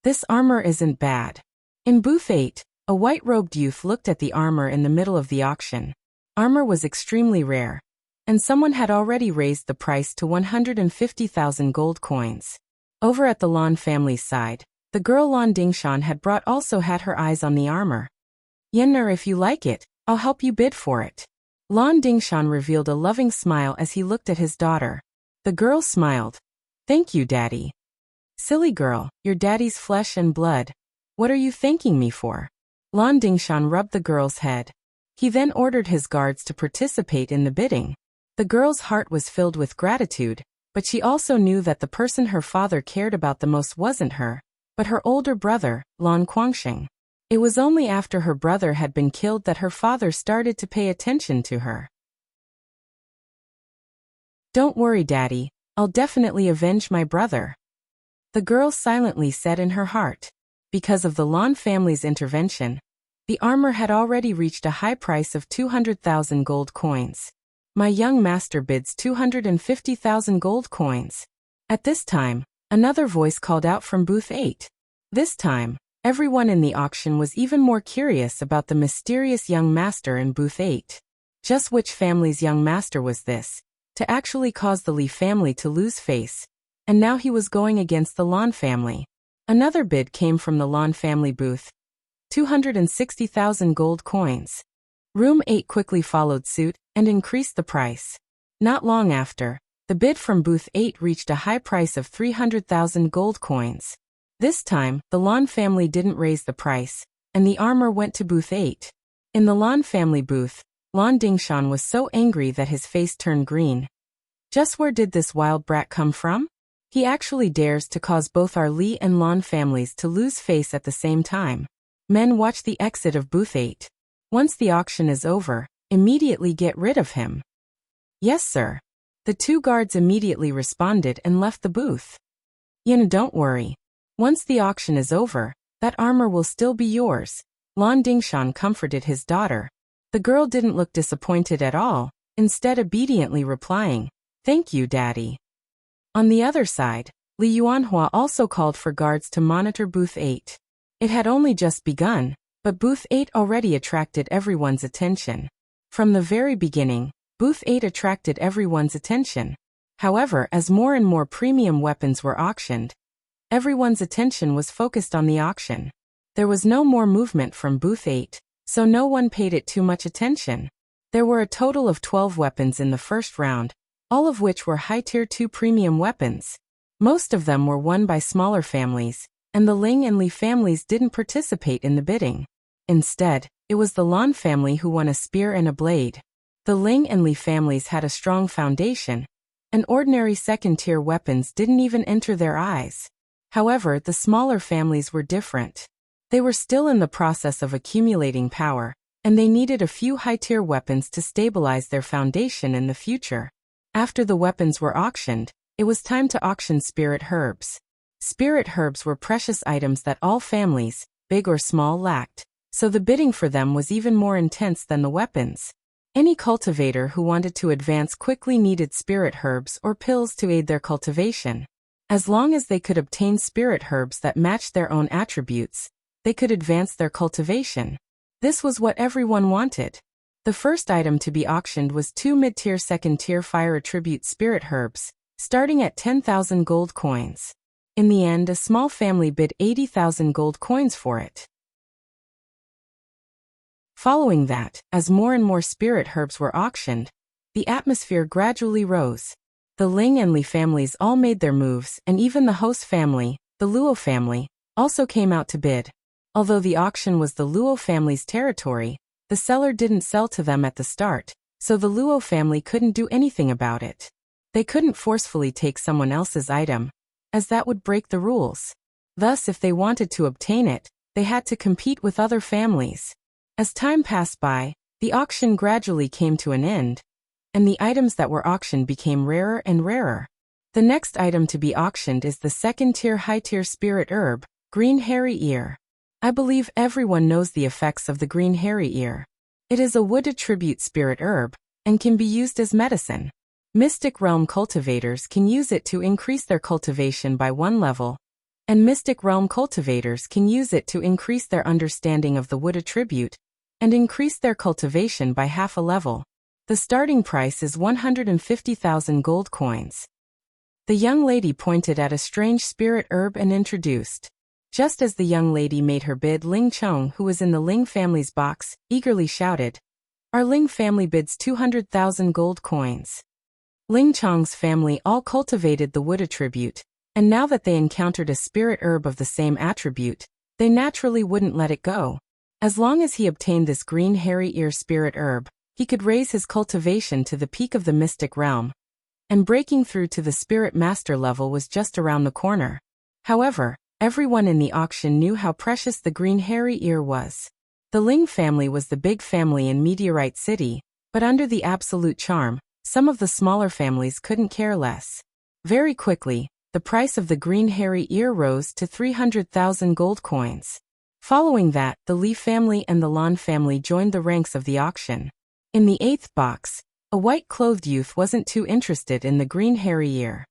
This armor isn't bad. In booth 8, a white-robed youth looked at the armor in the middle of the auction. Armor was extremely rare, and someone had already raised the price to 150,000 gold coins. Over at the Lan family's side, the girl Lan Dingshan had brought also had her eyes on the armor. Yenner, if you like it, I'll help you bid for it. Lan Dingshan revealed a loving smile as he looked at his daughter. The girl smiled. Thank you, Daddy. Silly girl, you're Daddy's flesh and blood. What are you thanking me for? Lan Dingshan rubbed the girl's head. He then ordered his guards to participate in the bidding. The girl's heart was filled with gratitude, but she also knew that the person her father cared about the most wasn't her, but her older brother, Lan Guangxing. It was only after her brother had been killed that her father started to pay attention to her. Don't worry, Daddy, I'll definitely avenge my brother. The girl silently said in her heart. Because of the Lan family's intervention, the armor had already reached a high price of 200,000 gold coins. My young master bids 250,000 gold coins. At this time, another voice called out from booth 8. This time, everyone in the auction was even more curious about the mysterious young master in booth 8. Just which family's young master was this, to actually cause the Li family to lose face, and now he was going against the Lan family. Another bid came from the Lan family booth. 260,000 gold coins. Room 8 quickly followed suit and increased the price. Not long after, the bid from booth 8 reached a high price of 300,000 gold coins. This time, the Lan family didn't raise the price, and the armor went to booth 8. In the Lan family booth, Lan Dingshan was so angry that his face turned green. Just where did this wild brat come from? He actually dares to cause both our Li and Lan families to lose face at the same time. Men, watch the exit of booth 8. Once the auction is over, immediately get rid of him. Yes, sir. The two guards immediately responded and left the booth. Yin, don't worry. Once the auction is over, that armor will still be yours. Lan Dingshan comforted his daughter. The girl didn't look disappointed at all, instead obediently replying, Thank you, Daddy. On the other side, Li Yuanhua also called for guards to monitor booth 8. It had only just begun, but booth 8 already attracted everyone's attention. From the very beginning, booth 8 attracted everyone's attention. However, as more and more premium weapons were auctioned, everyone's attention was focused on the auction. There was no more movement from booth 8, so no one paid it too much attention. There were a total of 12 weapons in the first round, all of which were high-tier 2 premium weapons. Most of them were won by smaller families, and the Ling and Li families didn't participate in the bidding. Instead, it was the Lan family who won a spear and a blade. The Ling and Li families had a strong foundation, and ordinary second-tier weapons didn't even enter their eyes. However, the smaller families were different. They were still in the process of accumulating power, and they needed a few high-tier weapons to stabilize their foundation in the future. After the weapons were auctioned, it was time to auction spirit herbs. Spirit herbs were precious items that all families, big or small, lacked, so the bidding for them was even more intense than the weapons. Any cultivator who wanted to advance quickly needed spirit herbs or pills to aid their cultivation. As long as they could obtain spirit herbs that matched their own attributes, they could advance their cultivation. This was what everyone wanted. The first item to be auctioned was 2 mid-tier second-tier fire attribute spirit herbs, starting at 10,000 gold coins. In the end, a small family bid 80,000 gold coins for it. Following that, as more and more spirit herbs were auctioned, the atmosphere gradually rose. The Ling and Li families all made their moves, and even the host family, the Luo family, also came out to bid. Although the auction was the Luo family's territory, the seller didn't sell to them at the start, so the Luo family couldn't do anything about it. They couldn't forcefully take someone else's item, as that would break the rules. Thus, if they wanted to obtain it, they had to compete with other families. As time passed by, the auction gradually came to an end, and the items that were auctioned became rarer and rarer. The next item to be auctioned is the second-tier high-tier spirit herb, green hairy ear. I believe everyone knows the effects of the green hairy ear. It is a wood attribute spirit herb, and can be used as medicine. Mystic Realm cultivators can use it to increase their cultivation by 1 level, and Mystic Realm cultivators can use it to increase their understanding of the wood attribute, and increase their cultivation by half a level. The starting price is 150,000 gold coins. The young lady pointed at a strange spirit herb and introduced. Just as the young lady made her bid, Ling Chong, who was in the Ling family's box, eagerly shouted, "Our Ling family bids 200,000 gold coins." Ling Chong's family all cultivated the wood attribute, and now that they encountered a spirit herb of the same attribute, they naturally wouldn't let it go. As long as he obtained this green hairy ear spirit herb, he could raise his cultivation to the peak of the mystic realm, and breaking through to the spirit master level was just around the corner. However, everyone in the auction knew how precious the green hairy ear was. The Ling family was the big family in Meteorite City, but under the absolute charm, some of the smaller families couldn't care less. Very quickly, the price of the green hairy ear rose to 300,000 gold coins. Following that, the Li family and the Lan family joined the ranks of the auction. In the 8th box, a white-clothed youth wasn't too interested in the green hairy ear.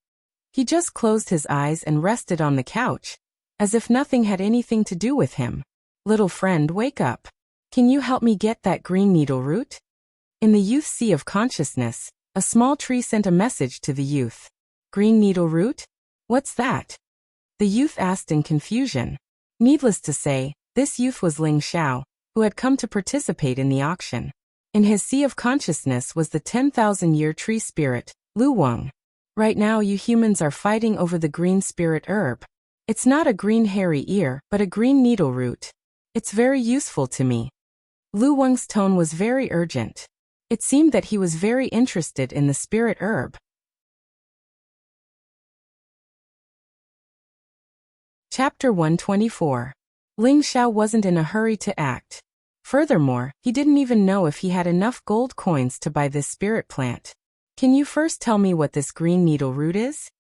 He just closed his eyes and rested on the couch, as if nothing had anything to do with him. "Little friend, wake up. Can you help me get that green needle root?" In the youth's sea of consciousness, a small tree sent a message to the youth. "Green needle root? What's that?" The youth asked in confusion. Needless to say, this youth was Ling Xiao, who had come to participate in the auction. In his sea of consciousness was the 10,000-year tree spirit, Lu Weng. "Right now you humans are fighting over the green spirit herb. It's not a green hairy ear, but a green needle root. It's very useful to me." Lu Weng's tone was very urgent. It seemed that he was very interested in the spirit herb. Chapter 124. Ling Xiao wasn't in a hurry to act. Furthermore, he didn't even know if he had enough gold coins to buy this spirit plant. "Can you first tell me what this green needle root is?"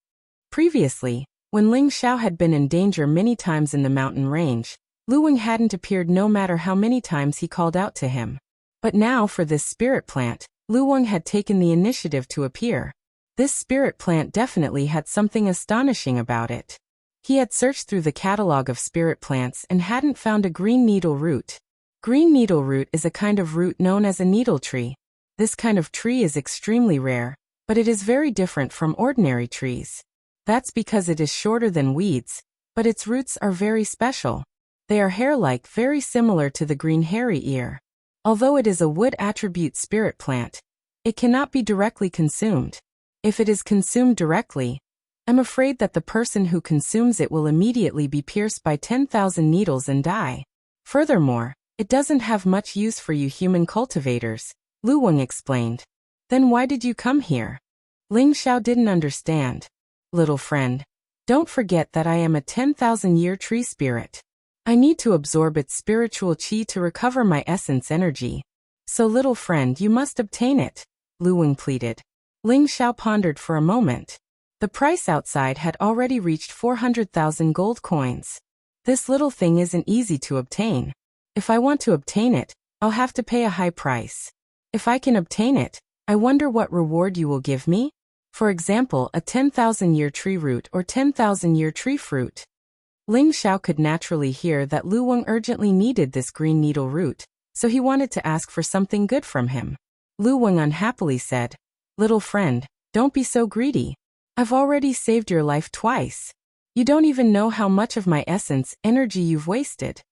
Previously, when Ling Xiao had been in danger many times in the mountain range, Lu Weng hadn't appeared no matter how many times he called out to him. But now for this spirit plant, Lu Weng had taken the initiative to appear. This spirit plant definitely had something astonishing about it. He had searched through the catalog of spirit plants and hadn't found a green needle root. Green needle root is a kind of root known as a needle tree. This kind of tree is extremely rare, but it is very different from ordinary trees. That's because it is shorter than weeds, but its roots are very special. They are hair-like, very similar to the green hairy ear. Although it is a wood attribute spirit plant, it cannot be directly consumed. If it is consumed directly, I'm afraid that the person who consumes it will immediately be pierced by 10,000 needles and die. Furthermore, it doesn't have much use for you human cultivators, Lu Weng explained. "Then why did you come here?" Ling Xiao didn't understand. "Little friend, don't forget that I am a 10,000-year tree spirit. I need to absorb its spiritual qi to recover my essence energy. So little friend, you must obtain it," Lu Weng pleaded. Ling Xiao pondered for a moment. The price outside had already reached 400,000 gold coins. This little thing isn't easy to obtain. If I want to obtain it, I'll have to pay a high price. If I can obtain it, I wonder what reward you will give me? For example, a 10,000-year tree root or 10,000-year tree fruit. Ling Xiao could naturally hear that Lu Weng urgently needed this green needle root, so he wanted to ask for something good from him. Lu Weng unhappily said, "Little friend, don't be so greedy. I've already saved your life twice. You don't even know how much of my essence energy you've wasted."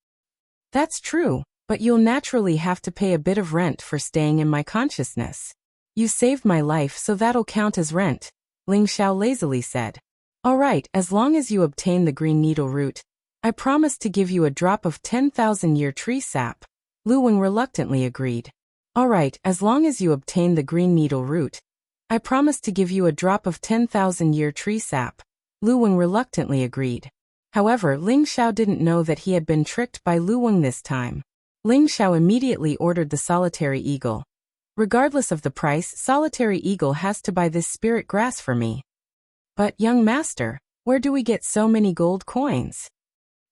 "That's true, but you'll naturally have to pay a bit of rent for staying in my consciousness. You saved my life, so that'll count as rent," Ling Xiao lazily said. "All right, as long as you obtain the green needle root, I promise to give you a drop of 10,000-year tree sap," Lu Weng reluctantly agreed. "All right, as long as you obtain the green needle root, I promise to give you a drop of 10,000-year tree sap," Lu Weng reluctantly agreed. However, Ling Xiao didn't know that he had been tricked by Lu Weng this time. Ling Xiao immediately ordered the solitary eagle. "Regardless of the price, solitary eagle has to buy this spirit grass for me." "But, young master, where do we get so many gold coins?"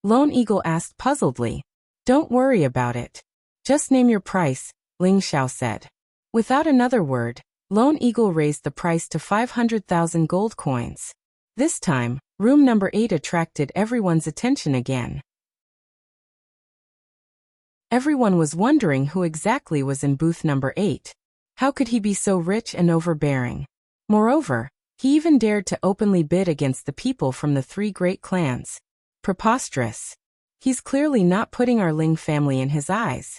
Lone Eagle asked puzzledly. "Don't worry about it. Just name your price," Ling Xiao said. Without another word, Lone Eagle raised the price to 500,000 gold coins. This time, room number 8 attracted everyone's attention again. Everyone was wondering who exactly was in booth number 8. How could he be so rich and overbearing? Moreover, he even dared to openly bid against the people from the 3 great clans. Preposterous. He's clearly not putting our Ling family in his eyes.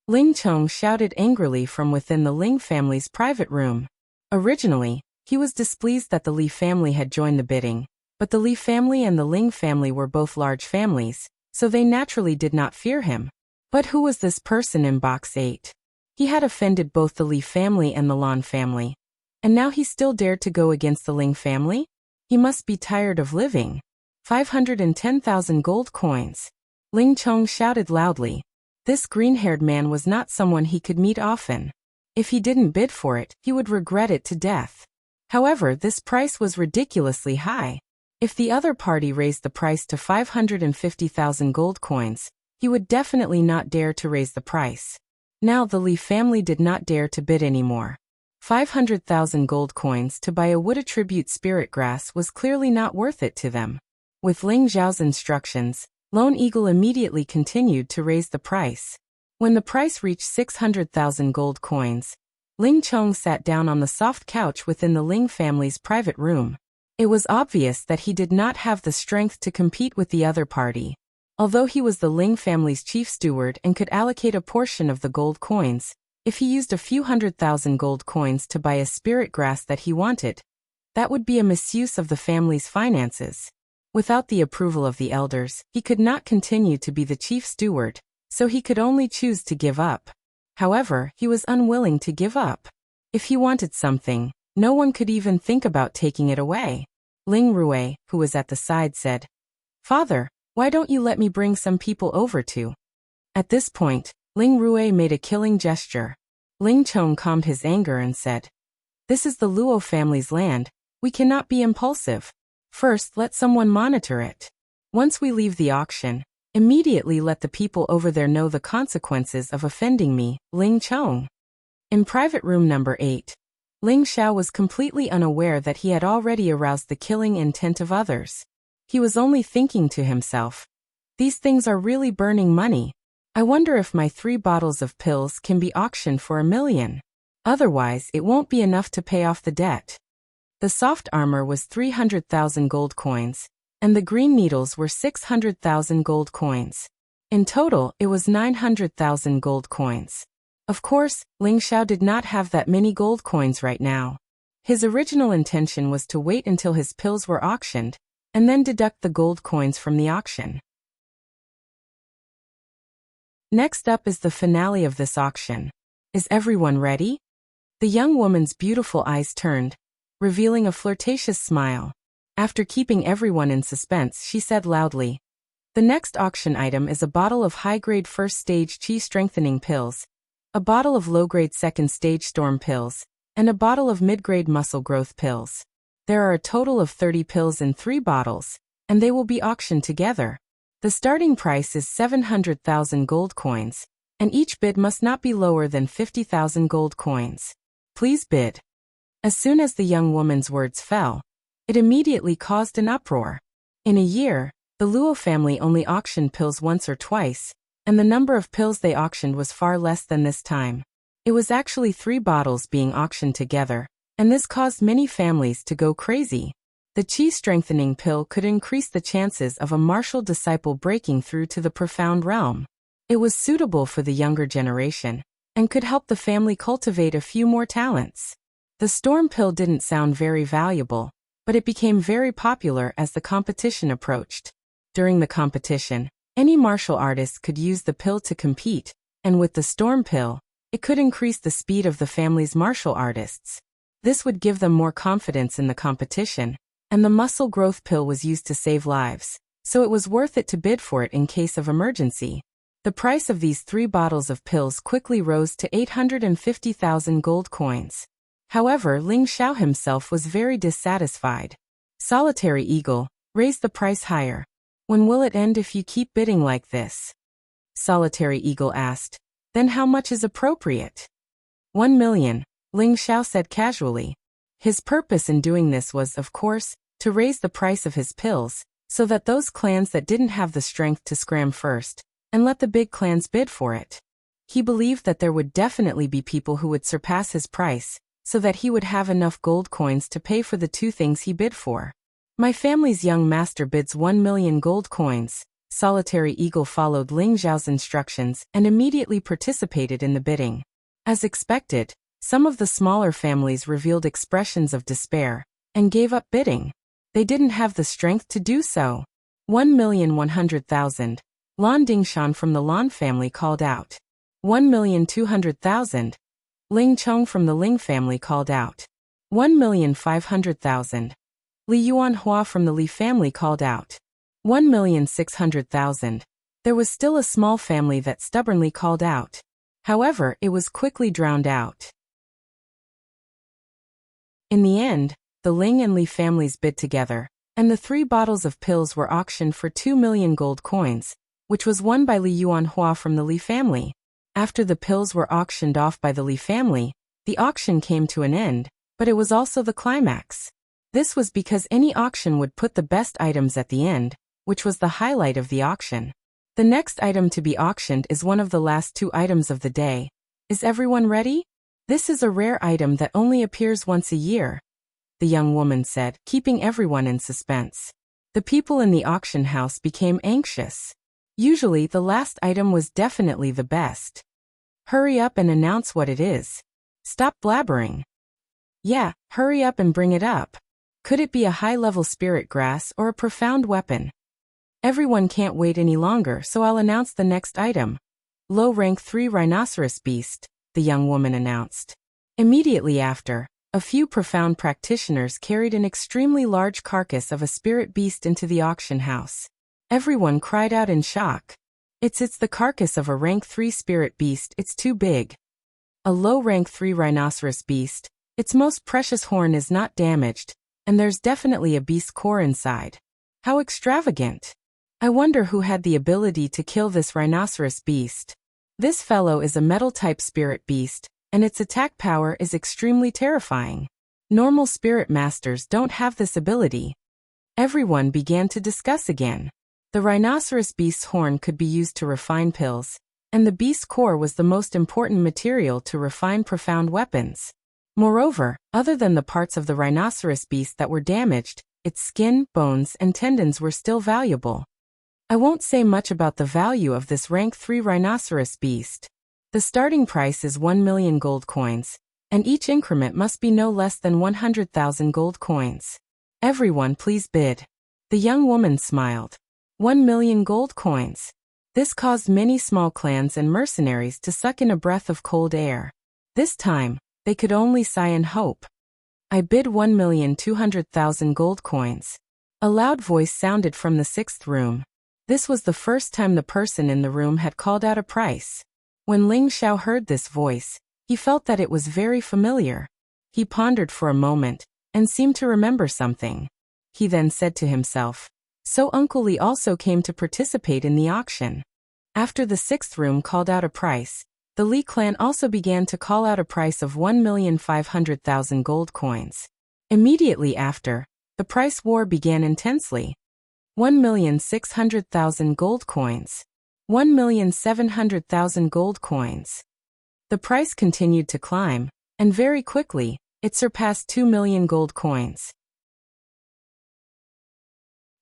Ling Chong shouted angrily from within the Ling family's private room. Originally, he was displeased that the Li family had joined the bidding, but the Li family and the Ling family were both large families, so they naturally did not fear him. But who was this person in box 8? He had offended both the Li family and the Lan family. And now he still dared to go against the Ling family? He must be tired of living. 510,000 gold coins. Ling Chong shouted loudly. This green-haired man was not someone he could meet often. If he didn't bid for it, he would regret it to death. However, this price was ridiculously high. If the other party raised the price to 550,000 gold coins, he would definitely not dare to raise the price. Now the Li family did not dare to bid anymore. 500,000 gold coins to buy a wood attribute spirit grass was clearly not worth it to them. With Ling Zhao's instructions, Lone Eagle immediately continued to raise the price. When the price reached 600,000 gold coins, Ling Chong sat down on the soft couch within the Ling family's private room. It was obvious that he did not have the strength to compete with the other party. Although he was the Ling family's chief steward and could allocate a portion of the gold coins, if he used a few 100,000 gold coins to buy a spirit grass that he wanted, that would be a misuse of the family's finances. Without the approval of the elders, he could not continue to be the chief steward, so he could only choose to give up. However, he was unwilling to give up. If he wanted something, no one could even think about taking it away. Ling Rui, who was at the side, said, "Father, why don't you let me bring some people over too?" At this point, Ling Rui made a killing gesture. Ling Chong calmed his anger and said, "This is the Luo family's land. We cannot be impulsive. First, let someone monitor it. Once we leave the auction, immediately let the people over there know the consequences of offending me, Ling Chong." In private room number 8, Ling Xiao was completely unaware that he had already aroused the killing intent of others. He was only thinking to himself, "These things are really burning money. I wonder if my 3 bottles of pills can be auctioned for 1 million. Otherwise, it won't be enough to pay off the debt." The soft armor was 300,000 gold coins, and the green needles were 600,000 gold coins. In total, it was 900,000 gold coins. Of course, Ling Xiao did not have that many gold coins right now. His original intention was to wait until his pills were auctioned, and then deduct the gold coins from the auction. Next up is the finale of this auction. Is everyone ready? The young woman's beautiful eyes turned, revealing a flirtatious smile. After keeping everyone in suspense, she said loudly, "The next auction item is a bottle of high-grade first-stage qi strengthening pills, a bottle of low-grade second-stage storm pills, and a bottle of mid-grade muscle growth pills. There are a total of 30 pills in 3 bottles, and they will be auctioned together. The starting price is 700,000 gold coins, and each bid must not be lower than 50,000 gold coins. Please bid." As soon as the young woman's words fell, it immediately caused an uproar. In a year, the Luo family only auctioned pills once or twice, and the number of pills they auctioned was far less than this time. It was actually 3 bottles being auctioned together, and this caused many families to go crazy. The qi strengthening pill could increase the chances of a martial disciple breaking through to the profound realm. It was suitable for the younger generation, and could help the family cultivate a few more talents. The storm pill didn't sound very valuable, but it became very popular as the competition approached. During the competition, any martial artist could use the pill to compete, and with the storm pill, it could increase the speed of the family's martial artists. This would give them more confidence in the competition, and the muscle growth pill was used to save lives, so it was worth it to bid for it in case of emergency. The price of these 3 bottles of pills quickly rose to 850,000 gold coins. However, Ling Xiao himself was very dissatisfied. "Solitary Eagle, raise the price higher. When will it end if you keep bidding like this?" Solitary Eagle asked. "Then how much is appropriate?" 1 million, Ling Xiao said casually. His purpose in doing this was, of course, to raise the price of his pills, so that those clans that didn't have the strength to scram first, and let the big clans bid for it. He believed that there would definitely be people who would surpass his price, so that he would have enough gold coins to pay for the two things he bid for. My family's young master bids 1,000,000 gold coins. Solitary Eagle followed Ling Xiao's instructions and immediately participated in the bidding. As expected, some of the smaller families revealed expressions of despair and gave up bidding. They didn't have the strength to do so. 1,100,000. Lan Dingshan from the Lan family called out. 1,200,000. Ling Chong from the Ling family called out. 1,500,000. Li Yuanhua from the Li family called out. 1,600,000. There was still a small family that stubbornly called out. However, it was quickly drowned out. In the end, the Ling and Li families bid together, and the 3 bottles of pills were auctioned for 2,000,000 gold coins, which was won by Li Yuanhua from the Li family. After the pills were auctioned off by the Li family, the auction came to an end, but it was also the climax. This was because any auction would put the best items at the end, which was the highlight of the auction. The next item to be auctioned is one of the last 2 items of the day. Is everyone ready? This is a rare item that only appears once a year, the young woman said, keeping everyone in suspense. The people in the auction house became anxious. Usually the last item was definitely the best. Hurry up and announce what it is. Stop blabbering. Yeah, hurry up and bring it up. Could it be a high-level spirit grass or a profound weapon? Everyone can't wait any longer, so I'll announce the next item. Low-rank 3 rhinoceros beast, the young woman announced. Immediately after, a few profound practitioners carried an extremely large carcass of a spirit beast into the auction house. Everyone cried out in shock. It's the carcass of a rank 3 spirit beast, it's too big. A low rank 3 rhinoceros beast, its most precious horn is not damaged, and there's definitely a beast core inside. How extravagant. I wonder who had the ability to kill this rhinoceros beast. This fellow is a metal-type spirit beast, and its attack power is extremely terrifying. Normal spirit masters don't have this ability. Everyone began to discuss again. The rhinoceros beast's horn could be used to refine pills, and the beast core was the most important material to refine profound weapons. Moreover, other than the parts of the rhinoceros beast that were damaged, its skin, bones, and tendons were still valuable. I won't say much about the value of this rank 3 rhinoceros beast. The starting price is 1,000,000 gold coins, and each increment must be no less than 100,000 gold coins. Everyone please bid. The young woman smiled. 1,000,000 gold coins. This caused many small clans and mercenaries to suck in a breath of cold air. This time, they could only sigh in hope. I bid 1,200,000 gold coins. A loud voice sounded from the 6th room. This was the first time the person in the room had called out a price. When Ling Xiao heard this voice, he felt that it was very familiar. He pondered for a moment, and seemed to remember something. He then said to himself, so Uncle Li also came to participate in the auction. After the 6th room called out a price, the Li clan also began to call out a price of 1,500,000 gold coins. Immediately after, the price war began intensely. 1,600,000 gold coins. 1,700,000 gold coins. The price continued to climb, and very quickly, it surpassed 2,000,000 gold coins.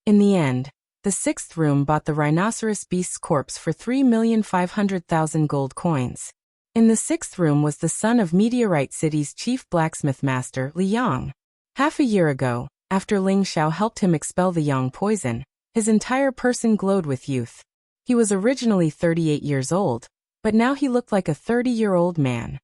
In the end, the 6th room bought the rhinoceros beast's corpse for 3,500,000 gold coins. In the 6th room was the son of Meteorite City's chief blacksmith master, Li Yang. Half a year ago, after Ling Xiao helped him expel the Yang poison, his entire person glowed with youth. He was originally 38 years old, but now he looked like a 30-year-old man.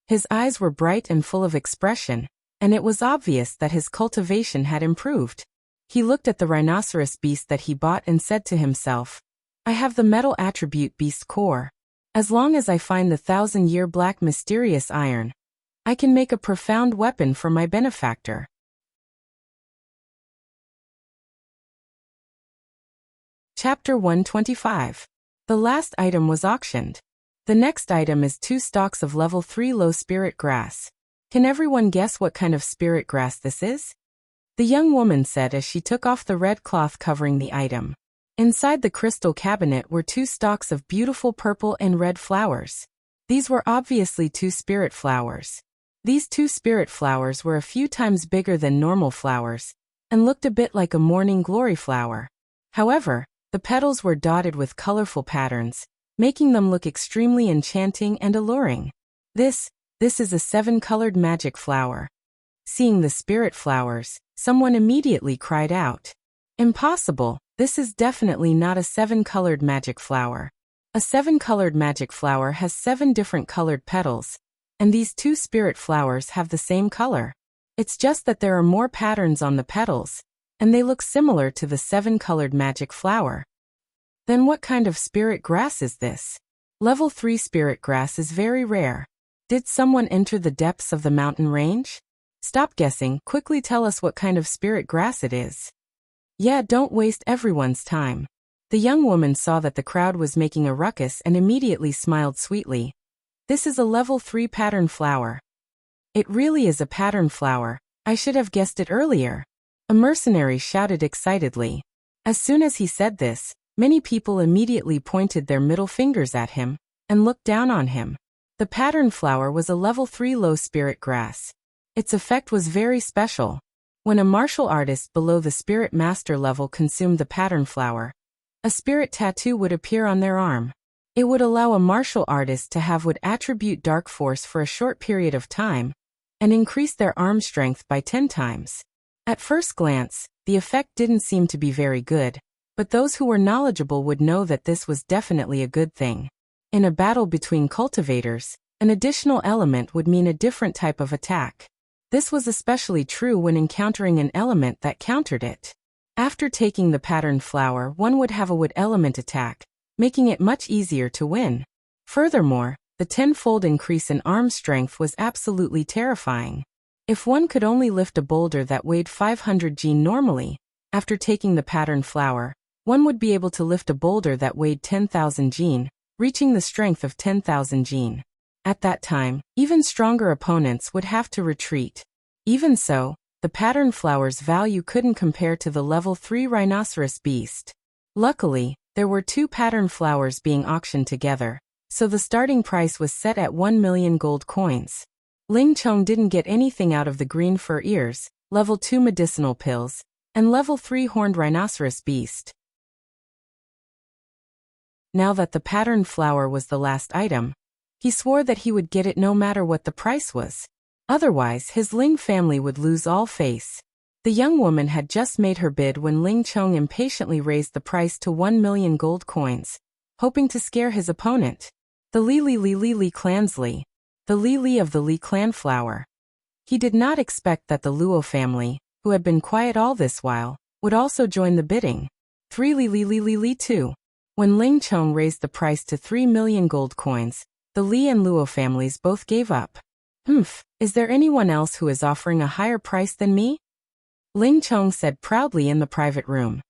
His eyes were bright and full of expression, and it was obvious that his cultivation had improved. He looked at the rhinoceros beast that he bought and said to himself, I have the metal attribute beast core. As long as I find the 1,000-year black mysterious iron, I can make a profound weapon for my benefactor. Chapter 125. The last item was auctioned. The next item is 2 stalks of level 3 low spirit grass. Can everyone guess what kind of spirit grass this is? The young woman said as she took off the red cloth covering the item. Inside the crystal cabinet were 2 stalks of beautiful purple and red flowers. These were obviously two spirit flowers. These two spirit flowers were a few times bigger than normal flowers, and looked a bit like a morning glory flower. However, the petals were dotted with colorful patterns, making them look extremely enchanting and alluring. This is a 7-colored magic flower. Seeing the spirit flowers, someone immediately cried out, "Impossible, this is definitely not a 7-colored magic flower. A 7-colored magic flower has 7 different colored petals, and these two spirit flowers have the same color. It's just that there are more patterns on the petals, and they look similar to the 7-colored magic flower." Then what kind of spirit grass is this? Level 3 spirit grass is very rare. Did someone enter the depths of the mountain range? Stop guessing, quickly tell us what kind of spirit grass it is. Yeah, don't waste everyone's time. The young woman saw that the crowd was making a ruckus and immediately smiled sweetly. This is a level 3 pattern flower. It really is a pattern flower. I should have guessed it earlier. A mercenary shouted excitedly. As soon as he said this, many people immediately pointed their middle fingers at him and looked down on him. The pattern flower was a level 3 low spirit grass. Its effect was very special. When a martial artist below the spirit master level consumed the pattern flower, a spirit tattoo would appear on their arm. It would allow a martial artist to have would attribute dark force for a short period of time and increase their arm strength by 10 times. At first glance, the effect didn't seem to be very good, but those who were knowledgeable would know that this was definitely a good thing. In a battle between cultivators, an additional element would mean a different type of attack. This was especially true when encountering an element that countered it. After taking the patterned flower, one would have a wood element attack, making it much easier to win. Furthermore, the 10-fold increase in arm strength was absolutely terrifying. If one could only lift a boulder that weighed 500 G normally, after taking the patterned flower, one would be able to lift a boulder that weighed 10,000 G, reaching the strength of 10,000 G. At that time, even stronger opponents would have to retreat. Even so, the pattern flower's value couldn't compare to the level 3 rhinoceros beast. Luckily, there were 2 pattern flowers being auctioned together, so the starting price was set at 1 million gold coins. Ling Chong didn't get anything out of the green fur ears, level 2 medicinal pills, and level 3 horned rhinoceros beast. Now that the patterned flower was the last item, he swore that he would get it no matter what the price was. Otherwise, his Ling family would lose all face. The young woman had just made her bid when Ling Chong impatiently raised the price to 1 million gold coins, hoping to scare his opponent. The Li clan's Li. The Li of the Li clan flower. He did not expect that the Luo family, who had been quiet all this while, would also join the bidding. 3 Li 2. When Ling Chong raised the price to 3 million gold coins, the Li and Luo families both gave up. Is there anyone else who is offering a higher price than me? Ling Chong said proudly in the private room.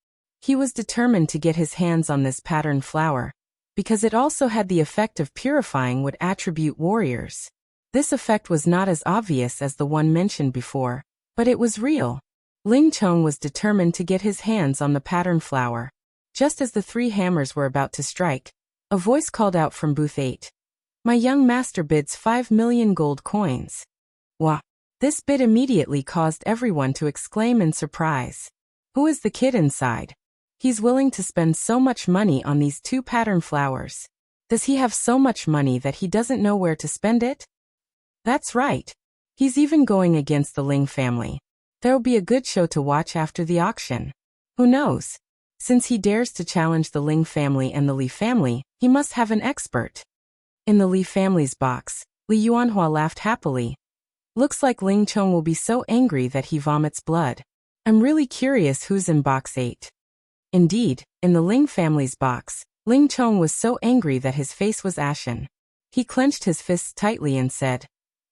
He was determined to get his hands on this patterned flower, because it also had the effect of purifying wood attribute warriors. This effect was not as obvious as the one mentioned before, but it was real. Ling Chong was determined to get his hands on the patterned flower. Just as the 3 hammers were about to strike, a voice called out from booth 8. My young master bids 5 million gold coins. Wah! This bid immediately caused everyone to exclaim in surprise. Who is the kid inside? He's willing to spend so much money on these 2 pattern flowers. Does he have so much money that he doesn't know where to spend it? That's right. He's even going against the Ling family. There'll be a good show to watch after the auction. Who knows? Since he dares to challenge the Ling family and the Li family, he must have an expert. In the Li family's box, Li Yuanhua laughed happily. Looks like Ling Chong will be so angry that he vomits blood. I'm really curious who's in box 8. Indeed, in the Ling family's box, Ling Chong was so angry that his face was ashen. He clenched his fists tightly and said,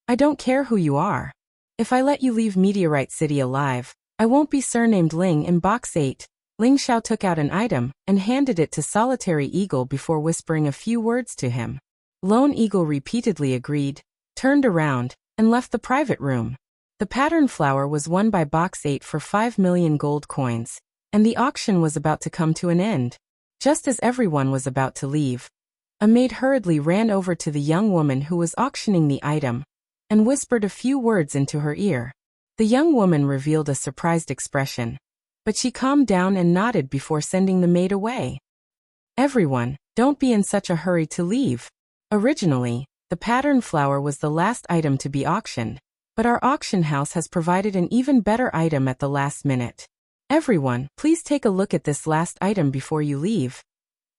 I don't care who you are. If I let you leave Meteorite City alive, I won't be surnamed Ling. In box 8, Ling Xiao took out an item and handed it to Solitary Eagle before whispering a few words to him. Lone Eagle repeatedly agreed, turned around, and left the private room. The pattern flower was won by box 8 for 5 million gold coins, and the auction was about to come to an end. Just as everyone was about to leave, A maid hurriedly ran over to the young woman who was auctioning the item and whispered a few words into her ear. The young woman revealed a surprised expression, but she calmed down and nodded before sending the maid away. Everyone, don't be in such a hurry to leave. Originally, the pattern flower was the last item to be auctioned, but our auction house has provided an even better item at the last minute. Everyone, please take a look at this last item before you leave.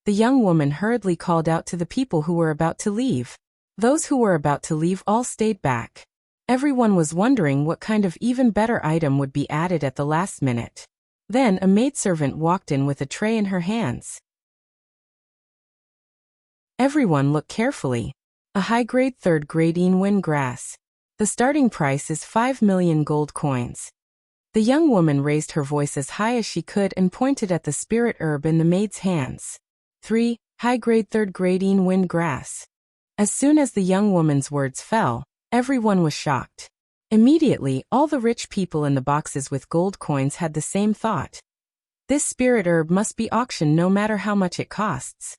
The young woman hurriedly called out to the people who were about to leave. Those who were about to leave all stayed back. Everyone was wondering what kind of even better item would be added at the last minute. Then a maidservant walked in with a tray in her hands. Everyone looked carefully. A high-grade third-grade Inwin grass. The starting price is 5 million gold coins. The young woman raised her voice as high as she could and pointed at the spirit herb in the maid's hands. 3. High-grade third-grade Inwin grass. As soon as the young woman's words fell, everyone was shocked. Immediately, all the rich people in the boxes with gold coins had the same thought. This spirit herb must be auctioned no matter how much it costs.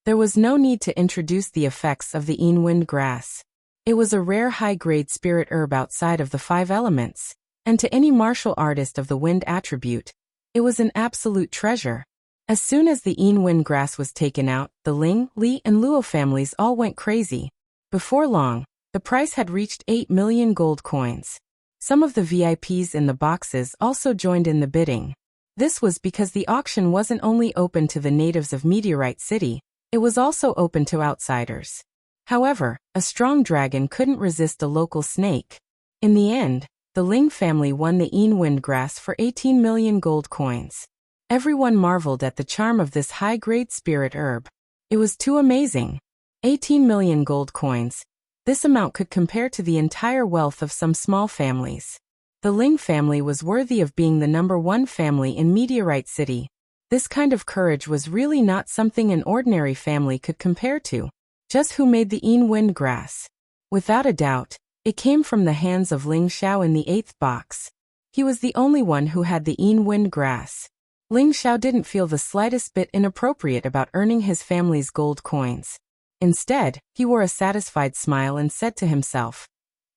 There was no need to introduce the effects of the Inwind grass. It was a rare high-grade spirit herb outside of the 5 elements, and to any martial artist of the wind attribute, it was an absolute treasure. As soon as the Inwind grass was taken out, the Ling, Li, and Luo families all went crazy. Before long, the price had reached 8 million gold coins. Some of the VIPs in the boxes also joined in the bidding. This was because the auction wasn't only open to the natives of Meteorite City, it was also open to outsiders. However, a strong dragon couldn't resist a local snake. In the end, the Ling family won the Inwind grass for 18 million gold coins. Everyone marveled at the charm of this high-grade spirit herb. It was too amazing. 18 million gold coins. This amount could compare to the entire wealth of some small families. The Ling family was worthy of being the #1 family in Meteorite City. This kind of courage was really not something an ordinary family could compare to. Just who made the Inwind grass? Without a doubt, it came from the hands of Ling Xiao in the 8th box. He was the only one who had the Inwind grass. Ling Xiao didn't feel the slightest bit inappropriate about earning his family's gold coins. Instead, he wore a satisfied smile and said to himself,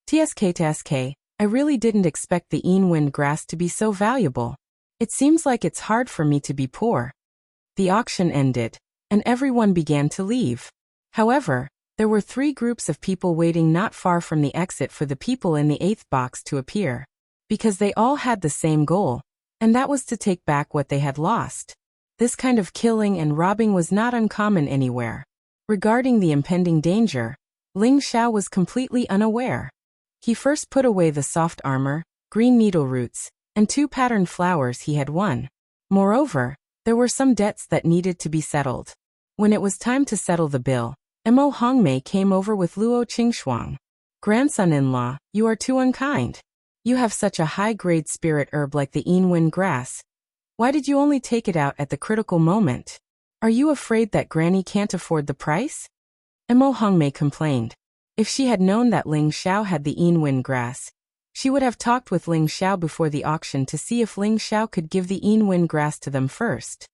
TSK, I really didn't expect the Inwind grass to be so valuable. It seems like it's hard for me to be poor. The auction ended, and everyone began to leave. However, there were 3 groups of people waiting not far from the exit for the people in the 8th box to appear. Because they all had the same goal, and that was to take back what they had lost. This kind of killing and robbing was not uncommon anywhere. Regarding the impending danger, Ling Xiao was completely unaware. He first put away the soft armor, green needle roots, and 2 patterned flowers he had won. Moreover, there were some debts that needed to be settled. When it was time to settle the bill, Mo Hongmei came over with Luo Qingxuang. Grandson-in-law, you are too unkind. You have such a high-grade spirit herb like the Inwind grass. Why did you only take it out at the critical moment? Are you afraid that Granny can't afford the price? Mo Hongmei complained. If she had known that Ling Xiao had the Inwind grass, she would have talked with Ling Xiao before the auction to see if Ling Xiao could give the Inwind grass to them first.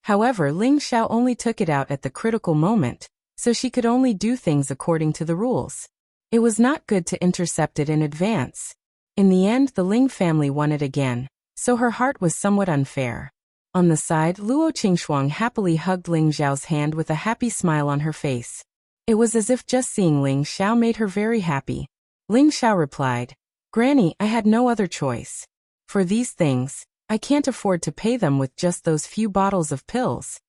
However, Ling Xiao only took it out at the critical moment, so she could only do things according to the rules. It was not good to intercept it in advance. In the end, the Ling family won it again, so her heart was somewhat unfair. On the side, Luo Qingxuang happily hugged Ling Xiao's hand with a happy smile on her face. It was as if just seeing Ling Xiao made her very happy. Ling Xiao replied, Granny, I had no other choice. For these things, I can't afford to pay them with just those few bottles of pills.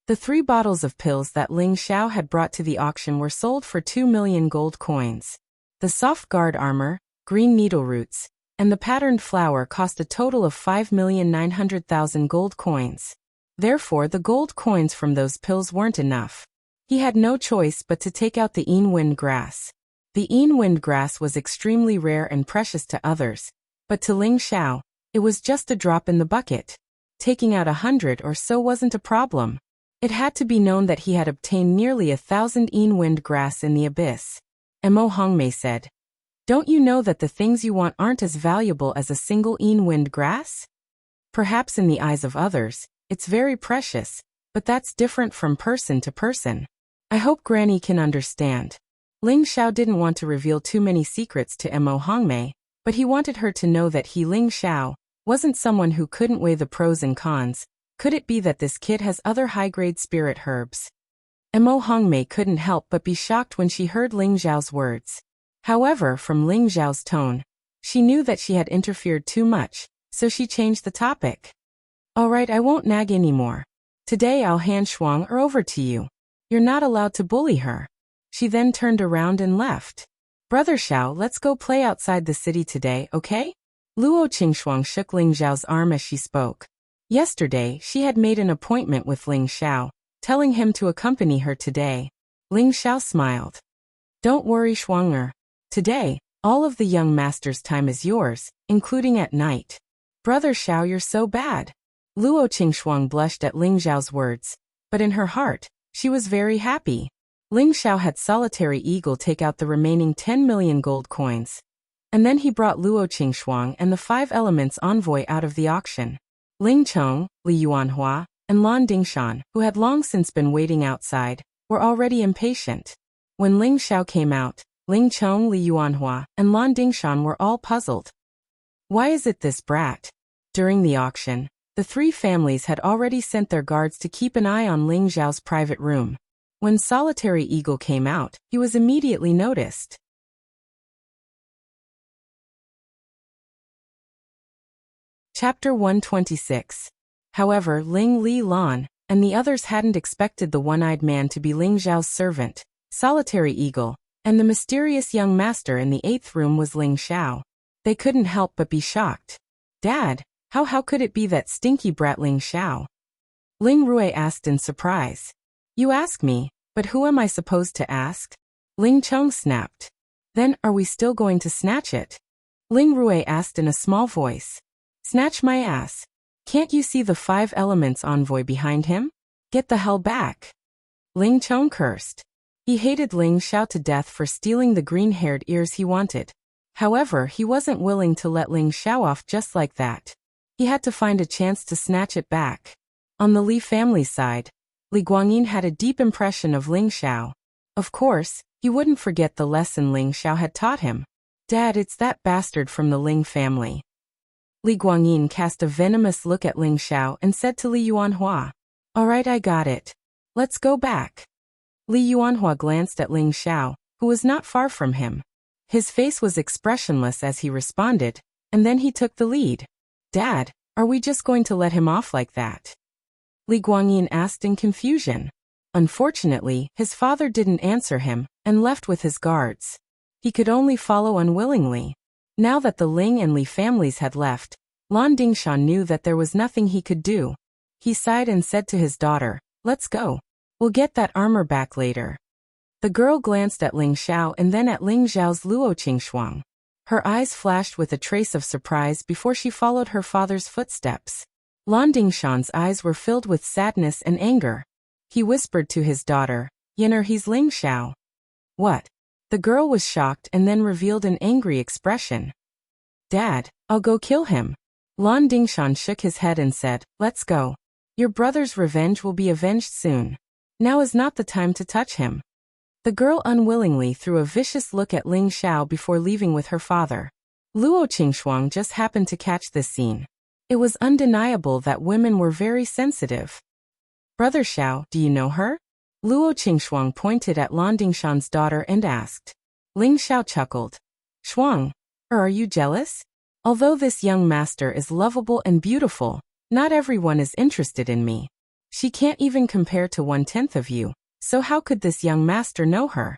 The 3 bottles of pills that Ling Xiao had brought to the auction were sold for 2 million gold coins. The soft guard armor, green needle roots, and the patterned flower cost a total of 5,900,000 gold coins. Therefore, the gold coins from those pills weren't enough. He had no choice but to take out the Inwind grass. The Inwind grass was extremely rare and precious to others, but to Ling Xiao, it was just a drop in the bucket. Taking out 100 or so wasn't a problem. It had to be known that he had obtained nearly 1,000 Inwind grass in the abyss. Mo Hongmei said, Don't you know that the things you want aren't as valuable as a single Inwind grass? Perhaps in the eyes of others, it's very precious, but that's different from person to person. I hope Granny can understand. Ling Xiao didn't want to reveal too many secrets to Mo Hongmei, but he wanted her to know that he, Ling Xiao, wasn't someone who couldn't weigh the pros and cons. Could it be that this kid has other high-grade spirit herbs? Mo Hongmei couldn't help but be shocked when she heard Ling Xiao's words. However, from Ling Xiao's tone, she knew that she had interfered too much, so she changed the topic. Alright, I won't nag anymore. Today I'll hand Shuang over to you. You're not allowed to bully her. She then turned around and left. Brother Xiao, let's go play outside the city today, okay? Luo Qingxuang shook Ling Xiao's arm as she spoke. Yesterday, she had made an appointment with Ling Xiao, telling him to accompany her today. Ling Xiao smiled. Don't worry, Shuanger. Today, all of the young master's time is yours, including at night. Brother Xiao, you're so bad. Luo Qingxuang blushed at Ling Xiao's words, but in her heart, she was very happy. Ling Xiao had Solitary Eagle take out the remaining 10 million gold coins. And then he brought Luo Qingxuang and the 5 Elements envoy out of the auction. Ling Cheng, Li Yuanhua, and Lan Dingshan, who had long since been waiting outside, were already impatient. When Ling Xiao came out, Ling Cheng, Li Yuanhua, and Lan Dingshan were all puzzled. Why is it this brat? During the auction, the 3 families had already sent their guards to keep an eye on Ling Xiao's private room. When Solitary Eagle came out, he was immediately noticed. Chapter 126. However, Ling Li Lan and the others hadn't expected the one-eyed man to be Ling Xiao's servant, Solitary Eagle, and the mysterious young master in the 8th room was Ling Xiao. They couldn't help but be shocked. Dad, how could it be that stinky brat Ling Xiao? Ling Rui asked in surprise. You ask me, but who am I supposed to ask? Ling Cheng snapped. Then, are we still going to snatch it? Ling Rui asked in a small voice. Snatch my ass. Can't you see the 5 Elements envoy behind him? Get the hell back. Ling Cheng cursed. He hated Ling Xiao to death for stealing the green-haired ears he wanted. However, he wasn't willing to let Ling Xiao off just like that. He had to find a chance to snatch it back. On the Li family side, Li Guangyin had a deep impression of Ling Xiao. Of course, he wouldn't forget the lesson Ling Xiao had taught him. Dad, it's that bastard from the Ling family. Li Guangyin cast a venomous look at Ling Xiao and said to Li Yuanhua, Alright, I got it. Let's go back. Li Yuanhua glanced at Ling Xiao, who was not far from him. His face was expressionless as he responded, and then he took the lead. Dad, are we just going to let him off like that? Li Guangyin asked in confusion. Unfortunately, his father didn't answer him, and left with his guards. He could only follow unwillingly. Now that the Ling and Li families had left, Lan Dingshan knew that there was nothing he could do. He sighed and said to his daughter, Let's go. We'll get that armor back later. The girl glanced at Ling Xiao and then at Ling Xiao's Luo Qingxuang. Her eyes flashed with a trace of surprise before she followed her father's footsteps. Lan Dingshan's eyes were filled with sadness and anger. He whispered to his daughter, Yenner, he's Ling Xiao. What? The girl was shocked and then revealed an angry expression. Dad, I'll go kill him. Lan Dingshan shook his head and said, Let's go. Your brother's revenge will be avenged soon. Now is not the time to touch him. The girl unwillingly threw a vicious look at Ling Xiao before leaving with her father. Luo Qingxuang just happened to catch this scene. It was undeniable that women were very sensitive. Brother Xiao, do you know her? Luo Qingxuang pointed at Lan Dingshan's daughter and asked. Ling Xiao chuckled. Shuang, are you jealous? Although this young master is lovable and beautiful, not everyone is interested in me. She can't even compare to 1/10 of you, so how could this young master know her?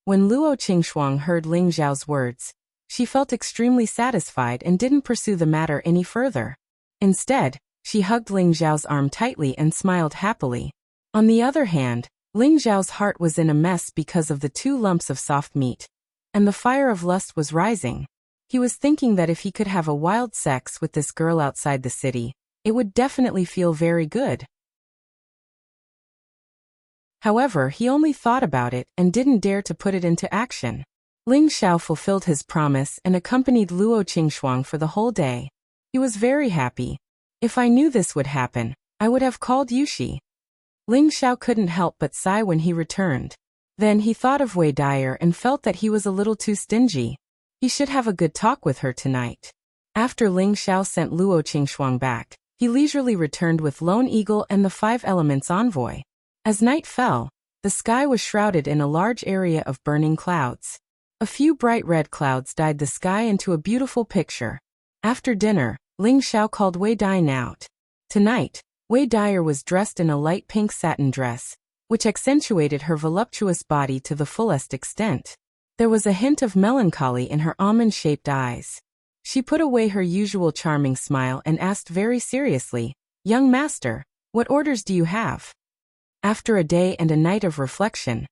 When Luo Qingxuang heard Ling Xiao's words, she felt extremely satisfied and didn't pursue the matter any further. Instead, she hugged Ling Xiao's arm tightly and smiled happily. On the other hand, Ling Xiao's heart was in a mess because of the 2 lumps of soft meat, and the fire of lust was rising. He was thinking that if he could have a wild sex with this girl outside the city, it would definitely feel very good. However, he only thought about it and didn't dare to put it into action. Ling Xiao fulfilled his promise and accompanied Luo Qingxuang for the whole day. He was very happy. If I knew this would happen, I would have called Yushi. Ling Xiao couldn't help but sigh when he returned. Then he thought of Wei Dyer and felt that he was a little too stingy. He should have a good talk with her tonight. After Ling Xiao sent Luo Qingxuang back, he leisurely returned with Lone Eagle and the Five Elements envoy. As night fell, the sky was shrouded in a large area of burning clouds. A few bright red clouds dyed the sky into a beautiful picture. After dinner, Ling Xiao called Wei Dyer out. Tonight, Wei Dyer was dressed in a light pink satin dress, which accentuated her voluptuous body to the fullest extent. There was a hint of melancholy in her almond-shaped eyes. She put away her usual charming smile and asked very seriously, "Young master, what orders do you have?" After a day and a night of reflection,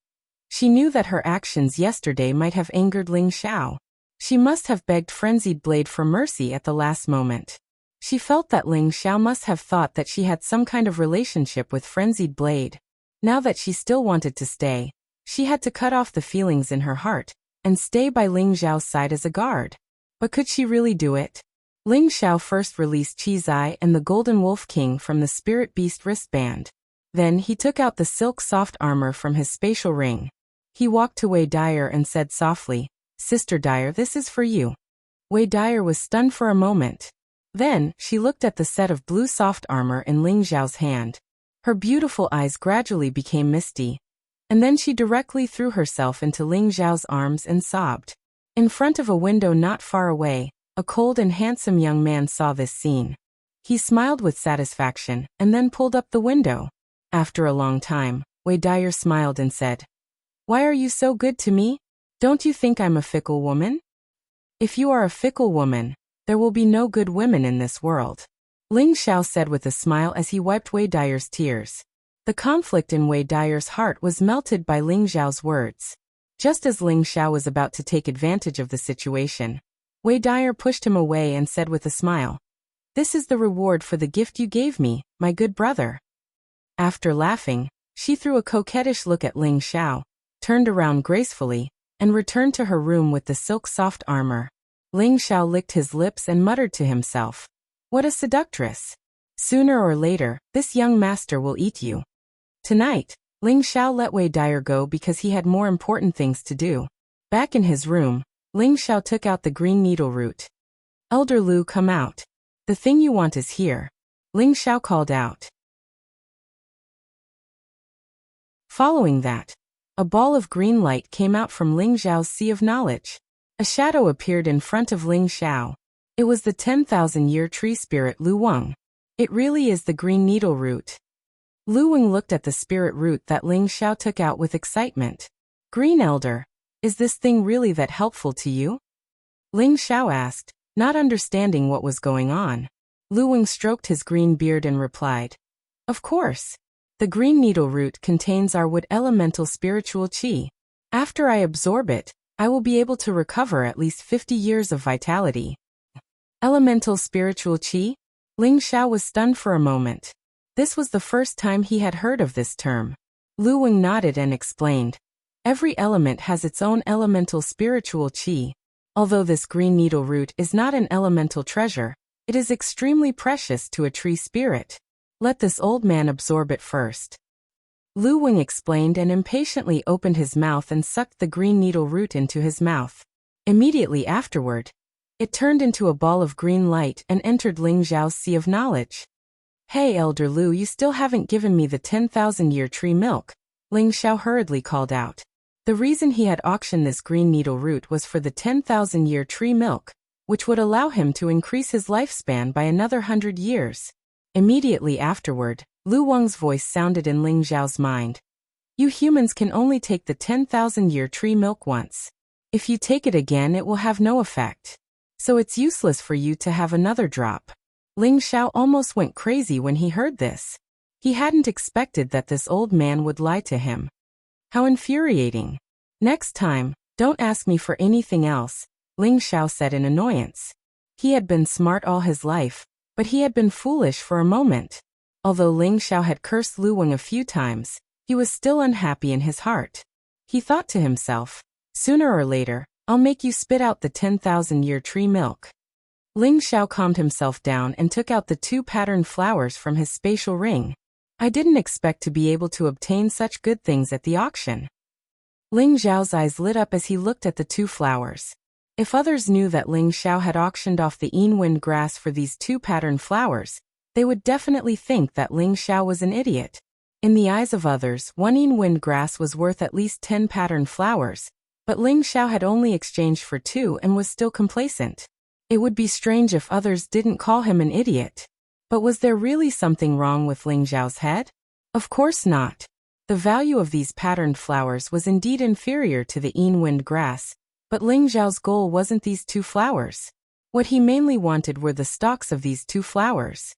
she knew that her actions yesterday might have angered Ling Xiao. She must have begged Frenzied Blade for mercy at the last moment. She felt that Ling Xiao must have thought that she had some kind of relationship with Frenzied Blade. Now that she still wanted to stay, she had to cut off the feelings in her heart and stay by Ling Xiao's side as a guard. But could she really do it? Ling Xiao first released Qi Zai and the Golden Wolf King from the Spirit Beast wristband. Then he took out the silk soft armor from his spatial ring. He walked to Wei Dyer and said softly, "Sister Dyer, this is for you." Wei Dyer was stunned for a moment. Then, she looked at the set of blue soft armor in Ling Xiao's hand. Her beautiful eyes gradually became misty. And then she directly threw herself into Ling Xiao's arms and sobbed. In front of a window not far away, a cold and handsome young man saw this scene. He smiled with satisfaction, and then pulled up the window. After a long time, Wei Dyer smiled and said, "Why are you so good to me? Don't you think I'm a fickle woman?" "If you are a fickle woman, there will be no good women in this world," Ling Xiao said with a smile as he wiped Wei Dyer's tears. The conflict in Wei Dyer's heart was melted by Ling Xiao's words. Just as Ling Xiao was about to take advantage of the situation, Wei Dyer pushed him away and said with a smile, "This is the reward for the gift you gave me, my good brother." After laughing, she threw a coquettish look at Ling Xiao, turned around gracefully, and returned to her room with the silk soft armor. Ling Xiao licked his lips and muttered to himself, "What a seductress! Sooner or later, this young master will eat you." Tonight, Ling Xiao let Wei Dyer go because he had more important things to do. Back in his room, Ling Xiao took out the green needle root. "Elder Lu, come out. The thing you want is here," Ling Xiao called out. Following that, a ball of green light came out from Ling Xiao's sea of knowledge. A shadow appeared in front of Ling Xiao. It was the 10,000-year tree spirit Lu Weng. "It really is the green needle root." Lu Weng looked at the spirit root that Ling Xiao took out with excitement. "Green Elder, is this thing really that helpful to you?" Ling Xiao asked, not understanding what was going on. Lu Weng stroked his green beard and replied, "Of course. The green needle root contains our wood elemental spiritual qi. After I absorb it, I will be able to recover at least 50 years of vitality." Elemental spiritual qi? Ling Xiao was stunned for a moment. This was the first time he had heard of this term. Lu Weng nodded and explained, "Every element has its own elemental spiritual qi. Although this green needle root is not an elemental treasure, it is extremely precious to a tree spirit. Let this old man absorb it first." Lu Weng explained and impatiently opened his mouth and sucked the green needle root into his mouth. Immediately afterward, it turned into a ball of green light and entered Ling Xiao's sea of knowledge. "Hey Elder Lu, you still haven't given me the 10,000-year tree milk," Ling Xiao hurriedly called out. The reason he had auctioned this green needle root was for the 10,000-year tree milk, which would allow him to increase his lifespan by another 100 years. Immediately afterward, Lu Weng's voice sounded in Ling Xiao's mind. "You humans can only take the 10,000-year tree milk once. If you take it again, it will have no effect. So it's useless for you to have another drop." Ling Xiao almost went crazy when he heard this. He hadn't expected that this old man would lie to him. How infuriating. "Next time, don't ask me for anything else," Ling Xiao said in annoyance. He had been smart all his life, but he had been foolish for a moment. Although Ling Xiao had cursed Lu Weng a few times, he was still unhappy in his heart. He thought to himself, "Sooner or later, I'll make you spit out the 10,000-year tree milk." Ling Xiao calmed himself down and took out the 2 patterned flowers from his spatial ring. I didn't expect to be able to obtain such good things at the auction. Ling Xiao's eyes lit up as he looked at the two flowers. If others knew that Ling Xiao had auctioned off the wind grass for these two patterned flowers, they would definitely think that Ling Xiao was an idiot. In the eyes of others, one wind grass was worth at least 10 patterned flowers, but Ling Xiao had only exchanged for 2 and was still complacent. It would be strange if others didn't call him an idiot. But was there really something wrong with Ling Xiao's head? Of course not. The value of these patterned flowers was indeed inferior to the wind grass, but Ling Xiao's goal wasn't these two flowers. What he mainly wanted were the stalks of these two flowers.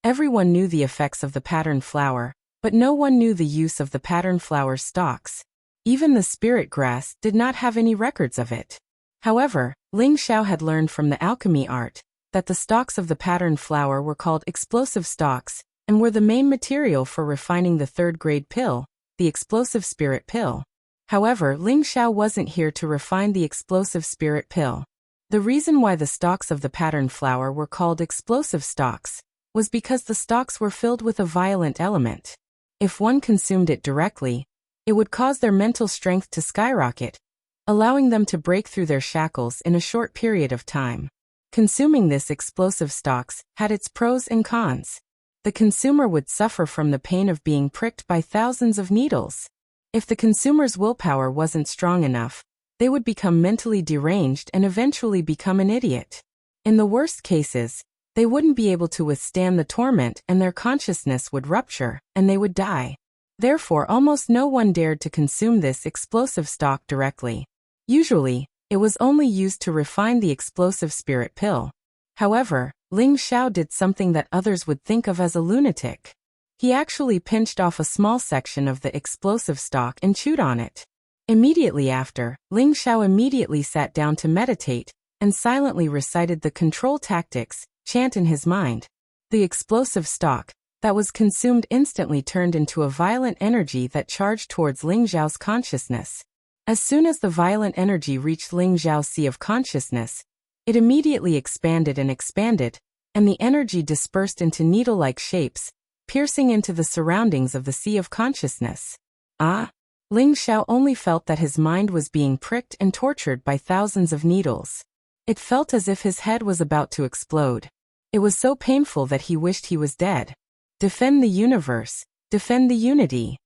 Everyone knew the effects of the patterned flower, but no one knew the use of the patterned flower's stalks. Even the spirit grass did not have any records of it. However, Ling Xiao had learned from the alchemy art that the stalks of the patterned flower were called explosive stalks and were the main material for refining the third-grade pill, the explosive spirit pill. However, Ling Xiao wasn't here to refine the explosive spirit pill. The reason why the stalks of the patterned flower were called explosive stalks was because the stalks were filled with a violent element. If one consumed it directly, it would cause their mental strength to skyrocket, allowing them to break through their shackles in a short period of time. Consuming this explosive stalks had its pros and cons. The consumer would suffer from the pain of being pricked by thousands of needles. If the consumer's willpower wasn't strong enough, they would become mentally deranged and eventually become an idiot. In the worst cases, they wouldn't be able to withstand the torment and their consciousness would rupture, and they would die. Therefore, almost no one dared to consume this explosive stalk directly. Usually, it was only used to refine the explosive spirit pill. However, Ling Xiao did something that others would think of as a lunatic. He actually pinched off a small section of the explosive stalk and chewed on it. Immediately after, Ling Xiao immediately sat down to meditate and silently recited the control tactics chant in his mind. The explosive stalk that was consumed instantly turned into a violent energy that charged towards Ling Xiao's consciousness. As soon as the violent energy reached Ling Xiao's sea of consciousness, it immediately expanded, and the energy dispersed into needle-like shapes, piercing into the surroundings of the sea of consciousness. Ling Xiao only felt that his mind was being pricked and tortured by thousands of needles. It felt as if his head was about to explode. It was so painful that he wished he was dead. Defend the universe, defend the unity.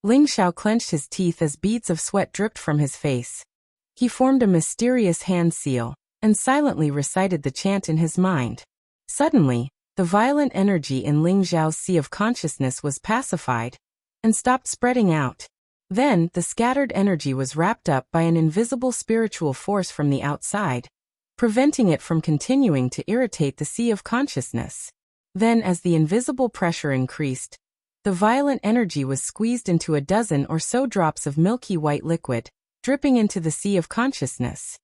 Ling Xiao clenched his teeth as beads of sweat dripped from his face. He formed a mysterious hand seal and silently recited the chant in his mind. Suddenly, the violent energy in Ling Xiao's sea of consciousness was pacified and stopped spreading out. Then, the scattered energy was wrapped up by an invisible spiritual force from the outside, preventing it from continuing to irritate the sea of consciousness. Then, as the invisible pressure increased, the violent energy was squeezed into a dozen or so drops of milky white liquid, dripping into the sea of consciousness.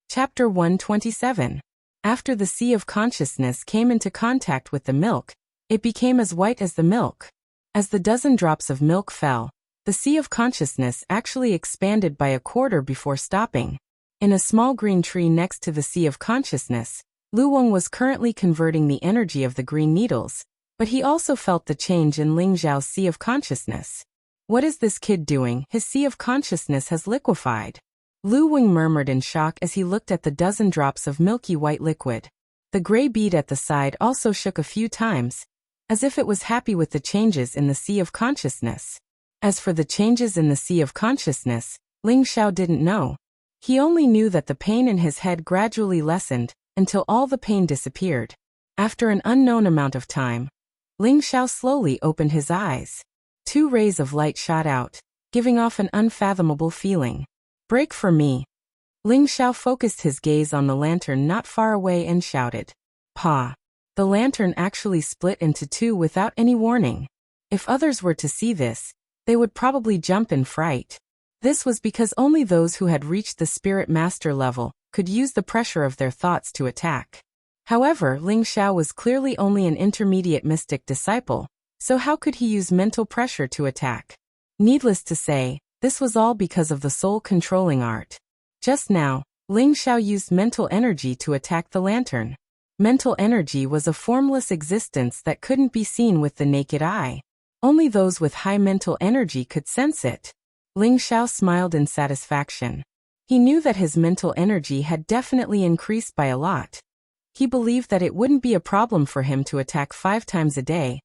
Chapter 127. After the sea of consciousness came into contact with the milk, it became as white as the milk. As the dozen drops of milk fell, the sea of consciousness actually expanded by a quarter before stopping. In a small green tree next to the sea of consciousness, Lu Weng was currently converting the energy of the green needles, but he also felt the change in Ling Xiao's sea of consciousness. What is this kid doing? His sea of consciousness has liquefied. Lu Weng murmured in shock as he looked at the dozen drops of milky white liquid. The gray bead at the side also shook a few times, as if it was happy with the changes in the sea of consciousness. As for the changes in the sea of consciousness, Ling Xiao didn't know. He only knew that the pain in his head gradually lessened until all the pain disappeared. After an unknown amount of time, Ling Xiao slowly opened his eyes. 2 rays of light shot out, giving off an unfathomable feeling. Break for me. Ling Xiao focused his gaze on the lantern not far away and shouted. Pa! The lantern actually split into 2 without any warning. If others were to see this, they would probably jump in fright. This was because only those who had reached the spirit master level could use the pressure of their thoughts to attack. However, Ling Xiao was clearly only an intermediate mystic disciple, so how could he use mental pressure to attack? Needless to say, this was all because of the soul controlling art. Just now, Ling Xiao used mental energy to attack the lantern. Mental energy was a formless existence that couldn't be seen with the naked eye. Only those with high mental energy could sense it. Ling Xiao smiled in satisfaction. He knew that his mental energy had definitely increased by a lot. He believed that it wouldn't be a problem for him to attack 5 times a day,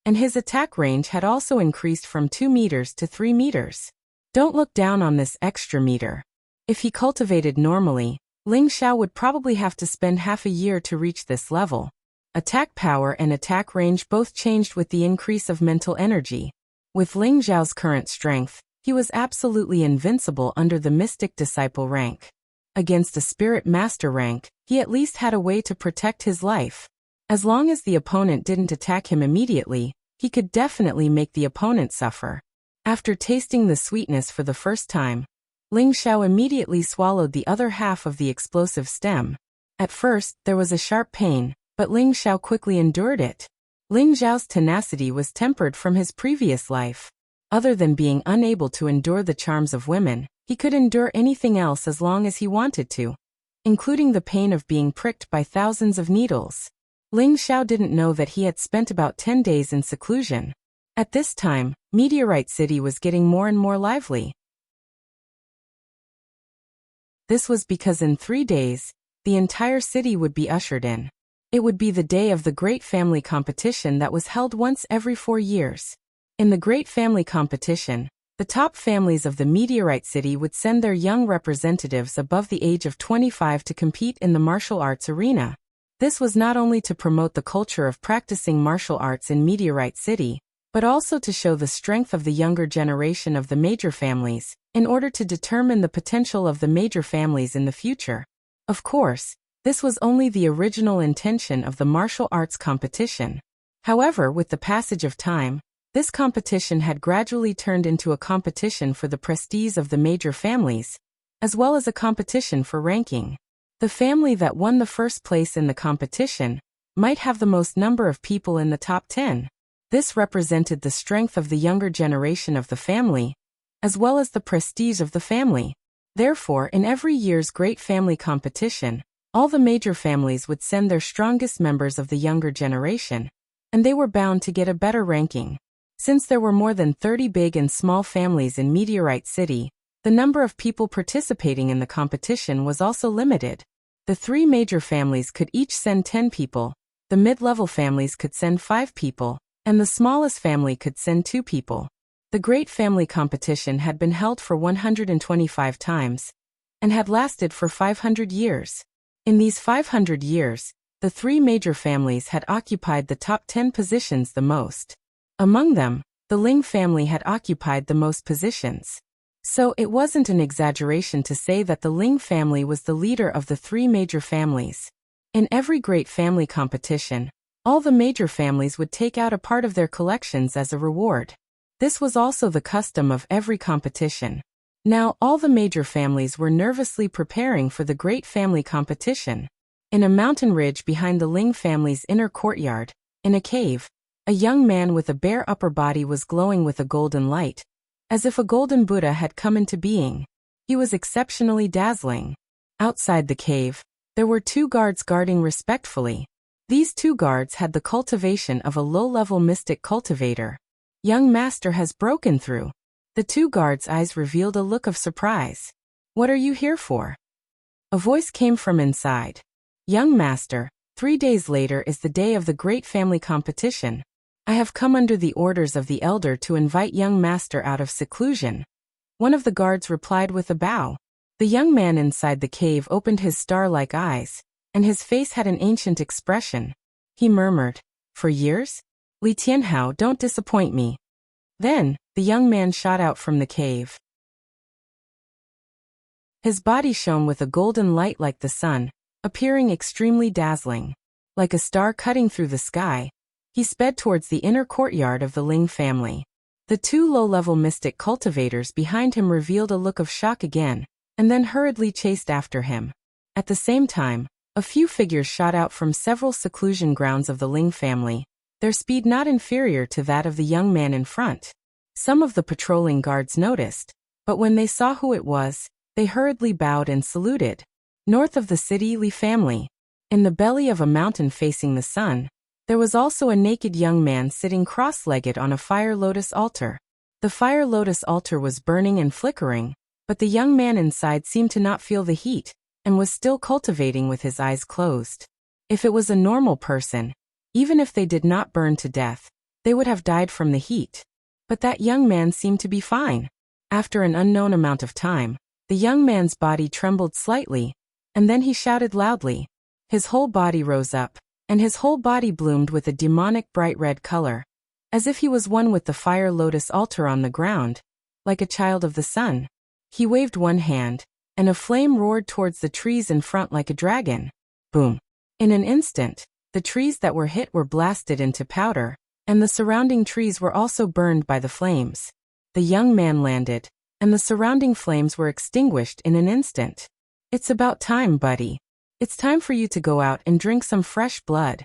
and his attack range had also increased from 2 meters to 3 meters. Don't look down on this extra meter. If he cultivated normally, Ling Xiao would probably have to spend half a year to reach this level. Attack power and attack range both changed with the increase of mental energy. With Ling Xiao's current strength, he was absolutely invincible under the Mystic Disciple rank. Against a Spirit Master rank, he at least had a way to protect his life. As long as the opponent didn't attack him immediately, he could definitely make the opponent suffer. After tasting the sweetness for the first time, Ling Xiao immediately swallowed the other half of the explosive stem. At first, there was a sharp pain, but Ling Xiao quickly endured it. Ling Xiao's tenacity was tempered from his previous life. Other than being unable to endure the charms of women, he could endure anything else as long as he wanted to, including the pain of being pricked by thousands of needles. Ling Xiao didn't know that he had spent about 10 days in seclusion. At this time, Meteorite City was getting more and more lively. This was because in 3 days, the entire city would be ushered in. It would be the day of the Great Family Competition that was held once every 4 years. In the Great Family Competition, the top families of the Meteorite City would send their young representatives above the age of 25 to compete in the martial arts arena. This was not only to promote the culture of practicing martial arts in Meteorite City, but also to show the strength of the younger generation of the major families, in order to determine the potential of the major families in the future. Of course, this was only the original intention of the martial arts competition. However, with the passage of time, this competition had gradually turned into a competition for the prestige of the major families, as well as a competition for ranking. The family that won the first place in the competition might have the most number of people in the top 10. This represented the strength of the younger generation of the family, as well as the prestige of the family. Therefore, in every year's Great Family Competition, all the major families would send their strongest members of the younger generation, and they were bound to get a better ranking. Since there were more than 30 big and small families in Meteorite City, the number of people participating in the competition was also limited. The 3 major families could each send 10 people, the mid-level families could send 5 people, and the smallest family could send 2 people. The Great Family Competition had been held for 125 times, and had lasted for 500 years. In these 500 years, the 3 major families had occupied the top 10 positions the most. Among them, the Ling family had occupied the most positions. So it wasn't an exaggeration to say that the Ling family was the leader of the 3 major families. In every Great Family Competition, all the major families would take out a part of their collections as a reward. This was also the custom of every competition. Now all the major families were nervously preparing for the Great Family Competition. In a mountain ridge behind the Ling family's inner courtyard, in a cave, a young man with a bare upper body was glowing with a golden light, as if a golden Buddha had come into being. He was exceptionally dazzling. Outside the cave, there were 2 guards guarding respectfully. These 2 guards had the cultivation of a low-level mystic cultivator. Young master has broken through. The 2 guards' eyes revealed a look of surprise. What are you here for? A voice came from inside. Young master, 3 days later is the day of the Great Family Competition. I have come under the orders of the elder to invite young master out of seclusion. One of the guards replied with a bow. The young man inside the cave opened his star-like eyes, and his face had an ancient expression. He murmured, "For years? Li Tianhao, don't disappoint me." Then, the young man shot out from the cave. His body shone with a golden light like the sun, appearing extremely dazzling. Like a star cutting through the sky, he sped towards the inner courtyard of the Ling family. The 2 low-level mystic cultivators behind him revealed a look of shock again, and then hurriedly chased after him. At the same time, a few figures shot out from several seclusion grounds of the Ling family, their speed not inferior to that of the young man in front. Some of the patrolling guards noticed, but when they saw who it was, they hurriedly bowed and saluted. North of the city, Li family. In the belly of a mountain facing the sun, there was also a naked young man sitting cross-legged on a fire lotus altar. The fire lotus altar was burning and flickering, but the young man inside seemed to not feel the heat, and was still cultivating with his eyes closed. If it was a normal person, even if they did not burn to death, they would have died from the heat. But that young man seemed to be fine. After an unknown amount of time, the young man's body trembled slightly, and then he shouted loudly. His whole body rose up, and his whole body bloomed with a demonic bright red color, as if he was one with the fire lotus altar on the ground, like a child of the sun. He waved one hand, and a flame roared towards the trees in front like a dragon. Boom! In an instant, the trees that were hit were blasted into powder, and the surrounding trees were also burned by the flames. The young man landed, and the surrounding flames were extinguished in an instant. It's about time, buddy. It's time for you to go out and drink some fresh blood.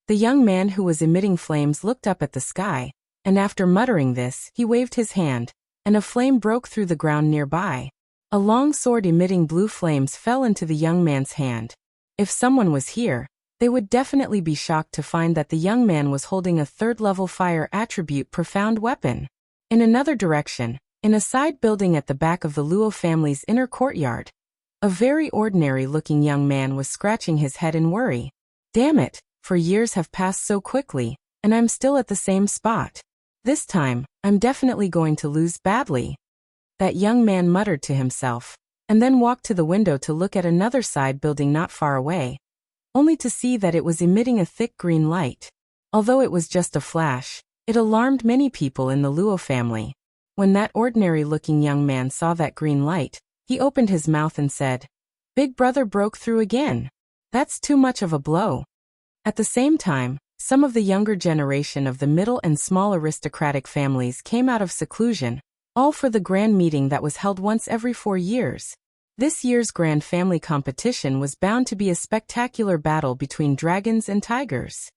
The young man who was emitting flames looked up at the sky, and after muttering this, he waved his hand, and a flame broke through the ground nearby. A long sword emitting blue flames fell into the young man's hand. If someone was here, they would definitely be shocked to find that the young man was holding a third-level fire attribute profound weapon. In another direction, in a side building at the back of the Luo family's inner courtyard, a very ordinary-looking young man was scratching his head in worry. Damn it, for years have passed so quickly, and I'm still at the same spot. This time, I'm definitely going to lose badly. That young man muttered to himself, and then walked to the window to look at another side building not far away, only to see that it was emitting a thick green light. Although it was just a flash, it alarmed many people in the Luo family. When that ordinary-looking young man saw that green light, he opened his mouth and said, "Big brother broke through again. That's too much of a blow." At the same time, some of the younger generation of the middle and small aristocratic families came out of seclusion, all for the grand meeting that was held once every 4 years. This year's grand family competition was bound to be a spectacular battle between dragons and tigers.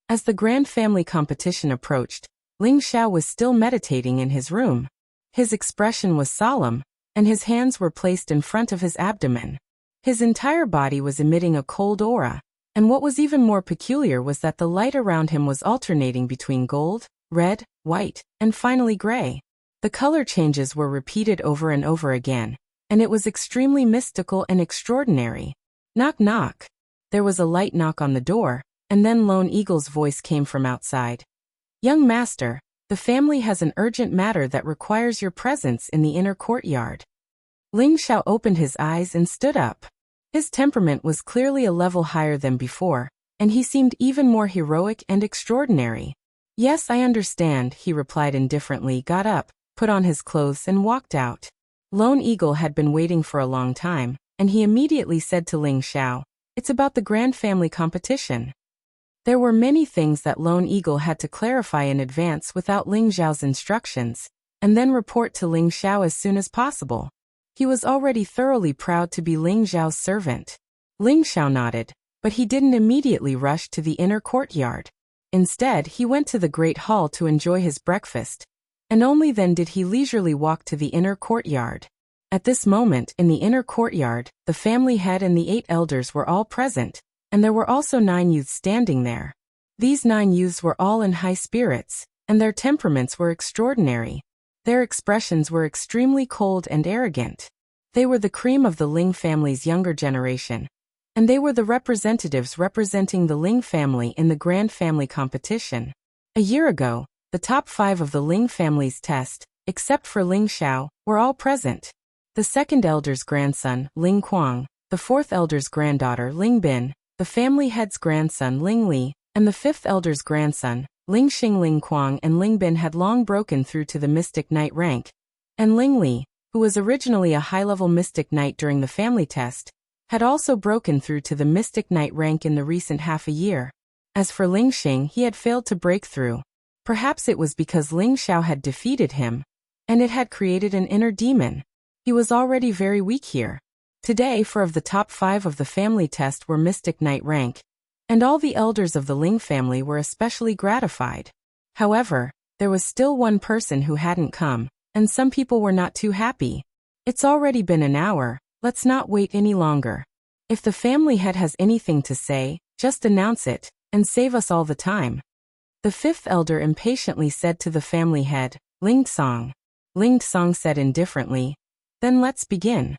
As the grand family competition approached, Ling Xiao was still meditating in his room. His expression was solemn, and his hands were placed in front of his abdomen. His entire body was emitting a cold aura, and what was even more peculiar was that the light around him was alternating between gold, red, white, and finally gray. The color changes were repeated over and over again, and it was extremely mystical and extraordinary. Knock knock. There was a light knock on the door, and then Lone Eagle's voice came from outside. "Young master, the family has an urgent matter that requires your presence in the inner courtyard." Ling Xiao opened his eyes and stood up. His temperament was clearly a level higher than before, and he seemed even more heroic and extraordinary. "Yes, I understand," he replied indifferently, got up, put on his clothes and walked out. Lone Eagle had been waiting for a long time, and he immediately said to Ling Xiao, "It's about the grand family competition." There were many things that Lone Eagle had to clarify in advance without Ling Xiao's instructions, and then report to Ling Xiao as soon as possible. He was already thoroughly proud to be Ling Xiao's servant. Ling Xiao nodded, but he didn't immediately rush to the inner courtyard. Instead, he went to the great hall to enjoy his breakfast, and only then did he leisurely walk to the inner courtyard. At this moment, in the inner courtyard, the family head and the 8 elders were all present, and there were also 9 youths standing there. These 9 youths were all in high spirits, and their temperaments were extraordinary. Their expressions were extremely cold and arrogant. They were the cream of the Ling family's younger generation, and they were the representatives representing the Ling family in the grand family competition. A year ago, the top 5 of the Ling family's test, except for Ling Xiao, were all present. The second elder's grandson, Ling Kuang, the fourth elder's granddaughter, Ling Bin, the family head's grandson, Ling Li, and the fifth elder's grandson, Ling Xing. Ling Kuang and Ling Bin had long broken through to the Mystic Knight rank, and Ling Li, who was originally a high-level Mystic Knight during the family test, had also broken through to the Mystic Knight rank in the recent half a year. As for Ling Xing, he had failed to break through. Perhaps it was because Ling Xiao had defeated him, and it had created an inner demon. He was already very weak here. Today, 4 of the top 5 of the family test were Mystic Knight rank, and all the elders of the Ling family were especially gratified. However, there was still one person who hadn't come, and some people were not too happy. It's already been an hour, let's not wait any longer. If the family head has anything to say, just announce it, and save us all the time. The fifth elder impatiently said to the family head, Ling Song. Ling Song said indifferently, then let's begin.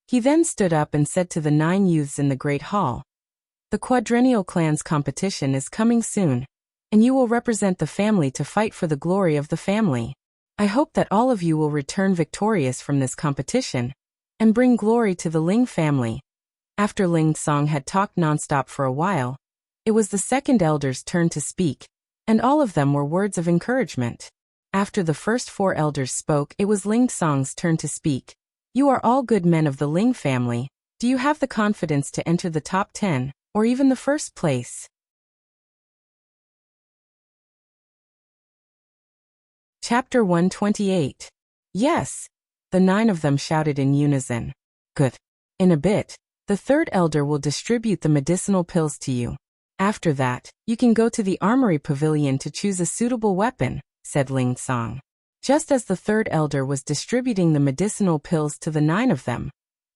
He then stood up and said to the 9 youths in the great hall, the quadrennial clans competition is coming soon, and you will represent the family to fight for the glory of the family. I hope that all of you will return victorious from this competition, and bring glory to the Ling family. After Ling Song had talked nonstop for a while, it was the second elder's turn to speak, and all of them were words of encouragement. After the first 4 elders spoke, it was Ling Song's turn to speak. You are all good men of the Ling family. Do you have the confidence to enter the top 10, or even the first place? Chapter 128. Yes, the 9 of them shouted in unison. Good. In a bit, the third elder will distribute the medicinal pills to you. After that, you can go to the armory pavilion to choose a suitable weapon, said Ling Song. Just as the third elder was distributing the medicinal pills to the 9 of them,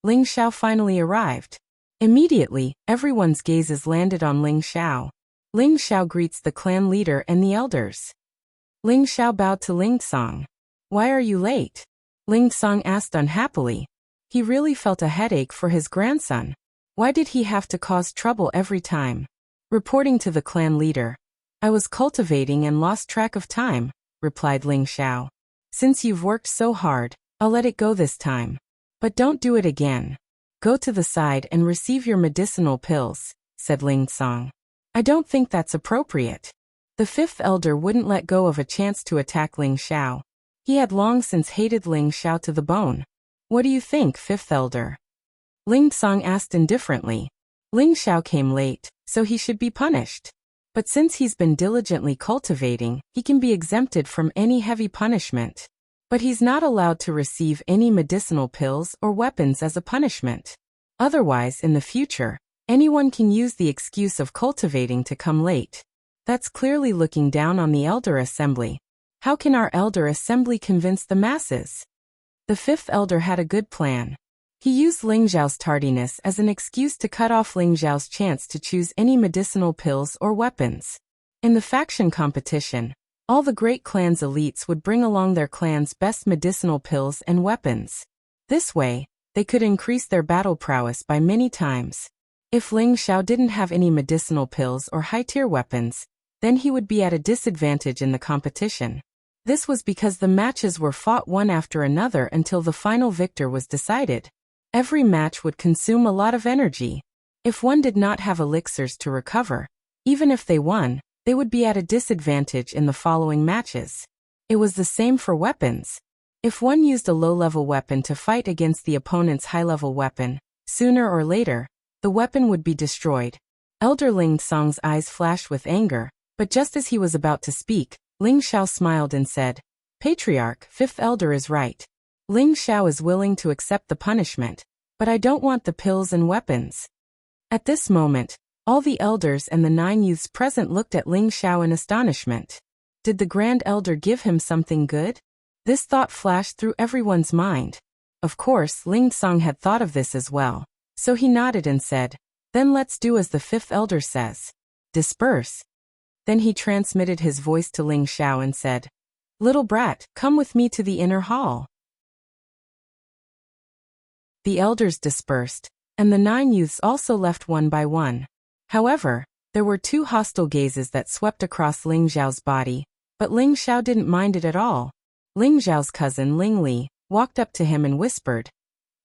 Ling Xiao finally arrived. Immediately, everyone's gazes landed on Ling Xiao. Ling Xiao greets the clan leader and the elders. Ling Xiao bowed to Ling Song. Why are you late? Ling Song asked unhappily. He really felt a headache for his grandson. Why did he have to cause trouble every time? Reporting to the clan leader, I was cultivating and lost track of time, replied Ling Xiao. Since you've worked so hard, I'll let it go this time. But don't do it again. Go to the side and receive your medicinal pills, said Ling Song. I don't think that's appropriate. The fifth elder wouldn't let go of a chance to attack Ling Xiao. He had long since hated Ling Xiao to the bone. What do you think, fifth elder? Ling Song asked indifferently. Ling Xiao came late, so he should be punished. But since he's been diligently cultivating, he can be exempted from any heavy punishment. But he's not allowed to receive any medicinal pills or weapons as a punishment. Otherwise, in the future, anyone can use the excuse of cultivating to come late. That's clearly looking down on the elder assembly. How can our elder assembly convince the masses? The fifth elder had a good plan. He used Ling Zhao's tardiness as an excuse to cut off Ling Zhao's chance to choose any medicinal pills or weapons. In the faction competition, all the great clans' elites would bring along their clan's best medicinal pills and weapons. This way, they could increase their battle prowess by many times. If Ling Xiao didn't have any medicinal pills or high-tier weapons, then he would be at a disadvantage in the competition. This was because the matches were fought one after another until the final victor was decided. Every match would consume a lot of energy. If one did not have elixirs to recover, even if they won, they would be at a disadvantage in the following matches. It was the same for weapons. If one used a low-level weapon to fight against the opponent's high-level weapon, sooner or later, the weapon would be destroyed. Elder Ling Song's eyes flashed with anger, but just as he was about to speak, Ling Xiao smiled and said, Patriarch, fifth elder is right. Ling Xiao is willing to accept the punishment, but I don't want the pills and weapons. At this moment, all the elders and the 9 youths present looked at Ling Xiao in astonishment. Did the grand elder give him something good? This thought flashed through everyone's mind. Of course, Ling Song had thought of this as well, so he nodded and said, Then let's do as the fifth elder says. Disperse. Then he transmitted his voice to Ling Xiao and said, Little brat, come with me to the inner hall. The elders dispersed, and the 9 youths also left one by one. However, there were 2 hostile gazes that swept across Ling Xiao's body, but Ling Xiao didn't mind it at all. Ling Xiao's cousin Ling Li walked up to him and whispered,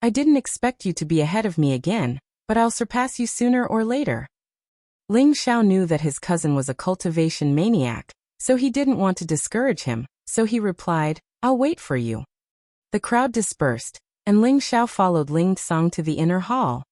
I didn't expect you to be ahead of me again, but I'll surpass you sooner or later. Ling Xiao knew that his cousin was a cultivation maniac, so he didn't want to discourage him, so he replied, I'll wait for you. The crowd dispersed, and Ling Xiao followed Ling Song to the inner hall.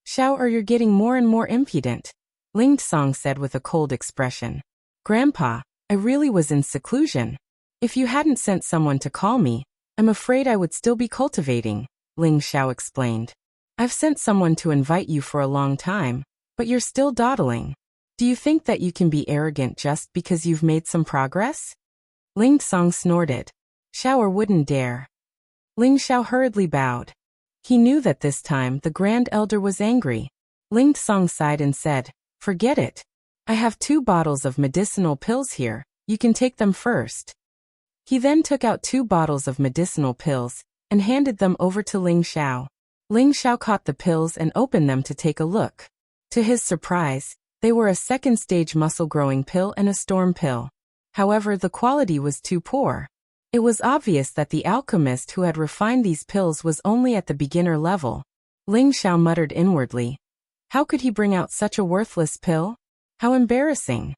Xiao, you're getting more and more impudent, Ling Song said with a cold expression. Grandpa, I really was in seclusion. If you hadn't sent someone to call me, I'm afraid I would still be cultivating, Ling Xiao explained. I've sent someone to invite you for a long time, but you're still dawdling. Do you think that you can be arrogant just because you've made some progress? Ling Song snorted. Xiao wouldn't dare. Ling Xiao hurriedly bowed. He knew that this time the Grand Elder was angry. Ling Song sighed and said, "Forget it. I have 2 bottles of medicinal pills here, you can take them first." He then took out 2 bottles of medicinal pills and handed them over to Ling Xiao. Ling Xiao caught the pills and opened them to take a look. To his surprise, they were a second-stage muscle-growing pill and a storm pill. However, the quality was too poor. It was obvious that the alchemist who had refined these pills was only at the beginner level. Ling Xiao muttered inwardly. How could he bring out such a worthless pill? How embarrassing.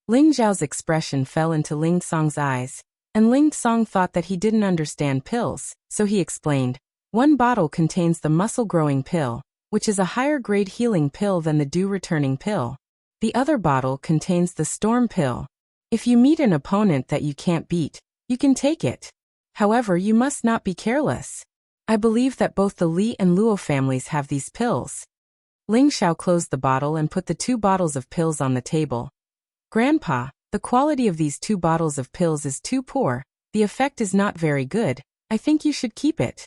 Ling Xiao's expression fell into Ling Song's eyes, and Ling Song thought that he didn't understand pills, so he explained, 1 bottle contains the muscle-growing pill, which is a higher-grade healing pill than the dew-returning pill. The other bottle contains the storm pill. If you meet an opponent that you can't beat, you can take it. However, you must not be careless. I believe that both the Li and Luo families have these pills. Ling Xiao closed the bottle and put the 2 bottles of pills on the table. Grandpa, the quality of these 2 bottles of pills is too poor, the effect is not very good, I think you should keep it.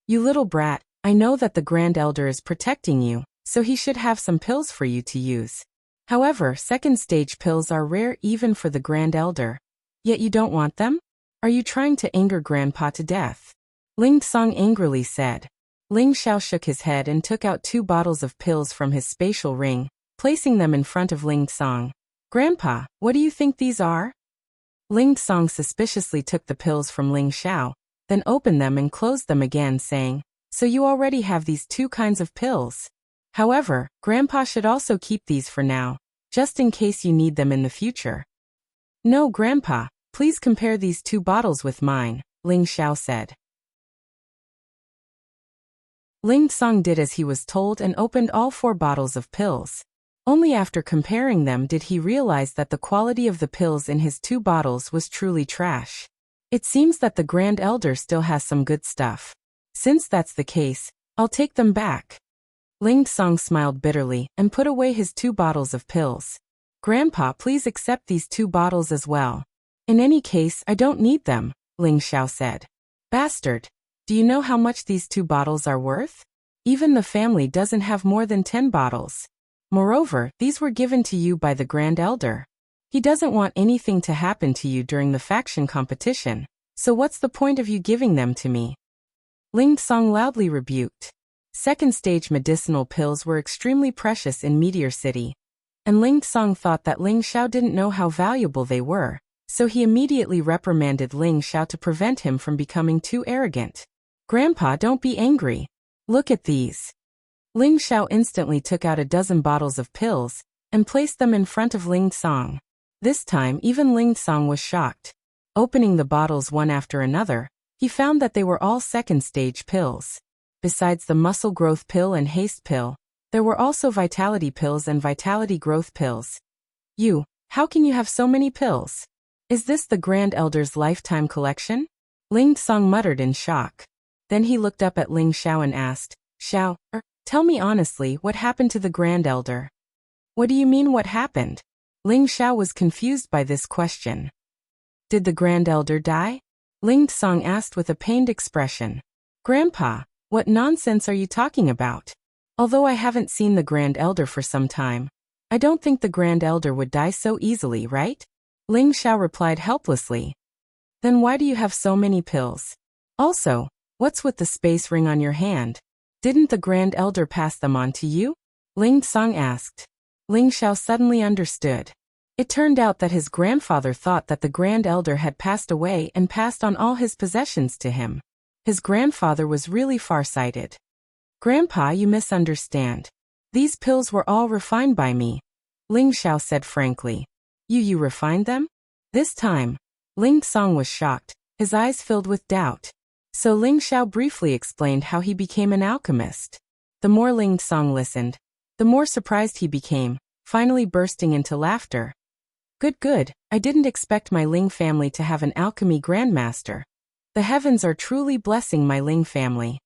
You little brat, I know that the Grand Elder is protecting you, so he should have some pills for you to use. However, second-stage pills are rare even for the Grand Elder. Yet you don't want them? Are you trying to anger Grandpa to death? Ling Song angrily said. Ling Xiao shook his head and took out 2 bottles of pills from his spatial ring, placing them in front of Ling Song. Grandpa, what do you think these are? Ling Song suspiciously took the pills from Ling Xiao, then opened them and closed them again, saying, So you already have these 2 kinds of pills. However, Grandpa should also keep these for now, just in case you need them in the future. No, Grandpa, please compare these 2 bottles with mine, Ling Xiao said. Ling Song did as he was told and opened all 4 bottles of pills. Only after comparing them did he realize that the quality of the pills in his 2 bottles was truly trash. It seems that the Grand Elder still has some good stuff. Since that's the case, I'll take them back. Ling Song smiled bitterly and put away his 2 bottles of pills. Grandpa, please accept these 2 bottles as well. In any case, I don't need them, Ling Xiao said. Bastard! Do you know how much these 2 bottles are worth? Even the family doesn't have more than 10 bottles. Moreover, these were given to you by the Grand Elder. He doesn't want anything to happen to you during the faction competition, so what's the point of you giving them to me? Ling Song loudly rebuked. Second-stage medicinal pills were extremely precious in Meteor City, and Ling Song thought that Ling Xiao didn't know how valuable they were, so he immediately reprimanded Ling Xiao to prevent him from becoming too arrogant. Grandpa, don't be angry. Look at these. Ling Xiao instantly took out a dozen bottles of pills and placed them in front of Ling Song. This time, even Ling Song was shocked. Opening the bottles one after another, he found that they were all second-stage pills. Besides the muscle growth pill and haste pill, there were also vitality pills and vitality growth pills. How can you have so many pills? Is this the Grand Elder's lifetime collection? Ling Song muttered in shock. Then he looked up at Ling Xiao and asked, Xiao, tell me honestly, what happened to the Grand Elder? What do you mean what happened? Ling Xiao was confused by this question. Did the Grand Elder die? Ling Song asked with a pained expression. Grandpa, what nonsense are you talking about? Although I haven't seen the Grand Elder for some time, I don't think the Grand Elder would die so easily, right? Ling Xiao replied helplessly. Then why do you have so many pills? Also, what's with the space ring on your hand? Didn't the Grand Elder pass them on to you? Ling Song asked. Ling Xiao suddenly understood. It turned out that his grandfather thought that the Grand Elder had passed away and passed on all his possessions to him. His grandfather was really far-sighted. Grandpa, you misunderstand. These pills were all refined by me, Ling Xiao said frankly. You refined them? This time, Ling Song was shocked, his eyes filled with doubt. So Ling Xiao briefly explained how he became an alchemist. The more Ling Song listened, the more surprised he became, finally bursting into laughter. Good, I didn't expect my Ling family to have an alchemy grandmaster. The heavens are truly blessing my Ling family.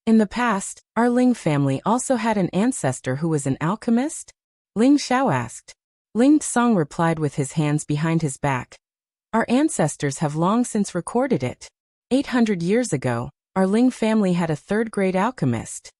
In the past, our Ling family also had an ancestor who was an alchemist? Ling Xiao asked. Ling Song replied with his hands behind his back. Our ancestors have long since recorded it. 800 years ago, our Ling family had a third-grade alchemist.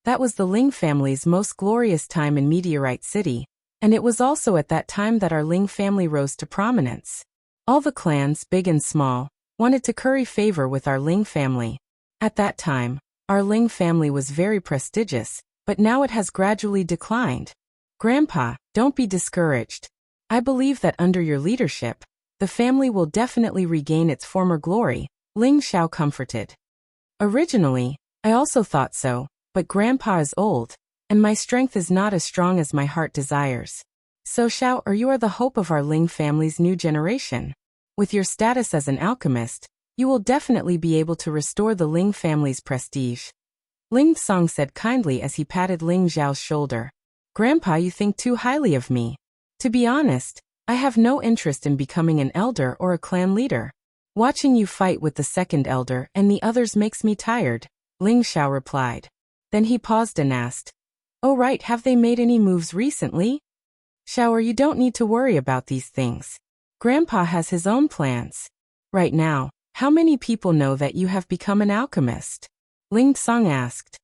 That was the Ling family's most glorious time in Meteorite City, and it was also at that time that our Ling family rose to prominence. All the clans, big and small, wanted to curry favor with our Ling family. At that time, our Ling family was very prestigious, but now it has gradually declined. Grandpa, don't be discouraged. I believe that under your leadership, the family will definitely regain its former glory, Ling Xiao comforted. Originally, I also thought so, but Grandpa is old, and my strength is not as strong as my heart desires. So Xiao, you are the hope of our Ling family's new generation. With your status as an alchemist, you will definitely be able to restore the Ling family's prestige. Ling Song said kindly as he patted Ling Xiao's shoulder. Grandpa, you think too highly of me. To be honest, I have no interest in becoming an elder or a clan leader. Watching you fight with the second elder and the others makes me tired, Ling Xiao replied. Then he paused and asked, "Oh right, have they made any moves recently?" Xiao, you don't need to worry about these things. Grandpa has his own plans. Right now, how many people know that you have become an alchemist? Ling Song asked.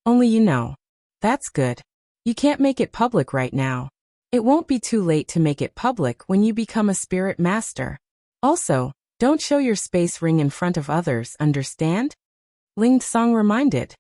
Only you know. That's good. You can't make it public right now. It won't be too late to make it public when you become a spirit master. Also, don't show your space ring in front of others, understand? Ling Song reminded.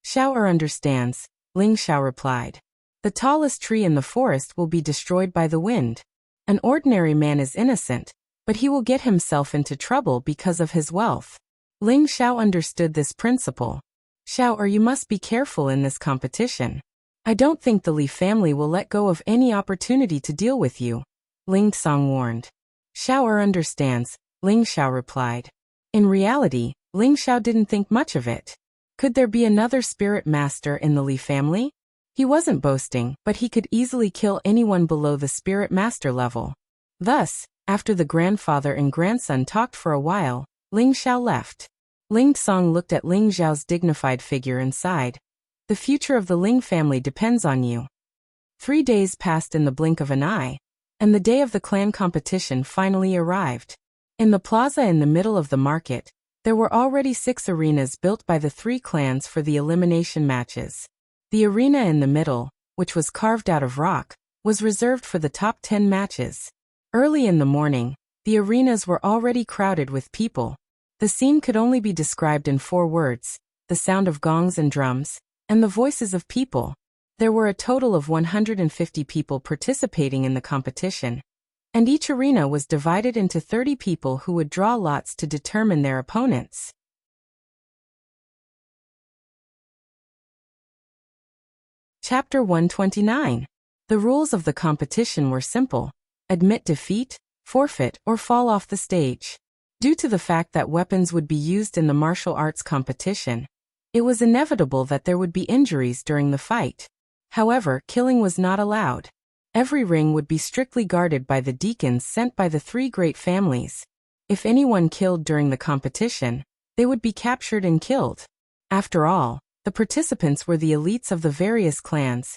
Xiao understands, Ling Xiao replied. The tallest tree in the forest will be destroyed by the wind. An ordinary man is innocent, but he will get himself into trouble because of his wealth. Ling Xiao understood this principle. Xiao, you must be careful in this competition. I don't think the Li family will let go of any opportunity to deal with you, Ling Song warned. Xiao understands, Ling Xiao replied. In reality, Ling Xiao didn't think much of it. Could there be another spirit master in the Li family? He wasn't boasting, but he could easily kill anyone below the spirit master level. Thus, after the grandfather and grandson talked for a while, Ling Xiao left. Ling Song looked at Ling Xiao's dignified figure and sighed. The future of the Ling family depends on you. 3 days passed in the blink of an eye, and the day of the clan competition finally arrived. In the plaza in the middle of the market, there were already 6 arenas built by the 3 clans for the elimination matches. The arena in the middle, which was carved out of rock, was reserved for the top 10 matches. Early in the morning, the arenas were already crowded with people. The scene could only be described in 4 words: the sound of gongs and drums, and the voices of people. There were a total of 150 people participating in the competition, and each arena was divided into 30 people who would draw lots to determine their opponents. Chapter 129. The rules of the competition were simple: admit defeat, forfeit, or fall off the stage. Due to the fact that weapons would be used in the martial arts competition, it was inevitable that there would be injuries during the fight. However, killing was not allowed. Every ring would be strictly guarded by the deacons sent by the 3 great families. If anyone killed during the competition, they would be captured and killed. After all, the participants were the elites of the various clans,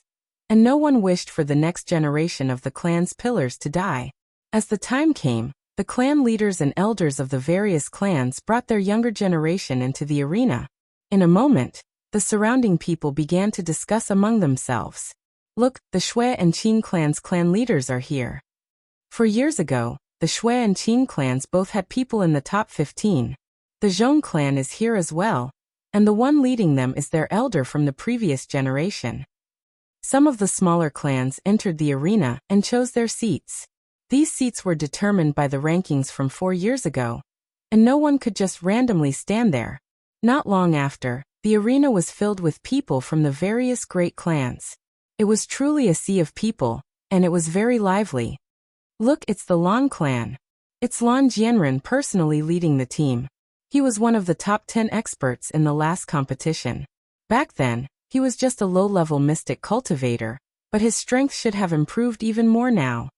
and no one wished for the next generation of the clan's pillars to die. As the time came, the clan leaders and elders of the various clans brought their younger generation into the arena. In a moment, the surrounding people began to discuss among themselves. Look, the Shui and Qin clans' clan leaders are here. For years ago, the Shui and Qin clans both had people in the top 15. The Zhong clan is here as well, and the one leading them is their elder from the previous generation. Some of the smaller clans entered the arena and chose their seats. These seats were determined by the rankings from 4 years ago, and no one could just randomly stand there. Not long after, the arena was filled with people from the various great clans. It was truly a sea of people, and it was very lively. Look, it's the Lan clan. It's Lan Jianren personally leading the team. He was one of the top 10 experts in the last competition. Back then, he was just a low-level mystic cultivator, but his strength should have improved even more now.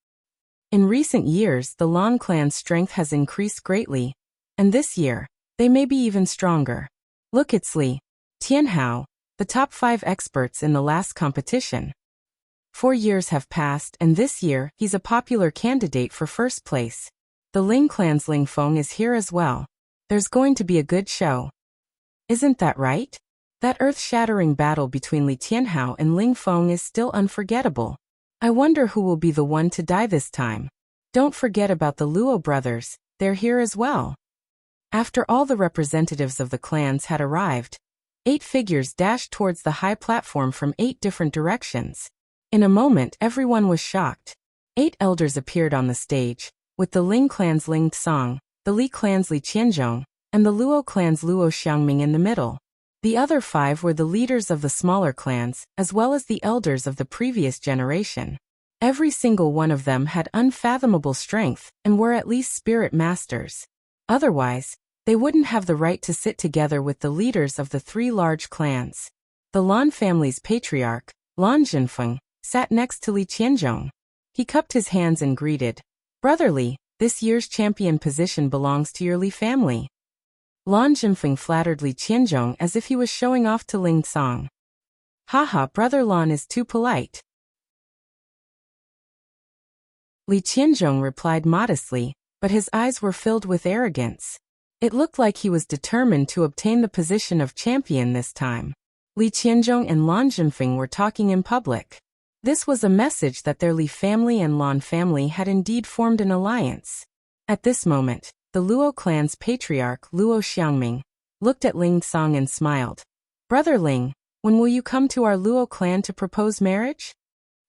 In recent years, the Lan clan's strength has increased greatly, and this year, they may be even stronger. Look, it's Li Tianhao, the top 5 experts in the last competition. 4 years have passed and this year, he's a popular candidate for first place. The Ling clan's Ling Feng is here as well. There's going to be a good show. Isn't that right? That earth-shattering battle between Li Tianhao and Ling Feng is still unforgettable. I wonder who will be the one to die this time. Don't forget about the Luo brothers, they're here as well. After all the representatives of the clans had arrived, 8 figures dashed towards the high platform from 8 different directions. In a moment, everyone was shocked. 8 elders appeared on the stage, with the Ling clan's Ling Tsang, the Li clan's Li Qianzhong, and the Luo clan's Luo Xiangming in the middle. The other 5 were the leaders of the smaller clans, as well as the elders of the previous generation. Every single one of them had unfathomable strength, and were at least spirit masters. Otherwise, they wouldn't have the right to sit together with the leaders of the 3 large clans. The Lan family's patriarch, Lan Jinfeng, sat next to Li Qianzhong. He cupped his hands and greeted, "Brother Li, this year's champion position belongs to your Li family." Lan Jinfeng flattered Li Qianzhong as if he was showing off to Ling Tsang. "Haha, Brother Lan is too polite." Li Qianzhong replied modestly, but his eyes were filled with arrogance. It looked like he was determined to obtain the position of champion this time. Li Qianzhong and Lan Jinfeng were talking in public. This was a message that their Li family and Lan family had indeed formed an alliance. At this moment, the Luo clan's patriarch Luo Xiangming looked at Ling Tsang and smiled. "Brother Ling, when will you come to our Luo clan to propose marriage?"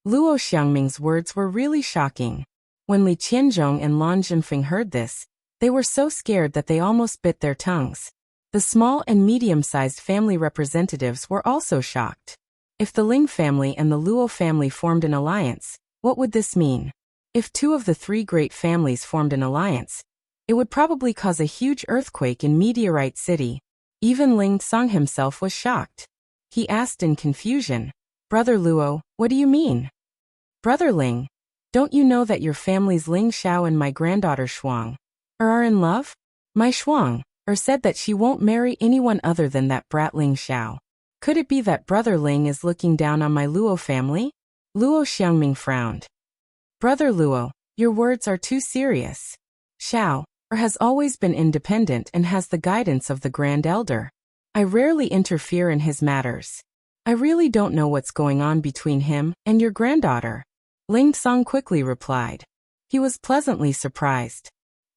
Luo Xiangming's words were really shocking. When Li Qianzhong and Lan Jinfeng heard this, they were so scared that they almost bit their tongues. The small and medium-sized family representatives were also shocked. If the Ling family and the Luo family formed an alliance, what would this mean? If 2 of the 3 great families formed an alliance, it would probably cause a huge earthquake in Meteorite City. Even Ling Tsang himself was shocked. He asked in confusion, "Brother Luo, what do you mean?" "Brother Ling, don't you know that your family's Ling Xiao and my granddaughter Shuang are in love? My Shuang said that she won't marry anyone other than that brat Ling Xiao. Could it be that Brother Ling is looking down on my Luo family?" Luo Xiangming frowned. "Brother Luo, your words are too serious. Xiao has always been independent and has the guidance of the Grand Elder. I rarely interfere in his matters. I really don't know what's going on between him and your granddaughter." Ling Tsang quickly replied. He was pleasantly surprised.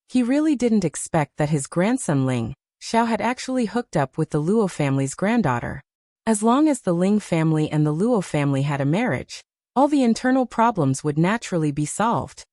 He really didn't expect that his grandson Ling Xiao had actually hooked up with the Luo family's granddaughter. As long as the Ling family and the Luo family had a marriage, all the internal problems would naturally be solved.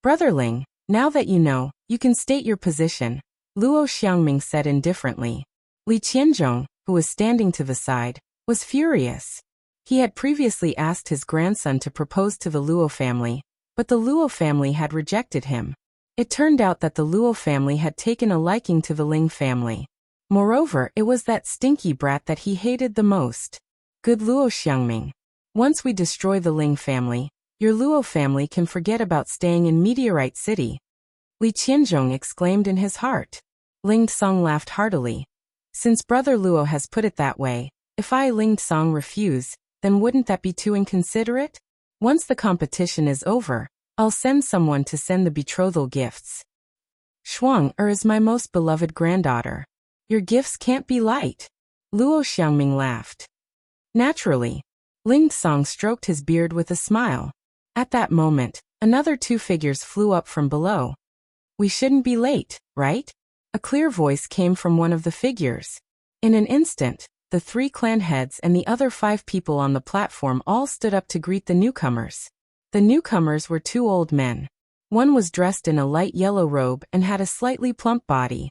"Brother Ling, now that you know, you can state your position," Luo Xiangming said indifferently. Li Qianzhong, who was standing to the side, was furious. He had previously asked his grandson to propose to the Luo family, but the Luo family had rejected him. It turned out that the Luo family had taken a liking to the Ling family. Moreover, it was that stinky brat that he hated the most. "Good Luo Xiangming. Once we destroy the Ling family, your Luo family can forget about staying in Meteorite City." Li Qianzhong exclaimed in his heart. Ling Tsang laughed heartily. "Since Brother Luo has put it that way, if I Ling Tsang refuse, then wouldn't that be too inconsiderate? Once the competition is over, I'll send someone to send the betrothal gifts. Shuang is my most beloved granddaughter. Your gifts can't be light." Luo Xiangming laughed. Naturally. Ling Tsang stroked his beard with a smile. At that moment, another 2 figures flew up from below. "We shouldn't be late, right?" A clear voice came from one of the figures. In an instant, the 3 clan heads and the other 5 people on the platform all stood up to greet the newcomers. The newcomers were 2 old men. One was dressed in a light yellow robe and had a slightly plump body.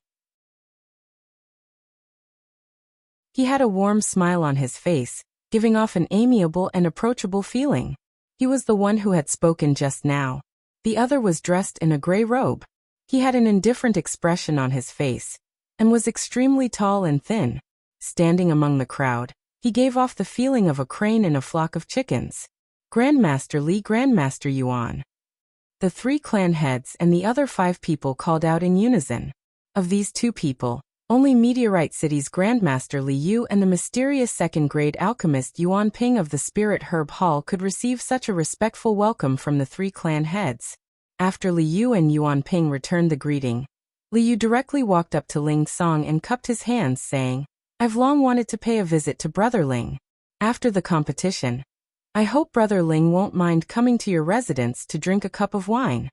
He had a warm smile on his face, giving off an amiable and approachable feeling. He was the one who had spoken just now. The other was dressed in a gray robe. He had an indifferent expression on his face, and was extremely tall and thin. Standing among the crowd, he gave off the feeling of a crane in a flock of chickens. "Grandmaster Li, Grandmaster Yuan." The 3 clan heads and the other 5 people called out in unison. Of these 2 people, Only Meteorite City's Grandmaster Li Yu and the mysterious second-grade alchemist Yuan Ping of the Spirit Herb Hall could receive such a respectful welcome from the three clan heads. After Li Yu and Yuan Ping returned the greeting, Li Yu directly walked up to Ling Song and cupped his hands, saying, "I've long wanted to pay a visit to Brother Ling. After the competition, I hope Brother Ling won't mind coming to your residence to drink a cup of wine."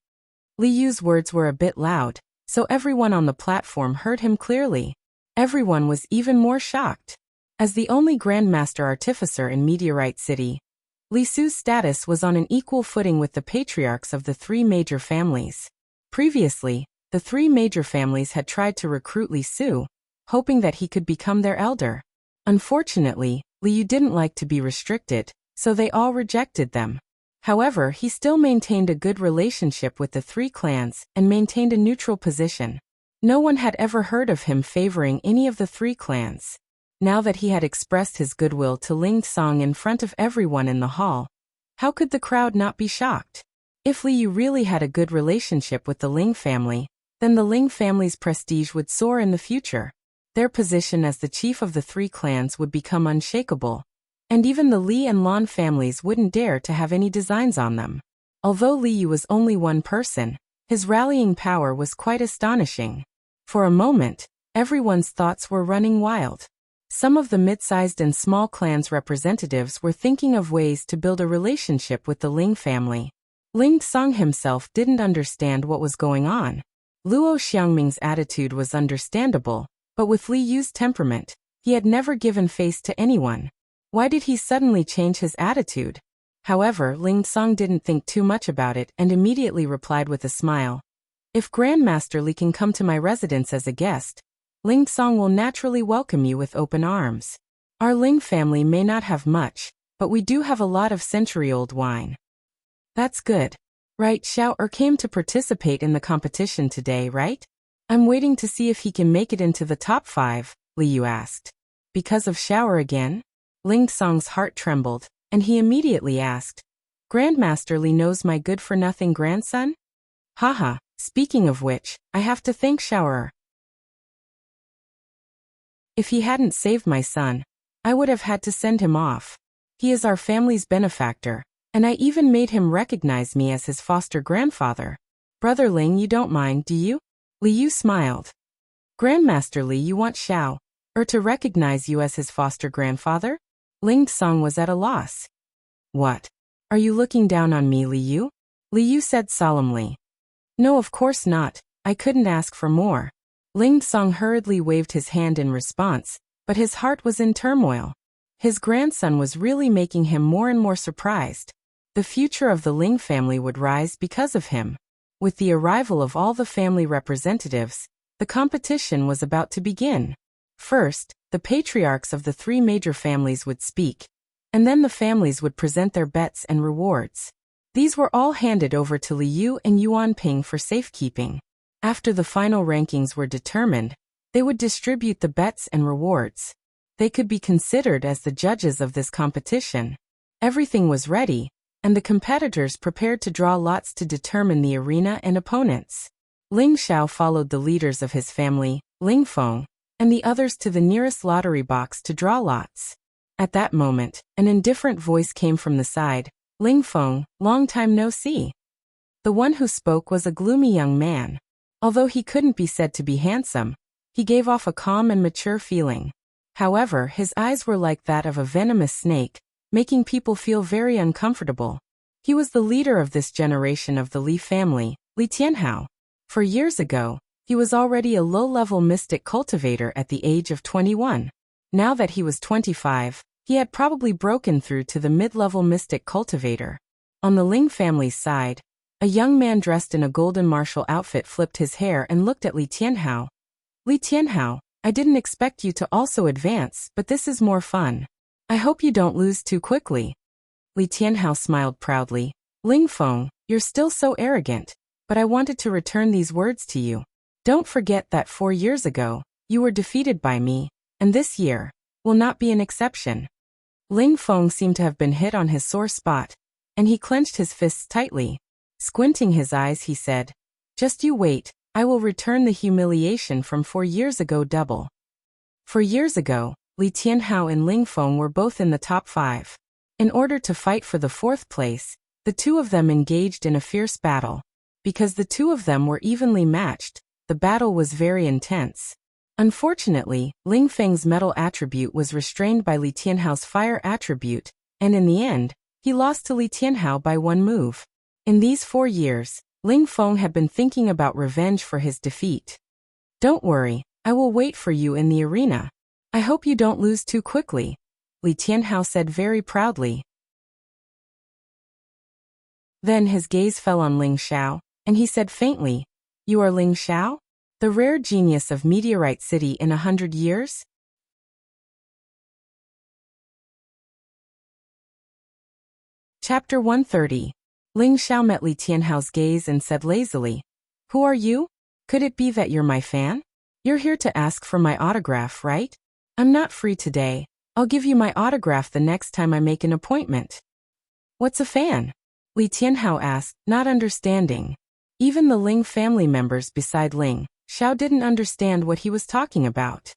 Li Yu's words were a bit loud, so everyone on the platform heard him clearly. Everyone was even more shocked. As the only Grandmaster Artificer in Meteorite City, Li Su's status was on an equal footing with the patriarchs of the three major families. Previously, the three major families had tried to recruit Li Su, hoping that he could become their elder. Unfortunately, Li Yu didn't like to be restricted, so they all rejected them. However, he still maintained a good relationship with the three clans and maintained a neutral position. No one had ever heard of him favoring any of the three clans. Now that he had expressed his goodwill to Ling Song in front of everyone in the hall, how could the crowd not be shocked? If Li Yu really had a good relationship with the Ling family, then the Ling family's prestige would soar in the future. Their position as the chief of the three clans would become unshakable, and even the Li and Lan families wouldn't dare to have any designs on them. Although Li Yu was only one person, his rallying power was quite astonishing. For a moment, everyone's thoughts were running wild. Some of the mid-sized and small clans' representatives were thinking of ways to build a relationship with the Ling family. Ling Song himself didn't understand what was going on. Luo Xiangming's attitude was understandable, but with Li Yu's temperament, he had never given face to anyone. Why did he suddenly change his attitude? However, Ling Song didn't think too much about it and immediately replied with a smile. "If Grandmaster Li can come to my residence as a guest, Ling Song will naturally welcome you with open arms. Our Ling family may not have much, but we do have a lot of century-old wine." "That's good. Right, Xiao came to participate in the competition today, right? I'm waiting to see if he can make it into the top 5, Li Yu asked. "Because of Xiao again?" Ling Song's heart trembled, and he immediately asked, "Grandmaster Li knows my good-for-nothing grandson?" "Haha, speaking of which, I have to thank Xiao. If he hadn't saved my son, I would have had to send him off. He is our family's benefactor, and I even made him recognize me as his foster grandfather. Brother Ling, you don't mind, do you?" Li Yu smiled. "Grandmaster Li, you want Xiao to recognize you as his foster grandfather?" Ling Song was at a loss. "What? Are you looking down on me, Li Yu?" Li Yu said solemnly. "No, of course not. I couldn't ask for more." Ling Song hurriedly waved his hand in response, but his heart was in turmoil. His grandson was really making him more and more surprised. The future of the Ling family would rise because of him. With the arrival of all the family representatives, the competition was about to begin. First, the patriarchs of the three major families would speak, and then the families would present their bets and rewards. These were all handed over to Li Yu and Yuan Ping for safekeeping. After the final rankings were determined, they would distribute the bets and rewards. They could be considered as the judges of this competition. Everything was ready, and the competitors prepared to draw lots to determine the arena and opponents. Ling Xiao followed the leaders of his family, Ling Feng, and the others to the nearest lottery box to draw lots. At that moment, an indifferent voice came from the side. "Ling Feng, long time no see." The one who spoke was a gloomy young man. Although he couldn't be said to be handsome, he gave off a calm and mature feeling. However, his eyes were like that of a venomous snake, making people feel very uncomfortable. He was the leader of this generation of the Li family, Li Tianhao. For years ago, he was already a low-level mystic cultivator at the age of 21. Now that he was 25, he had probably broken through to the mid-level mystic cultivator. On the Ling family's side, a young man dressed in a golden martial outfit flipped his hair and looked at Li Tianhao. "Li Tianhao, I didn't expect you to also advance, but this is more fun. I hope you don't lose too quickly." Li Tianhao smiled proudly. "Ling Feng, you're still so arrogant, but I wanted to return these words to you. Don't forget that 4 years ago, you were defeated by me, and this year will not be an exception." Ling Feng seemed to have been hit on his sore spot, and he clenched his fists tightly. Squinting his eyes, he said, "Just you wait, I will return the humiliation from 4 years ago double. 4 years ago, Li Tianhao and Ling Feng were both in the top 5. In order to fight for the 4th place, the two of them engaged in a fierce battle. Because the two of them were evenly matched, the battle was very intense. Unfortunately, Ling Feng's metal attribute was restrained by Li Tianhao's fire attribute, and in the end, he lost to Li Tianhao by 1 move. In these 4 years, Ling Feng had been thinking about revenge for his defeat. Don't worry, I will wait for you in the arena. I hope you don't lose too quickly, Li Tianhao said very proudly. Then his gaze fell on Ling Xiao, and he said faintly, "You are Ling Xiao? The rare genius of Meteorite City in 100 years?" Chapter 130. Ling Xiao met Li Tianhao's gaze and said lazily, "Who are you? Could it be that you're my fan? You're here to ask for my autograph, right? I'm not free today. I'll give you my autograph the next time I make an appointment." "What's a fan?" Li Tianhao asked, not understanding. Even the Ling family members beside Ling Xiao didn't understand what he was talking about.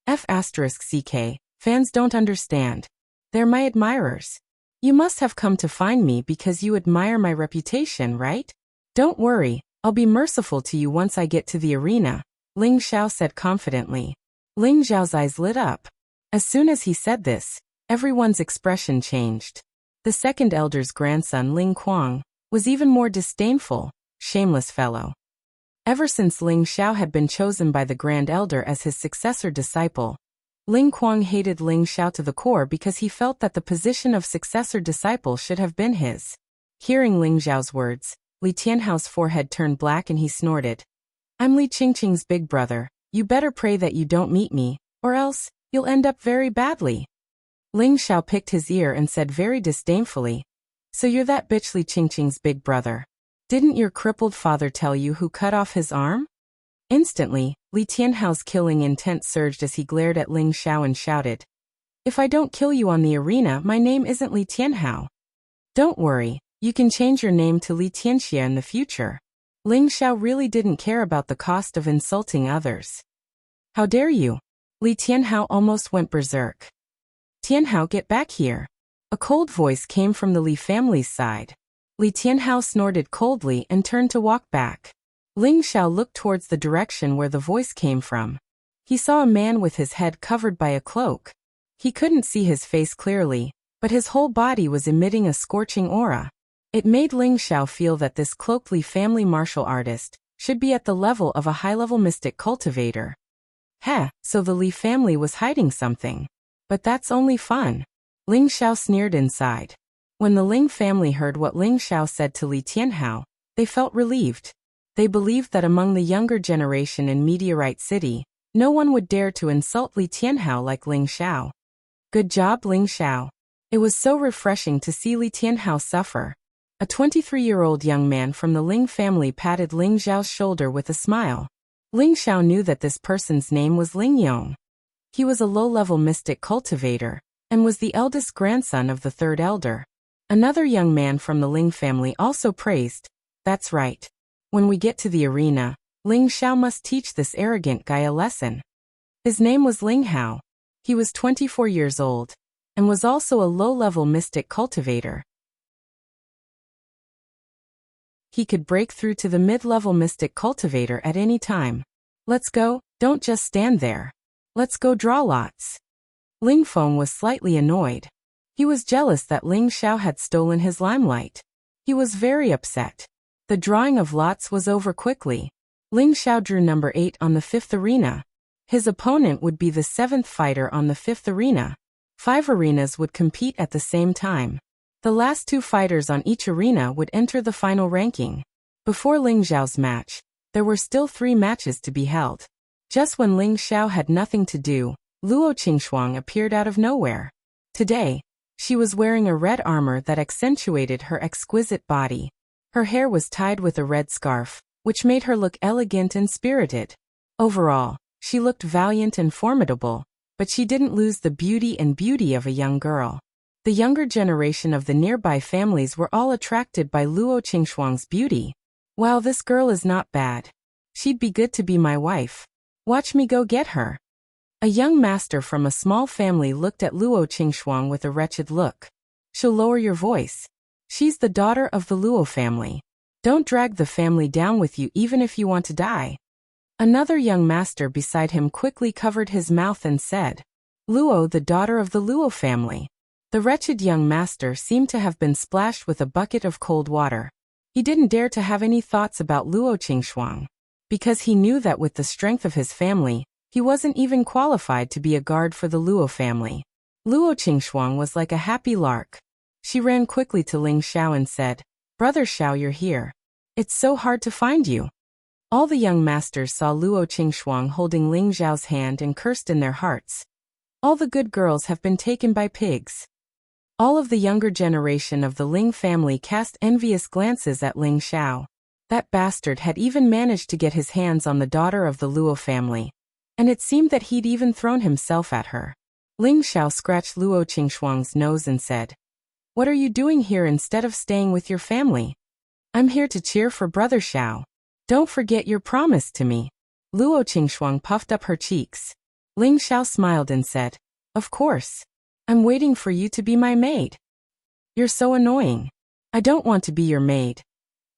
F***ck, fans don't understand. They're my admirers. You must have come to find me because you admire my reputation, right? Don't worry, I'll be merciful to you once I get to the arena, Ling Xiao said confidently. Ling Xiao's eyes lit up. As soon as he said this, everyone's expression changed. The second elder's grandson, Ling Kuang, was even more disdainful. Shameless fellow. Ever since Ling Xiao had been chosen by the Grand Elder as his successor disciple, Ling Kuang hated Ling Xiao to the core because he felt that the position of successor disciple should have been his. Hearing Ling Xiao's words, Li Tianhao's forehead turned black and he snorted. "I'm Li Qingqing's big brother. You better pray that you don't meet me, or else, you'll end up very badly." Ling Xiao picked his ear and said very disdainfully, "So you're that bitch Li Qingqing's big brother. Didn't your crippled father tell you who cut off his arm?" Instantly, Li Tianhao's killing intent surged as he glared at Ling Xiao and shouted, "If I don't kill you on the arena, my name isn't Li Tianhao. Don't worry, you can change your name to Li Tianxia in the future." Ling Xiao really didn't care about the cost of insulting others. "How dare you?" Li Tianhao almost went berserk. "Tianhao, get back here." A cold voice came from the Li family's side. Li Tianhao snorted coldly and turned to walk back. Ling Xiao looked towards the direction where the voice came from. He saw a man with his head covered by a cloak. He couldn't see his face clearly, but his whole body was emitting a scorching aura. It made Ling Xiao feel that this cloaked Li family martial artist should be at the level of a high-level mystic cultivator. So the Li family was hiding something. But that's only fun. Ling Xiao sneered inside. When the Ling family heard what Ling Xiao said to Li Tianhao, they felt relieved. They believed that among the younger generation in Meteorite City, no one would dare to insult Li Tianhao like Ling Xiao. Good job, Ling Xiao. It was so refreshing to see Li Tianhao suffer. A 23-year-old young man from the Ling family patted Ling Xiao's shoulder with a smile. Ling Xiao knew that this person's name was Ling Yong. He was a low-level mystic cultivator, and was the eldest grandson of the third elder. Another young man from the Ling family also praised, "That's right. When we get to the arena, Ling Xiao must teach this arrogant guy a lesson." His name was Ling Hao. He was 24 years old, and was also a low-level mystic cultivator. He could break through to the mid-level mystic cultivator at any time. "Let's go, don't just stand there. Let's go draw lots." Ling Feng was slightly annoyed. He was jealous that Ling Xiao had stolen his limelight. He was very upset. The drawing of lots was over quickly. Ling Xiao drew number 8 on the 5th arena. His opponent would be the 7th fighter on the 5th arena. 5 arenas would compete at the same time. The last 2 fighters on each arena would enter the final ranking. Before Ling Xiao's match, there were still 3 matches to be held. Just when Ling Xiao had nothing to do, Luo Qingxuang appeared out of nowhere. Today, she was wearing a red armor that accentuated her exquisite body. Her hair was tied with a red scarf, which made her look elegant and spirited. Overall, she looked valiant and formidable, but she didn't lose the beauty of a young girl. The younger generation of the nearby families were all attracted by Luo Qingxuang's beauty. "Wow, this girl is not bad. She'd be good to be my wife. Watch me go get her. A young master from a small family looked at Luo Qingxuang with a wretched look. She'll lower your voice. She's the daughter of the Luo family. Don't drag the family down with you even if you want to die. Another young master beside him quickly covered his mouth and said, Luo, the daughter of the Luo family. The wretched young master seemed to have been splashed with a bucket of cold water. He didn't dare to have any thoughts about Luo Qingxuang, because he knew that with the strength of his family, he wasn't even qualified to be a guard for the Luo family. Luo Qingxuang was like a happy lark. She ran quickly to Ling Xiao and said, Brother Xiao, you're here. It's so hard to find you. All the young masters saw Luo Qingxuang holding Ling Xiao's hand and cursed in their hearts. All the good girls have been taken by pigs. All of the younger generation of the Ling family cast envious glances at Ling Xiao. That bastard had even managed to get his hands on the daughter of the Luo family, and it seemed that he'd even thrown himself at her. Ling Xiao scratched Luo Qingxuang's nose and said, What are you doing here instead of staying with your family? I'm here to cheer for Brother Xiao. Don't forget your promise to me. Luo Qingxuang puffed up her cheeks. Ling Xiao smiled and said, Of course. I'm waiting for you to be my maid. You're so annoying. I don't want to be your maid.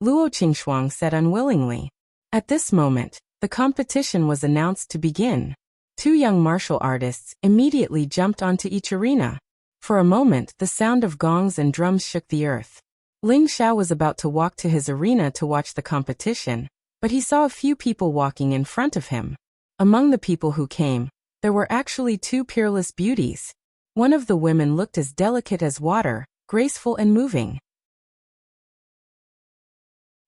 Luo Qingxuang said unwillingly. At this moment, the competition was announced to begin. 2 young martial artists immediately jumped onto each arena. For a moment, the sound of gongs and drums shook the earth. Ling Xiao was about to walk to his arena to watch the competition, but he saw a few people walking in front of him. Among the people who came, there were actually 2 peerless beauties. One of the women looked as delicate as water, graceful and moving.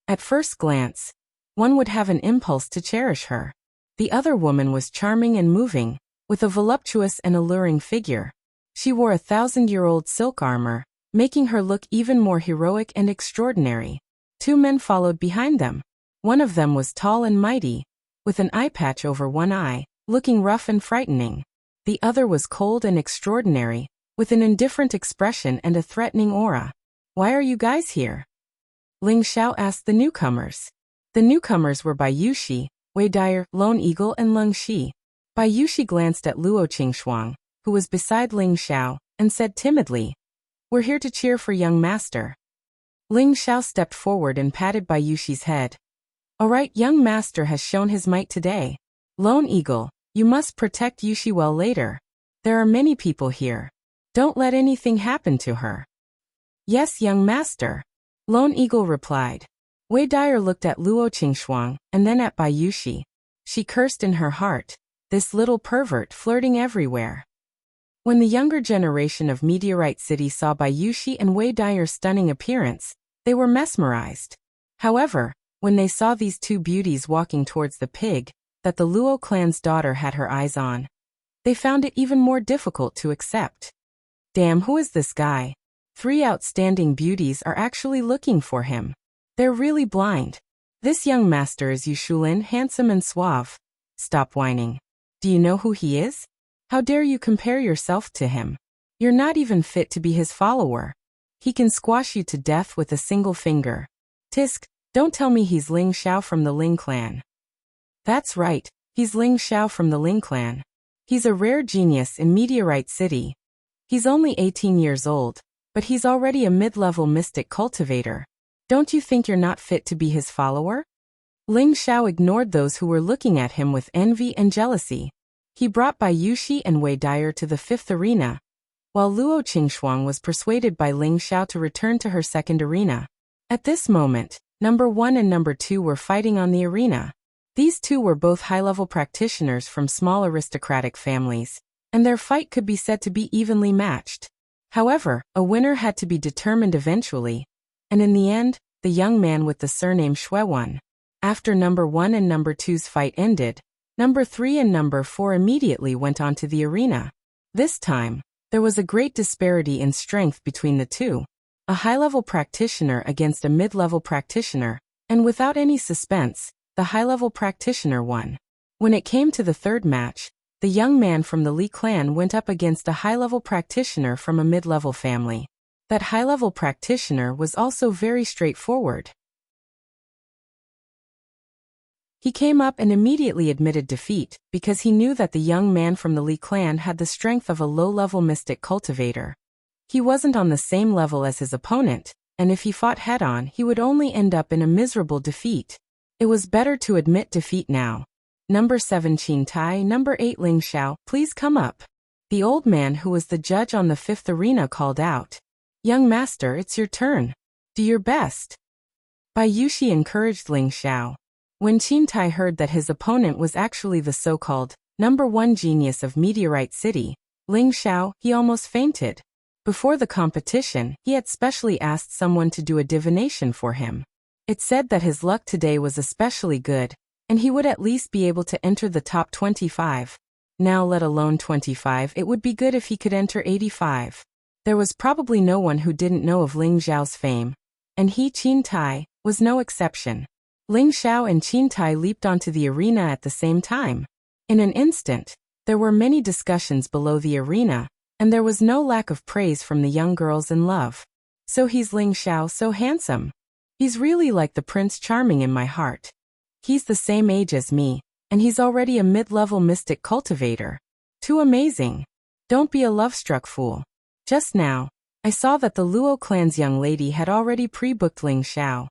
At first glance, one would have an impulse to cherish her. The other woman was charming and moving, with a voluptuous and alluring figure. She wore 1,000-year-old silk armor, making her look even more heroic and extraordinary. 2 men followed behind them. One of them was tall and mighty, with an eye patch over one eye, looking rough and frightening. The other was cold and extraordinary, with an indifferent expression and a threatening aura. Why are you guys here? Ling Xiao asked the newcomers. The newcomers were Bai Yuxi, Wei Dyer, Lone Eagle and Leng Shi. Bai Yuxi glanced at Luo Qingxuang, who was beside Ling Xiao, and said timidly, We're here to cheer for young master. Ling Xiao stepped forward and patted Bai Yuxi's head. All right, young master has shown his might today. Lone Eagle, you must protect Yuxi well later. There are many people here. Don't let anything happen to her. Yes, young master. Lone Eagle replied. Wei Dyer looked at Luo Qingxuang and then at Bai Yuxi. She cursed in her heart, this little pervert flirting everywhere. When the younger generation of Meteorite City saw Bai Yuxi and Wei Dyer's stunning appearance, they were mesmerized. However, when they saw these 2 beauties walking towards the pig that the Luo clan's daughter had her eyes on, they found it even more difficult to accept. Damn, who is this guy? 3 outstanding beauties are actually looking for him. They're really blind. This young master is Yu Shulin, handsome and suave. Stop whining. Do you know who he is? How dare you compare yourself to him? You're not even fit to be his follower. He can squash you to death with a single finger. Tisk, don't tell me he's Ling Xiao from the Ling clan. That's right, he's Ling Xiao from the Ling clan. He's a rare genius in Meteorite City. He's only 18 years old, but he's already a mid-level mystic cultivator. Don't you think you're not fit to be his follower? Ling Xiao ignored those who were looking at him with envy and jealousy. He brought Bai Yuxi and Wei Dyer to the 5th arena, while Luo Qingxuang was persuaded by Ling Xiao to return to her 2nd arena. At this moment, number 1 and number 2 were fighting on the arena. These 2 were both high-level practitioners from small aristocratic families, and their fight could be said to be evenly matched. However, a winner had to be determined eventually, and in the end, the young man with the surname Shui won. After number 1 and number 2's fight ended, number 3 and number 4 immediately went on to the arena. This time, there was a great disparity in strength between the 2. A high-level practitioner against a mid-level practitioner, and without any suspense, the high-level practitioner won. When it came to the 3rd match, the young man from the Li clan went up against a high-level practitioner from a mid-level family. That high-level practitioner was also very straightforward. He came up and immediately admitted defeat, because he knew that the young man from the Li clan had the strength of a low-level mystic cultivator. He wasn't on the same level as his opponent, and if he fought head-on, he would only end up in a miserable defeat. It was better to admit defeat now. Number 7 Qin Tai, number 8 Ling Xiao, please come up. The old man who was the judge on the 5th arena called out. Young master, it's your turn. Do your best. Bai Yushi encouraged Ling Xiao. When Qin Tai heard that his opponent was actually the so-called number 1 genius of Meteorite City, Ling Xiao, he almost fainted. Before the competition, he had specially asked someone to do a divination for him. It said that his luck today was especially good, and he would at least be able to enter the top 25. Now let alone 25, it would be good if he could enter 85. There was probably no one who didn't know of Ling Xiao's fame, and he, Qin Tai, was no exception. Ling Xiao and Qin Tai leaped onto the arena at the same time. In an instant, there were many discussions below the arena, and there was no lack of praise from the young girls in love. So he's Ling Xiao, so handsome. He's really like the Prince Charming in my heart. He's the same age as me, and he's already a mid-level mystic cultivator. Too amazing. Don't be a love-struck fool. Just now, I saw that the Luo clan's young lady had already pre-booked Ling Xiao.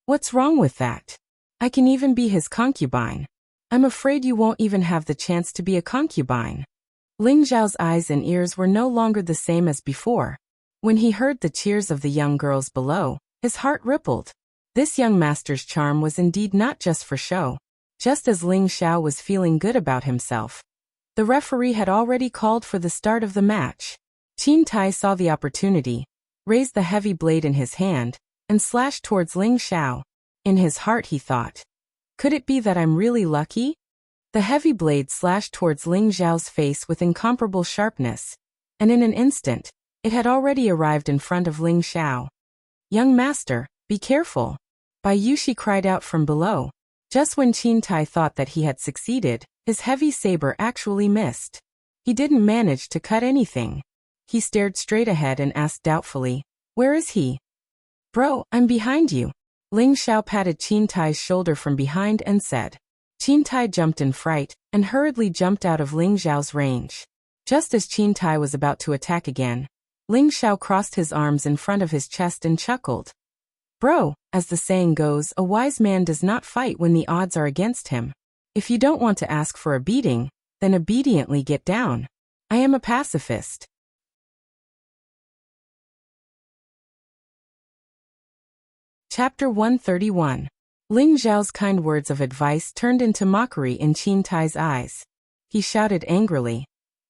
What's wrong with that? I can even be his concubine. I'm afraid you won't even have the chance to be a concubine. Ling Xiao's eyes and ears were no longer the same as before. When he heard the cheers of the young girls below, his heart rippled. This young master's charm was indeed not just for show. Just as Ling Xiao was feeling good about himself, the referee had already called for the start of the match. Qin Tai saw the opportunity, raised the heavy blade in his hand, and slashed towards Ling Xiao. In his heart he thought, could it be that I'm really lucky? The heavy blade slashed towards Ling Xiao's face with incomparable sharpness, and in an instant, it had already arrived in front of Ling Xiao. Young master, be careful. Bai Yushi cried out from below. Just when Qin Tai thought that he had succeeded, his heavy saber actually missed. He didn't manage to cut anything. He stared straight ahead and asked doubtfully, where is he? Bro, I'm behind you. Ling Xiao patted Qin Tai's shoulder from behind and said. Qin Tai jumped in fright, and hurriedly jumped out of Ling Xiao's range. Just as Qin Tai was about to attack again, Ling Xiao crossed his arms in front of his chest and chuckled. Bro, as the saying goes, a wise man does not fight when the odds are against him. If you don't want to ask for a beating, then obediently get down. I am a pacifist. Chapter 131. Ling Xiao's kind words of advice turned into mockery in Qin Tai's eyes. He shouted angrily,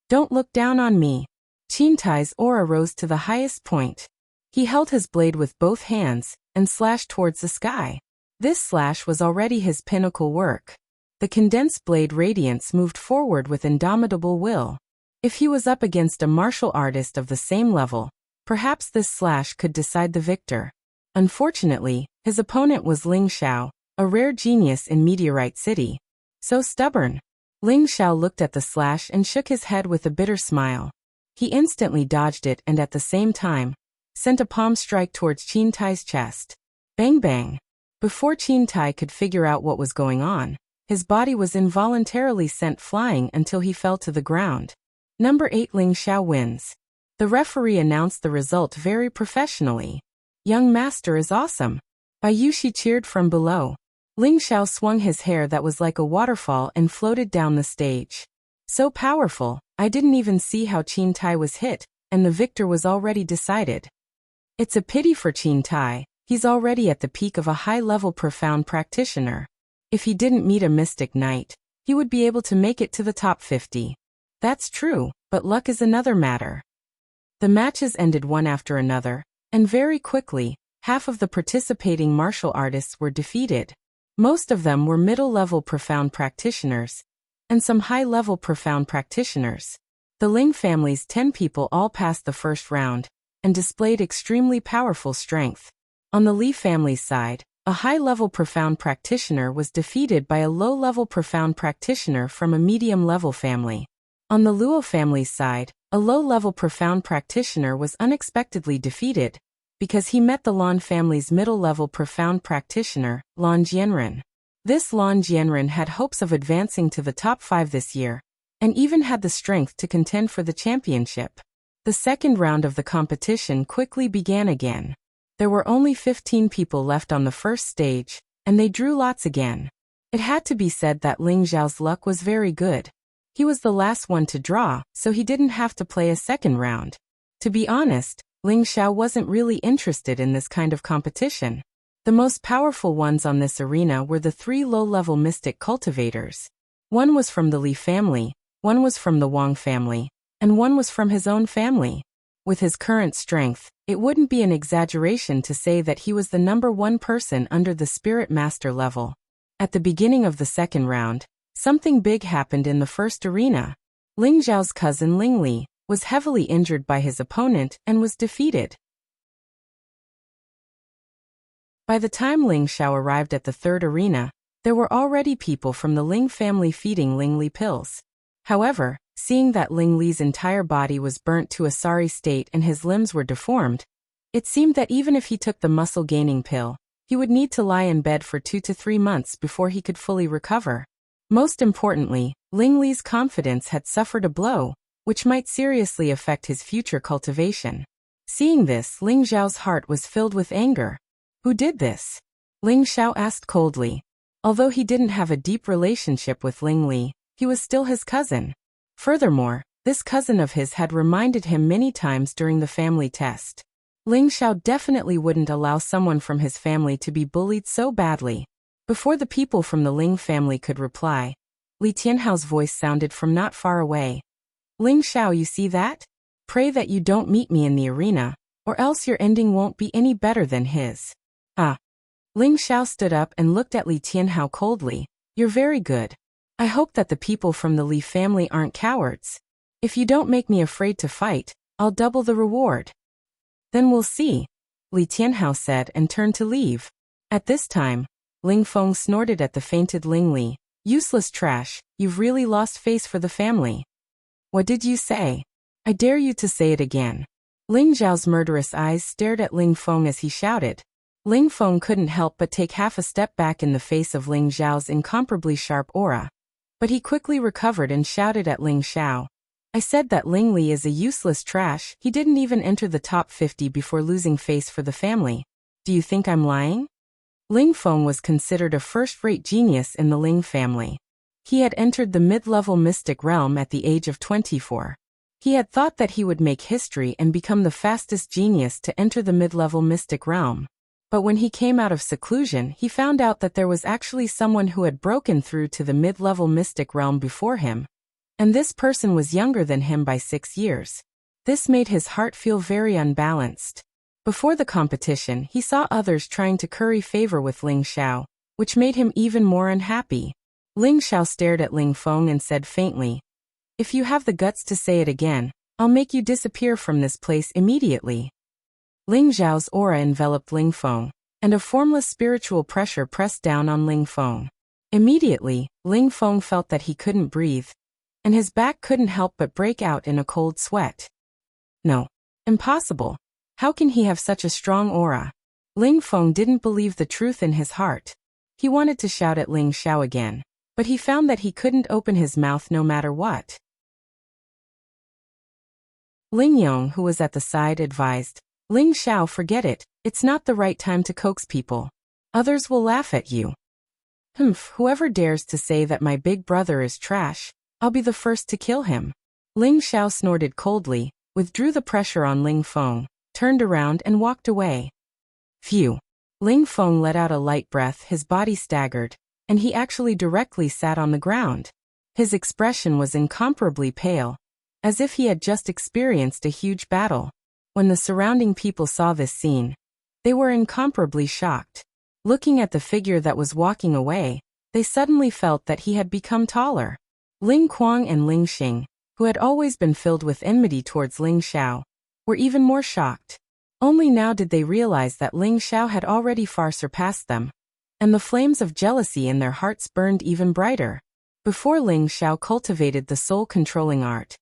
don't look down on me. Qin Tai's aura rose to the highest point. He held his blade with both hands, and slashed towards the sky. This slash was already his pinnacle work. The condensed blade radiance moved forward with indomitable will. If he was up against a martial artist of the same level, perhaps this slash could decide the victor. Unfortunately, his opponent was Ling Xiao, a rare genius in Meteorite City. So stubborn. Ling Xiao looked at the slash and shook his head with a bitter smile. He instantly dodged it and at the same time, sent a palm strike towards Qin Tai's chest. Bang bang. Before Qin Tai could figure out what was going on, his body was involuntarily sent flying until he fell to the ground. Number 8 Ling Xiao wins. The referee announced the result very professionally. Young master is awesome. Bai Yushi cheered from below. Ling Xiao swung his hair that was like a waterfall and floated down the stage. So powerful, I didn't even see how Qin Tai was hit, and the victor was already decided. It's a pity for Qin Tai, he's already at the peak of a high-level profound practitioner. If he didn't meet a mystic knight, he would be able to make it to the top 50. That's true, but luck is another matter. The matches ended one after another, and very quickly, half of the participating martial artists were defeated. Most of them were middle-level profound practitioners, and some high-level profound practitioners. The Ling family's 10 people all passed the first round, and displayed extremely powerful strength. On the Li family's side, a high-level profound practitioner was defeated by a low-level profound practitioner from a medium-level family. On the Luo family's side, a low-level profound practitioner was unexpectedly defeated, because he met the Lan family's middle-level profound practitioner, Lan Jianren. This Lan Jianren had hopes of advancing to the top 5 this year, and even had the strength to contend for the championship. The second round of the competition quickly began again. There were only 15 people left on the first stage, and they drew lots again. It had to be said that Ling Xiao's luck was very good. He was the last one to draw, so he didn't have to play a second round. To be honest, Ling Xiao wasn't really interested in this kind of competition. The most powerful ones on this arena were the 3 low-level mystic cultivators. One was from the Li family, one was from the Wang family, and one was from his own family. With his current strength, it wouldn't be an exaggeration to say that he was the number 1 person under the Spirit Master level. At the beginning of the second round, something big happened in the first arena. Ling Xiao's cousin Ling Li was heavily injured by his opponent and was defeated. By the time Ling Xiao arrived at the third arena, there were already people from the Ling family feeding Ling Li pills. However, seeing that Ling Li's entire body was burnt to a sorry state and his limbs were deformed, it seemed that even if he took the muscle-gaining pill, he would need to lie in bed for 2 to 3 months before he could fully recover. Most importantly, Ling Li's confidence had suffered a blow, which might seriously affect his future cultivation. Seeing this, Ling Xiao's heart was filled with anger. Who did this? Ling Xiao asked coldly. Although he didn't have a deep relationship with Ling Li, he was still his cousin. Furthermore, this cousin of his had reminded him many times during the family test. Ling Xiao definitely wouldn't allow someone from his family to be bullied so badly. Before the people from the Ling family could reply, Li Tianhao's voice sounded from not far away. Ling Xiao, you see that? Pray that you don't meet me in the arena, or else your ending won't be any better than his. Ah. Ling Xiao stood up and looked at Li Tianhao coldly. You're very good. I hope that the people from the Li family aren't cowards. If you don't make me afraid to fight, I'll double the reward. Then we'll see, Li Tianhao said and turned to leave. At this time, Ling Feng snorted at the fainted Ling Li. Useless trash, you've really lost face for the family. What did you say? I dare you to say it again. Ling Zhao's murderous eyes stared at Ling Feng as he shouted. Ling Feng couldn't help but take half a step back in the face of Ling Zhao's incomparably sharp aura. But he quickly recovered and shouted at Ling Xiao. I said that Ling Li is a useless trash. He didn't even enter the top 50 before losing face for the family. Do you think I'm lying? Ling Feng was considered a first-rate genius in the Ling family. He had entered the mid-level mystic realm at the age of 24. He had thought that he would make history and become the fastest genius to enter the mid-level mystic realm. But when he came out of seclusion, he found out that there was actually someone who had broken through to the mid-level mystic realm before him. And this person was younger than him by 6 years. This made his heart feel very unbalanced. Before the competition, he saw others trying to curry favor with Ling Xiao, which made him even more unhappy. Ling Xiao stared at Ling Feng and said faintly, If you have the guts to say it again, I'll make you disappear from this place immediately. Ling Zhao's aura enveloped Ling Feng, and a formless spiritual pressure pressed down on Ling Feng. Immediately, Ling Feng felt that he couldn't breathe, and his back couldn't help but break out in a cold sweat. No. Impossible. How can he have such a strong aura? Ling Feng didn't believe the truth in his heart. He wanted to shout at Ling Xiao again, but he found that he couldn't open his mouth no matter what. Ling Yong, who was at the side, advised, Ling Xiao, forget it, it's not the right time to coax people. Others will laugh at you. Whoever dares to say that my big brother is trash, I'll be the first to kill him. Ling Xiao snorted coldly, withdrew the pressure on Ling Feng, turned around and walked away. Phew. Ling Feng let out a light breath, his body staggered, and he actually directly sat on the ground. His expression was incomparably pale, as if he had just experienced a huge battle. When the surrounding people saw this scene, they were incomparably shocked. Looking at the figure that was walking away, they suddenly felt that he had become taller. Ling Kuang and Ling Xing, who had always been filled with enmity towards Ling Xiao, were even more shocked. Only now did they realize that Ling Xiao had already far surpassed them, and the flames of jealousy in their hearts burned even brighter. Before Ling Xiao cultivated the soul-controlling art,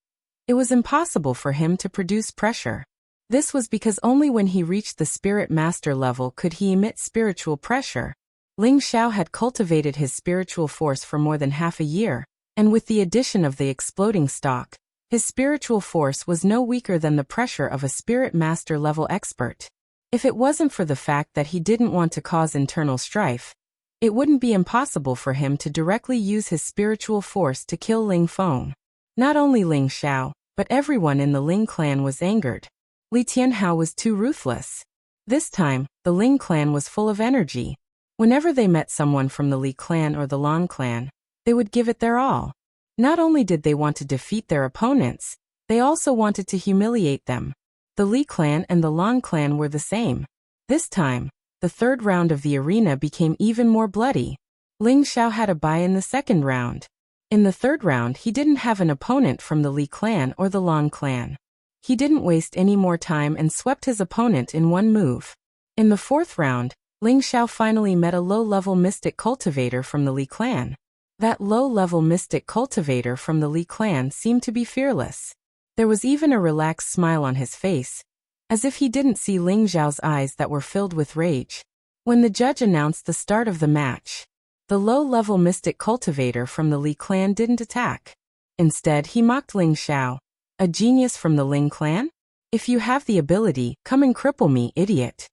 it was impossible for him to produce pressure. This was because only when he reached the spirit master level could he emit spiritual pressure. Ling Xiao had cultivated his spiritual force for more than half a year, and with the addition of the exploding stock, his spiritual force was no weaker than the pressure of a spirit master level expert. If it wasn't for the fact that he didn't want to cause internal strife, it wouldn't be impossible for him to directly use his spiritual force to kill Ling Feng. Not only Ling Xiao, but everyone in the Ling clan was angered. Li Tianhao was too ruthless. This time, the Ling clan was full of energy. Whenever they met someone from the Li clan or the Lan clan, they would give it their all. Not only did they want to defeat their opponents, they also wanted to humiliate them. The Li clan and the Lan clan were the same. This time, the third round of the arena became even more bloody. Ling Xiao had a bye in the second round. In the third round, he didn't have an opponent from the Li clan or the Lan clan. He didn't waste any more time and swept his opponent in one move. In the fourth round, Ling Xiao finally met a low-level mystic cultivator from the Li clan. That low-level mystic cultivator from the Li clan seemed to be fearless. There was even a relaxed smile on his face, as if he didn't see Ling Xiao's eyes that were filled with rage. When the judge announced the start of the match, the low-level mystic cultivator from the Li clan didn't attack. Instead, he mocked Ling Xiao. A genius from the Ling clan? If you have the ability, come and cripple me, idiot.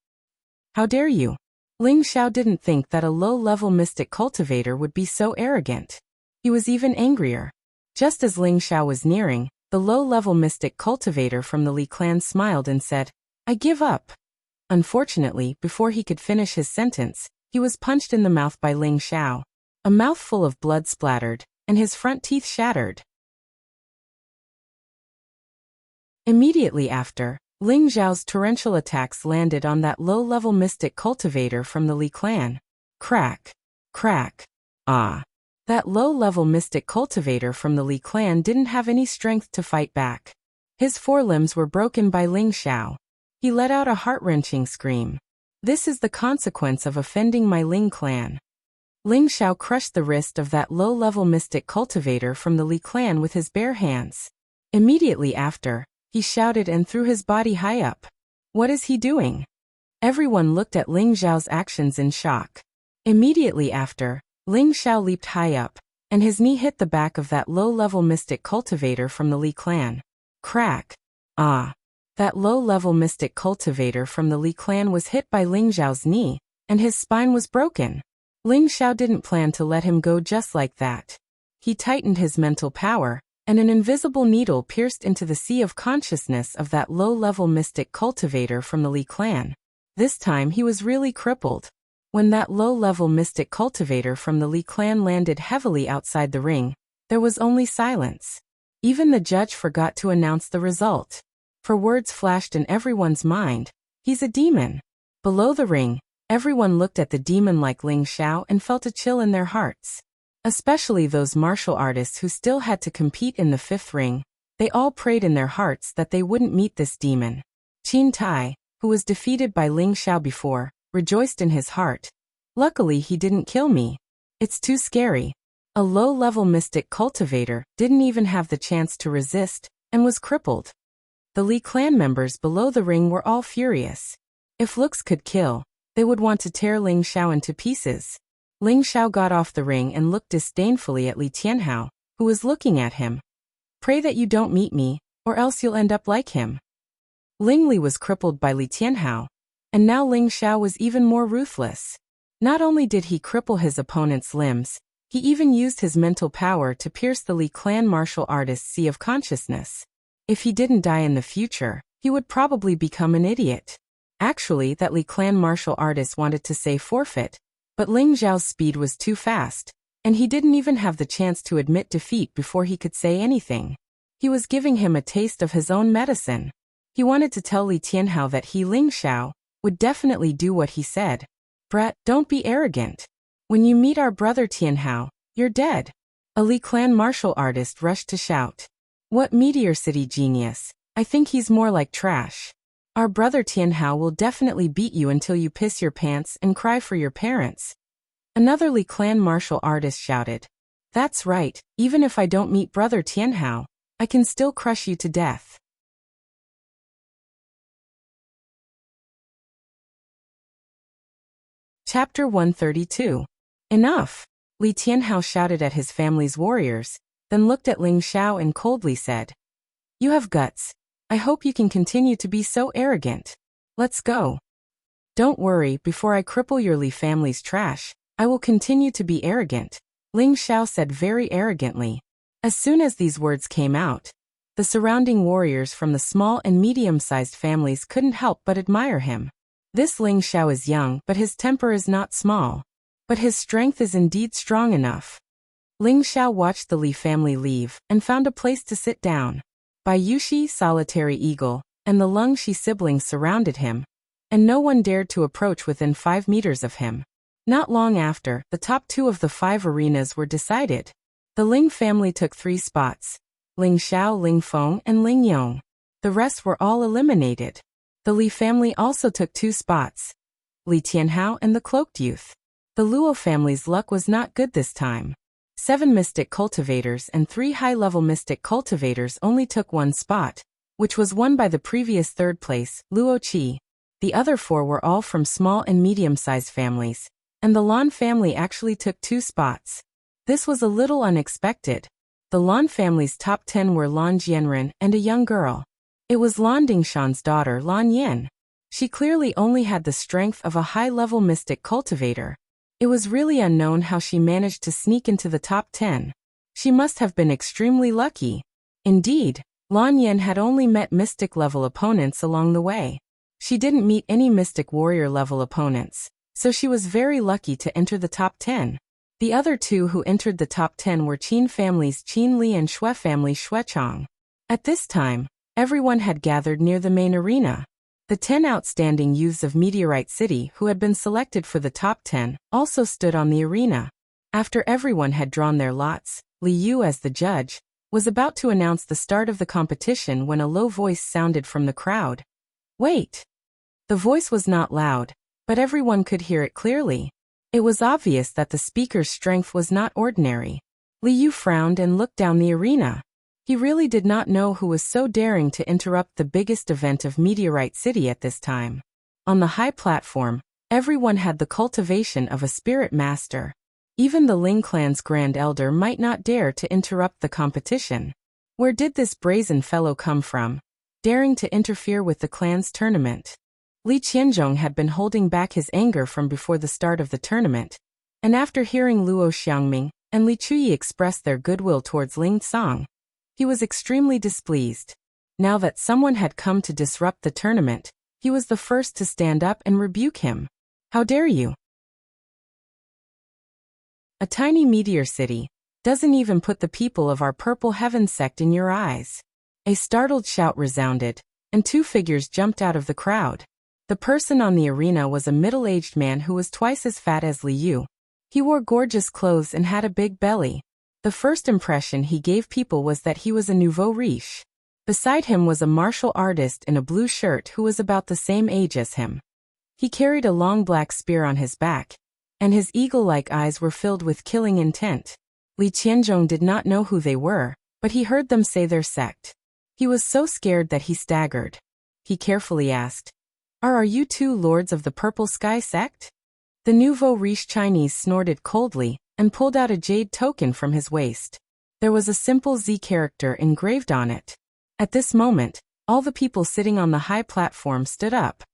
How dare you? Ling Xiao didn't think that a low-level mystic cultivator would be so arrogant. He was even angrier. Just as Ling Xiao was nearing, the low-level mystic cultivator from the Li clan smiled and said, "I give up." Unfortunately, before he could finish his sentence, he was punched in the mouth by Ling Xiao. A mouthful of blood splattered, and his front teeth shattered. Immediately after, Ling Xiao's torrential attacks landed on that low-level mystic cultivator from the Li clan. Crack. Crack. Ah. That low-level mystic cultivator from the Li clan didn't have any strength to fight back. His forelimbs were broken by Ling Xiao. He let out a heart-wrenching scream. This is the consequence of offending my Ling clan. Ling Xiao crushed the wrist of that low-level mystic cultivator from the Li clan with his bare hands. Immediately after, he shouted and threw his body high up. What is he doing? Everyone looked at Ling Xiao's actions in shock. Immediately after, Ling Xiao leaped high up, and his knee hit the back of that low-level mystic cultivator from the Li clan. Crack. Ah. That low-level mystic cultivator from the Li clan was hit by Ling Xiao's knee, and his spine was broken. Ling Xiao didn't plan to let him go just like that. He tightened his mental power, and an invisible needle pierced into the sea of consciousness of that low-level mystic cultivator from the Li clan. This time he was really crippled. When that low-level mystic cultivator from the Li clan landed heavily outside the ring, there was only silence. Even the judge forgot to announce the result. For words flashed in everyone's mind, he's a demon. Below the ring, everyone looked at the demon like Ling Xiao and felt a chill in their hearts. Especially those martial artists who still had to compete in the fifth ring. They all prayed in their hearts that they wouldn't meet this demon. Qin Tai, who was defeated by Ling Xiao before, rejoiced in his heart. Luckily he didn't kill me. It's too scary. A low-level mystic cultivator didn't even have the chance to resist, and was crippled. The Li clan members below the ring were all furious. If looks could kill, they would want to tear Ling Xiao into pieces. Ling Xiao got off the ring and looked disdainfully at Li Tianhao, who was looking at him. Pray that you don't meet me, or else you'll end up like him. Ling Li was crippled by Li Tianhao, and now Ling Xiao was even more ruthless. Not only did he cripple his opponent's limbs, he even used his mental power to pierce the Li clan martial artist's sea of consciousness. If he didn't die in the future, he would probably become an idiot. Actually, that Li clan martial artist wanted to say forfeit, but Ling Xiao's speed was too fast, and he didn't even have the chance to admit defeat before he could say anything. He was giving him a taste of his own medicine. He wanted to tell Li Tianhao that he, Ling Xiao, would definitely do what he said. Brat, don't be arrogant. When you meet our brother Tianhao, you're dead. A Li clan martial artist rushed to shout. What Meteor City genius, I think he's more like trash. Our brother Tianhao will definitely beat you until you piss your pants and cry for your parents. Another Li clan martial artist shouted. That's right, even if I don't meet brother Tianhao, I can still crush you to death. Chapter 132. Enough! Li Tianhao shouted at his family's warriors, then looked at Ling Xiao and coldly said, "You have guts. I hope you can continue to be so arrogant. Let's go." "Don't worry, before I cripple your Li family's trash, I will continue to be arrogant," Ling Xiao said very arrogantly. As soon as these words came out, the surrounding warriors from the small and medium-sized families couldn't help but admire him. This Ling Xiao is young, but his temper is not small. But his strength is indeed strong enough. Ling Xiao watched the Li family leave and found a place to sit down. Bai Yushi, Solitary Eagle, and the Lung Shi siblings surrounded him, and no one dared to approach within 5 meters of him. Not long after, the top 2 of the 5 arenas were decided. The Ling family took 3 spots: Ling Xiao, Ling Feng, and Ling Yong. The rest were all eliminated. The Li family also took 2 spots: Li Tianhao and the Cloaked Youth. The Luo family's luck was not good this time. 7 mystic cultivators and 3 high-level mystic cultivators only took 1 spot, which was won by the previous 3rd place, Luo Qi. The other 4 were all from small and medium-sized families, and the Lan family actually took 2 spots. This was a little unexpected. The Lan family's top 10 were Lan Jianren and a young girl. It was Lan Dingshan's daughter, Lan Yin. She clearly only had the strength of a high-level mystic cultivator. It was really unknown how she managed to sneak into the top 10. She must have been extremely lucky. Indeed, Lan Yin had only met mystic-level opponents along the way. She didn't meet any mystic warrior-level opponents, so she was very lucky to enter the top 10. The other 2 who entered the top 10 were Qin family's Qin Li and Xue family Xue Chang. At this time, everyone had gathered near the main arena. The 10 outstanding youths of Meteorite City who had been selected for the top 10 also stood on the arena. After everyone had drawn their lots, Li Yu, as the judge, was about to announce the start of the competition when a low voice sounded from the crowd. "Wait!" The voice was not loud, but everyone could hear it clearly. It was obvious that the speaker's strength was not ordinary. Li Yu frowned and looked down the arena. He really did not know who was so daring to interrupt the biggest event of Meteorite City at this time. On the high platform, everyone had the cultivation of a spirit master. Even the Ling clan's grand elder might not dare to interrupt the competition. Where did this brazen fellow come from, daring to interfere with the clan's tournament? Li Qianzhong had been holding back his anger from before the start of the tournament, and after hearing Luo Xiangming and Li Chuyi express their goodwill towards Ling Song, he was extremely displeased. Now that someone had come to disrupt the tournament, he was the first to stand up and rebuke him. "How dare you? A tiny meteor city doesn't even put the people of our Purple Heaven sect in your eyes." A startled shout resounded, and 2 figures jumped out of the crowd. The person on the arena was a middle-aged man who was twice as fat as Li Yu. He wore gorgeous clothes and had a big belly. The first impression he gave people was that he was a nouveau riche. Beside him was a martial artist in a blue shirt who was about the same age as him. He carried a long black spear on his back, and his eagle-like eyes were filled with killing intent. Li Qianzhong did not know who they were, but he heard them say their sect. He was so scared that he staggered. He carefully asked, Are you 2 lords of the Purple Sky sect?" The nouveau riche Chinese snorted coldly and pulled out a jade token from his waist. There was a simple Z character engraved on it. At this moment, all the people sitting on the high platform stood up.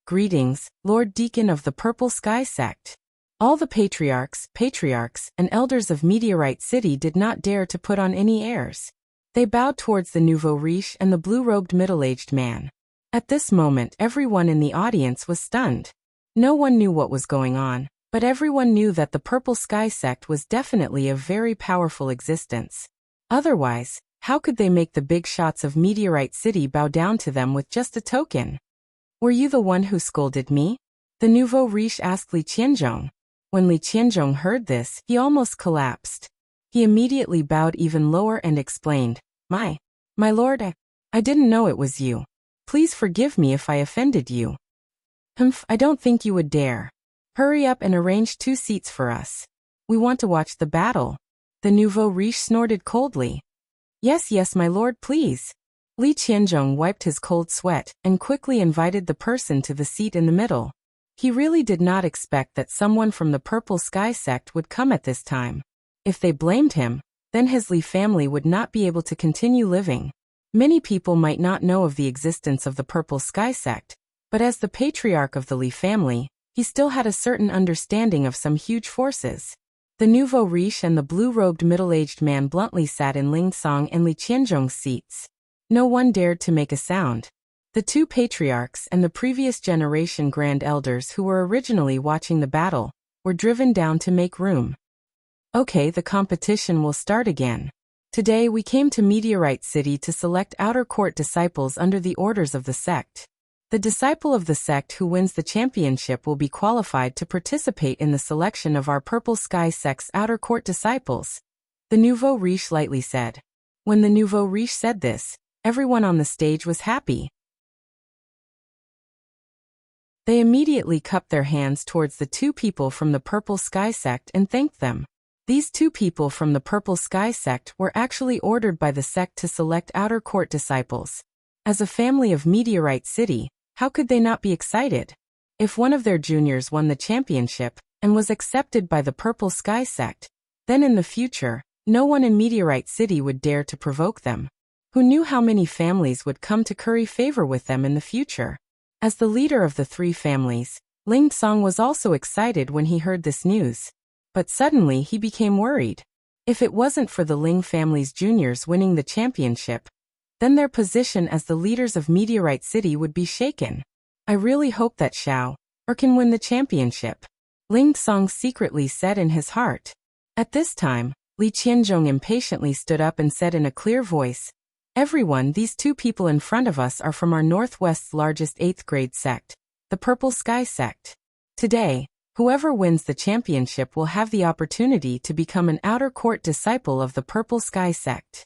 "Greetings, Lord Deacon of the Purple Sky sect." All the patriarchs, and elders of Meteorite City did not dare to put on any airs. They bowed towards the nouveau riche and the blue-robed middle-aged man. At this moment, everyone in the audience was stunned. No one knew what was going on, but everyone knew that the Purple Sky sect was definitely a very powerful existence. Otherwise, how could they make the big shots of Meteorite City bow down to them with just a token? "Were you the one who scolded me?" the nouveau riche asked Li Qianzhong. When Li Qianzhong heard this, he almost collapsed. He immediately bowed even lower and explained, My lord, I didn't know it was you. Please forgive me if I offended you." "Humph, I don't think you would dare. Hurry up and arrange 2 seats for us. We want to watch the battle." The nouveau riche snorted coldly. Yes, my lord, please." Li Qianzhong wiped his cold sweat and quickly invited the person to the seat in the middle. He really did not expect that someone from the Purple Sky sect would come at this time. If they blamed him, then his Li family would not be able to continue living. Many people might not know of the existence of the Purple Sky sect, but as the patriarch of the Li family, he still had a certain understanding of some huge forces. The nouveau riche and the blue-robed middle-aged man bluntly sat in Ling Song and Li Qianzhong's seats. No one dared to make a sound. The two patriarchs and the previous generation grand elders who were originally watching the battle were driven down to make room. Okay, the competition will start again. Today we came to Meteorite City to select outer court disciples under the orders of the sect. The disciple of the sect who wins the championship will be qualified to participate in the selection of our Purple Sky sect's outer court disciples, the nouveau riche lightly said. When the nouveau riche said this, everyone on the stage was happy. They immediately cupped their hands towards the two people from the Purple Sky sect and thanked them. These two people from the Purple Sky sect were actually ordered by the sect to select outer court disciples. As a family of Meteorite City, how could they not be excited? If one of their juniors won the championship and was accepted by the Purple Sky sect, then in the future, no one in Meteorite City would dare to provoke them. Who knew how many families would come to curry favor with them in the future? As the leader of the three families, Ling Song was also excited when he heard this news. But suddenly he became worried. If it wasn't for the Ling family's juniors winning the championship, then their position as the leaders of Meteorite City would be shaken. I really hope that Xiao can win the championship, Ling Song secretly said in his heart. At this time, Li Qianzhong impatiently stood up and said in a clear voice, "Everyone, these two people in front of us are from our Northwest's largest 8th grade sect, the Purple Sky sect. Today, whoever wins the championship will have the opportunity to become an outer court disciple of the Purple Sky sect."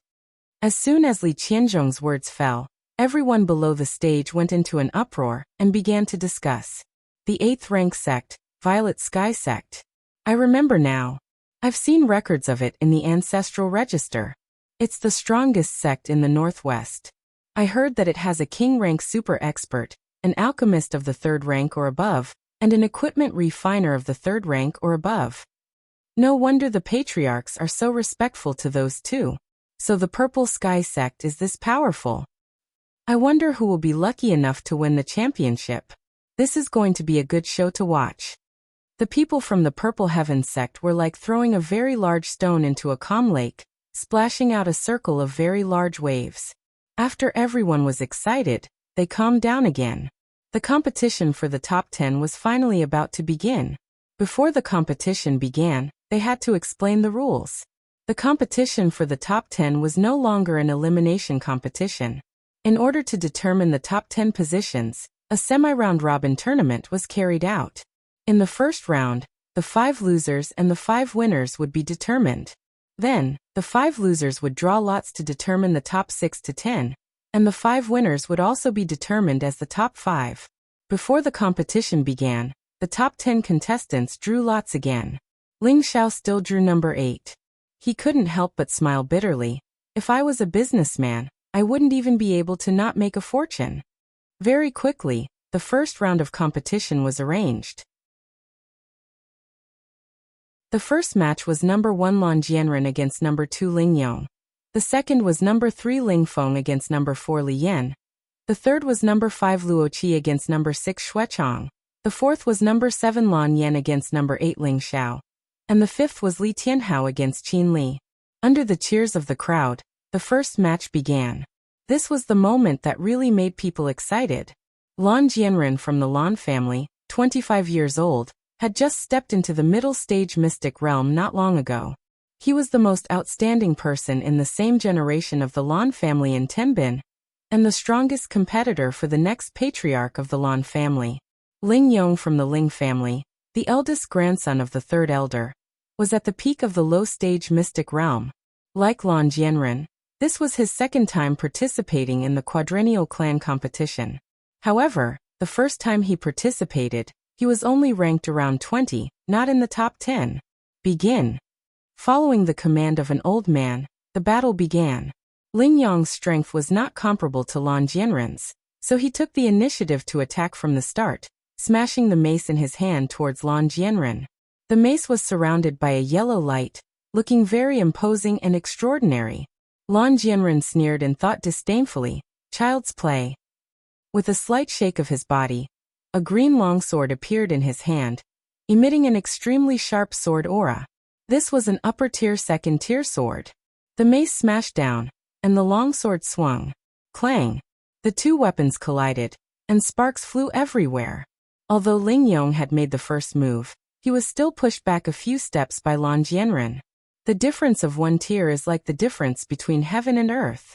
As soon as Li Qianzhong's words fell, everyone below the stage went into an uproar and began to discuss. The 8th rank sect, Violet Sky sect. I remember now. I've seen records of it in the ancestral register. It's the strongest sect in the Northwest. I heard that it has a king rank super expert, an alchemist of the 3rd rank or above, and an equipment refiner of the 3rd rank or above. No wonder the patriarchs are so respectful to those two. So the Purple Sky sect is this powerful. I wonder who will be lucky enough to win the championship. This is going to be a good show to watch. The people from the Purple Heaven sect were like throwing a very large stone into a calm lake, splashing out a circle of very large waves. After everyone was excited, they calmed down again. The competition for the top 10 was finally about to begin. Before the competition began, they had to explain the rules. The competition for the top 10 was no longer an elimination competition. In order to determine the top 10 positions, a semi-round robin tournament was carried out. In the first round, the 5 losers and the 5 winners would be determined. Then, the 5 losers would draw lots to determine the top 6 to 10, and the 5 winners would also be determined as the top 5. Before the competition began, the top 10 contestants drew lots again. Ling Xiao still drew number 8. He couldn't help but smile bitterly. If I was a businessman, I wouldn't even be able to not make a fortune. Very quickly, the first round of competition was arranged. The first match was number 1 Lan Jianren against number 2 Ling Yong. The second was number 3 Ling Feng against number 4 Li Yan. The third was number 5 Luo Qi against number 6 Xuechang. The fourth was number 7 Lan Yan against number 8 Ling Xiao. And the fifth was Li Tianhao against Qin Li. Under the cheers of the crowd, the first match began. This was the moment that really made people excited. Lan Jianren from the Lan family, 25 years old, had just stepped into the middle stage mystic realm not long ago. He was the most outstanding person in the same generation of the Lan family in Tenbin, and the strongest competitor for the next patriarch of the Lan family. Ling Yong from the Ling family, the eldest grandson of the third elder, was at the peak of the low stage mystic realm. Like Lan Jianren, this was his second time participating in the quadrennial clan competition. However, the first time he participated, he was only ranked around 20, not in the top 10. Begin. Following the command of an old man, the battle began. Ling Yong's strength was not comparable to Lan Jianren's, so he took the initiative to attack from the start, smashing the mace in his hand towards Lan Jianren. The mace was surrounded by a yellow light, looking very imposing and extraordinary. Lan Jianren sneered and thought disdainfully, "Child's play." With a slight shake of his body, a green longsword appeared in his hand, emitting an extremely sharp sword aura. This was an upper-tier second-tier sword. The mace smashed down, and the longsword swung. Clang! The two weapons collided, and sparks flew everywhere. Although Ling Yong had made the first move, he was still pushed back a few steps by Lan Jianren. The difference of one tier is like the difference between heaven and earth.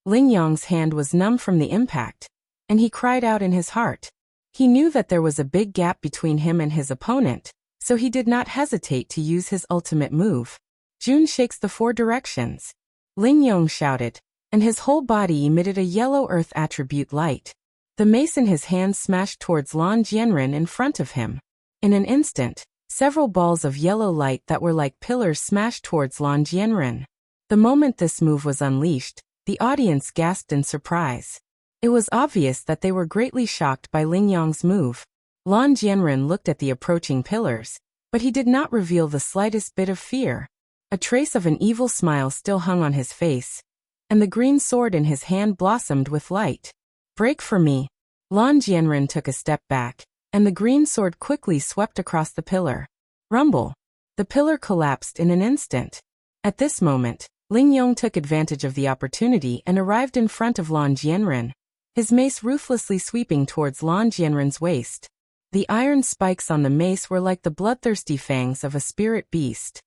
Ling Yong's hand was numb from the impact, and he cried out in his heart. He knew that there was a big gap between him and his opponent, so he did not hesitate to use his ultimate move. June shakes the four directions. Ling Yong shouted, and his whole body emitted a yellow earth attribute light. The mace in his hand smashed towards Lan Jianren in front of him. In an instant, several balls of yellow light that were like pillars smashed towards Lan Jianren. The moment this move was unleashed, the audience gasped in surprise. It was obvious that they were greatly shocked by Ling Yong's move. Lan Jianren looked at the approaching pillars, but he did not reveal the slightest bit of fear. A trace of an evil smile still hung on his face, and the green sword in his hand blossomed with light. "Break for me." Lan Jianren took a step back, and the green sword quickly swept across the pillar. Rumble! The pillar collapsed in an instant. At this moment, Ling Yong took advantage of the opportunity and arrived in front of Lan Jianren, his mace ruthlessly sweeping towards Lan Jianren's waist. The iron spikes on the mace were like the bloodthirsty fangs of a spirit beast.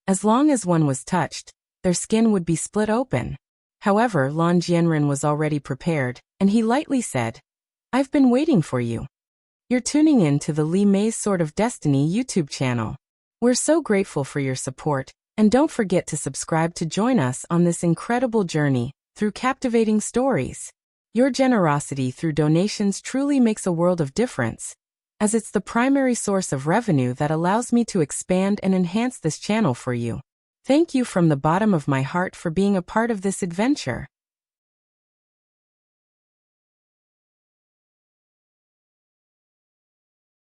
As long as one was touched, their skin would be split open. However, Lan Jianren was already prepared, and he lightly said, "I've been waiting for you. You're tuning in to the Li Mei's Sword of Destiny YouTube channel. We're so grateful for your support, and don't forget to subscribe to join us on this incredible journey through captivating stories. Your generosity through donations truly makes a world of difference, as it's the primary source of revenue that allows me to expand and enhance this channel for you. Thank you from the bottom of my heart for being a part of this adventure."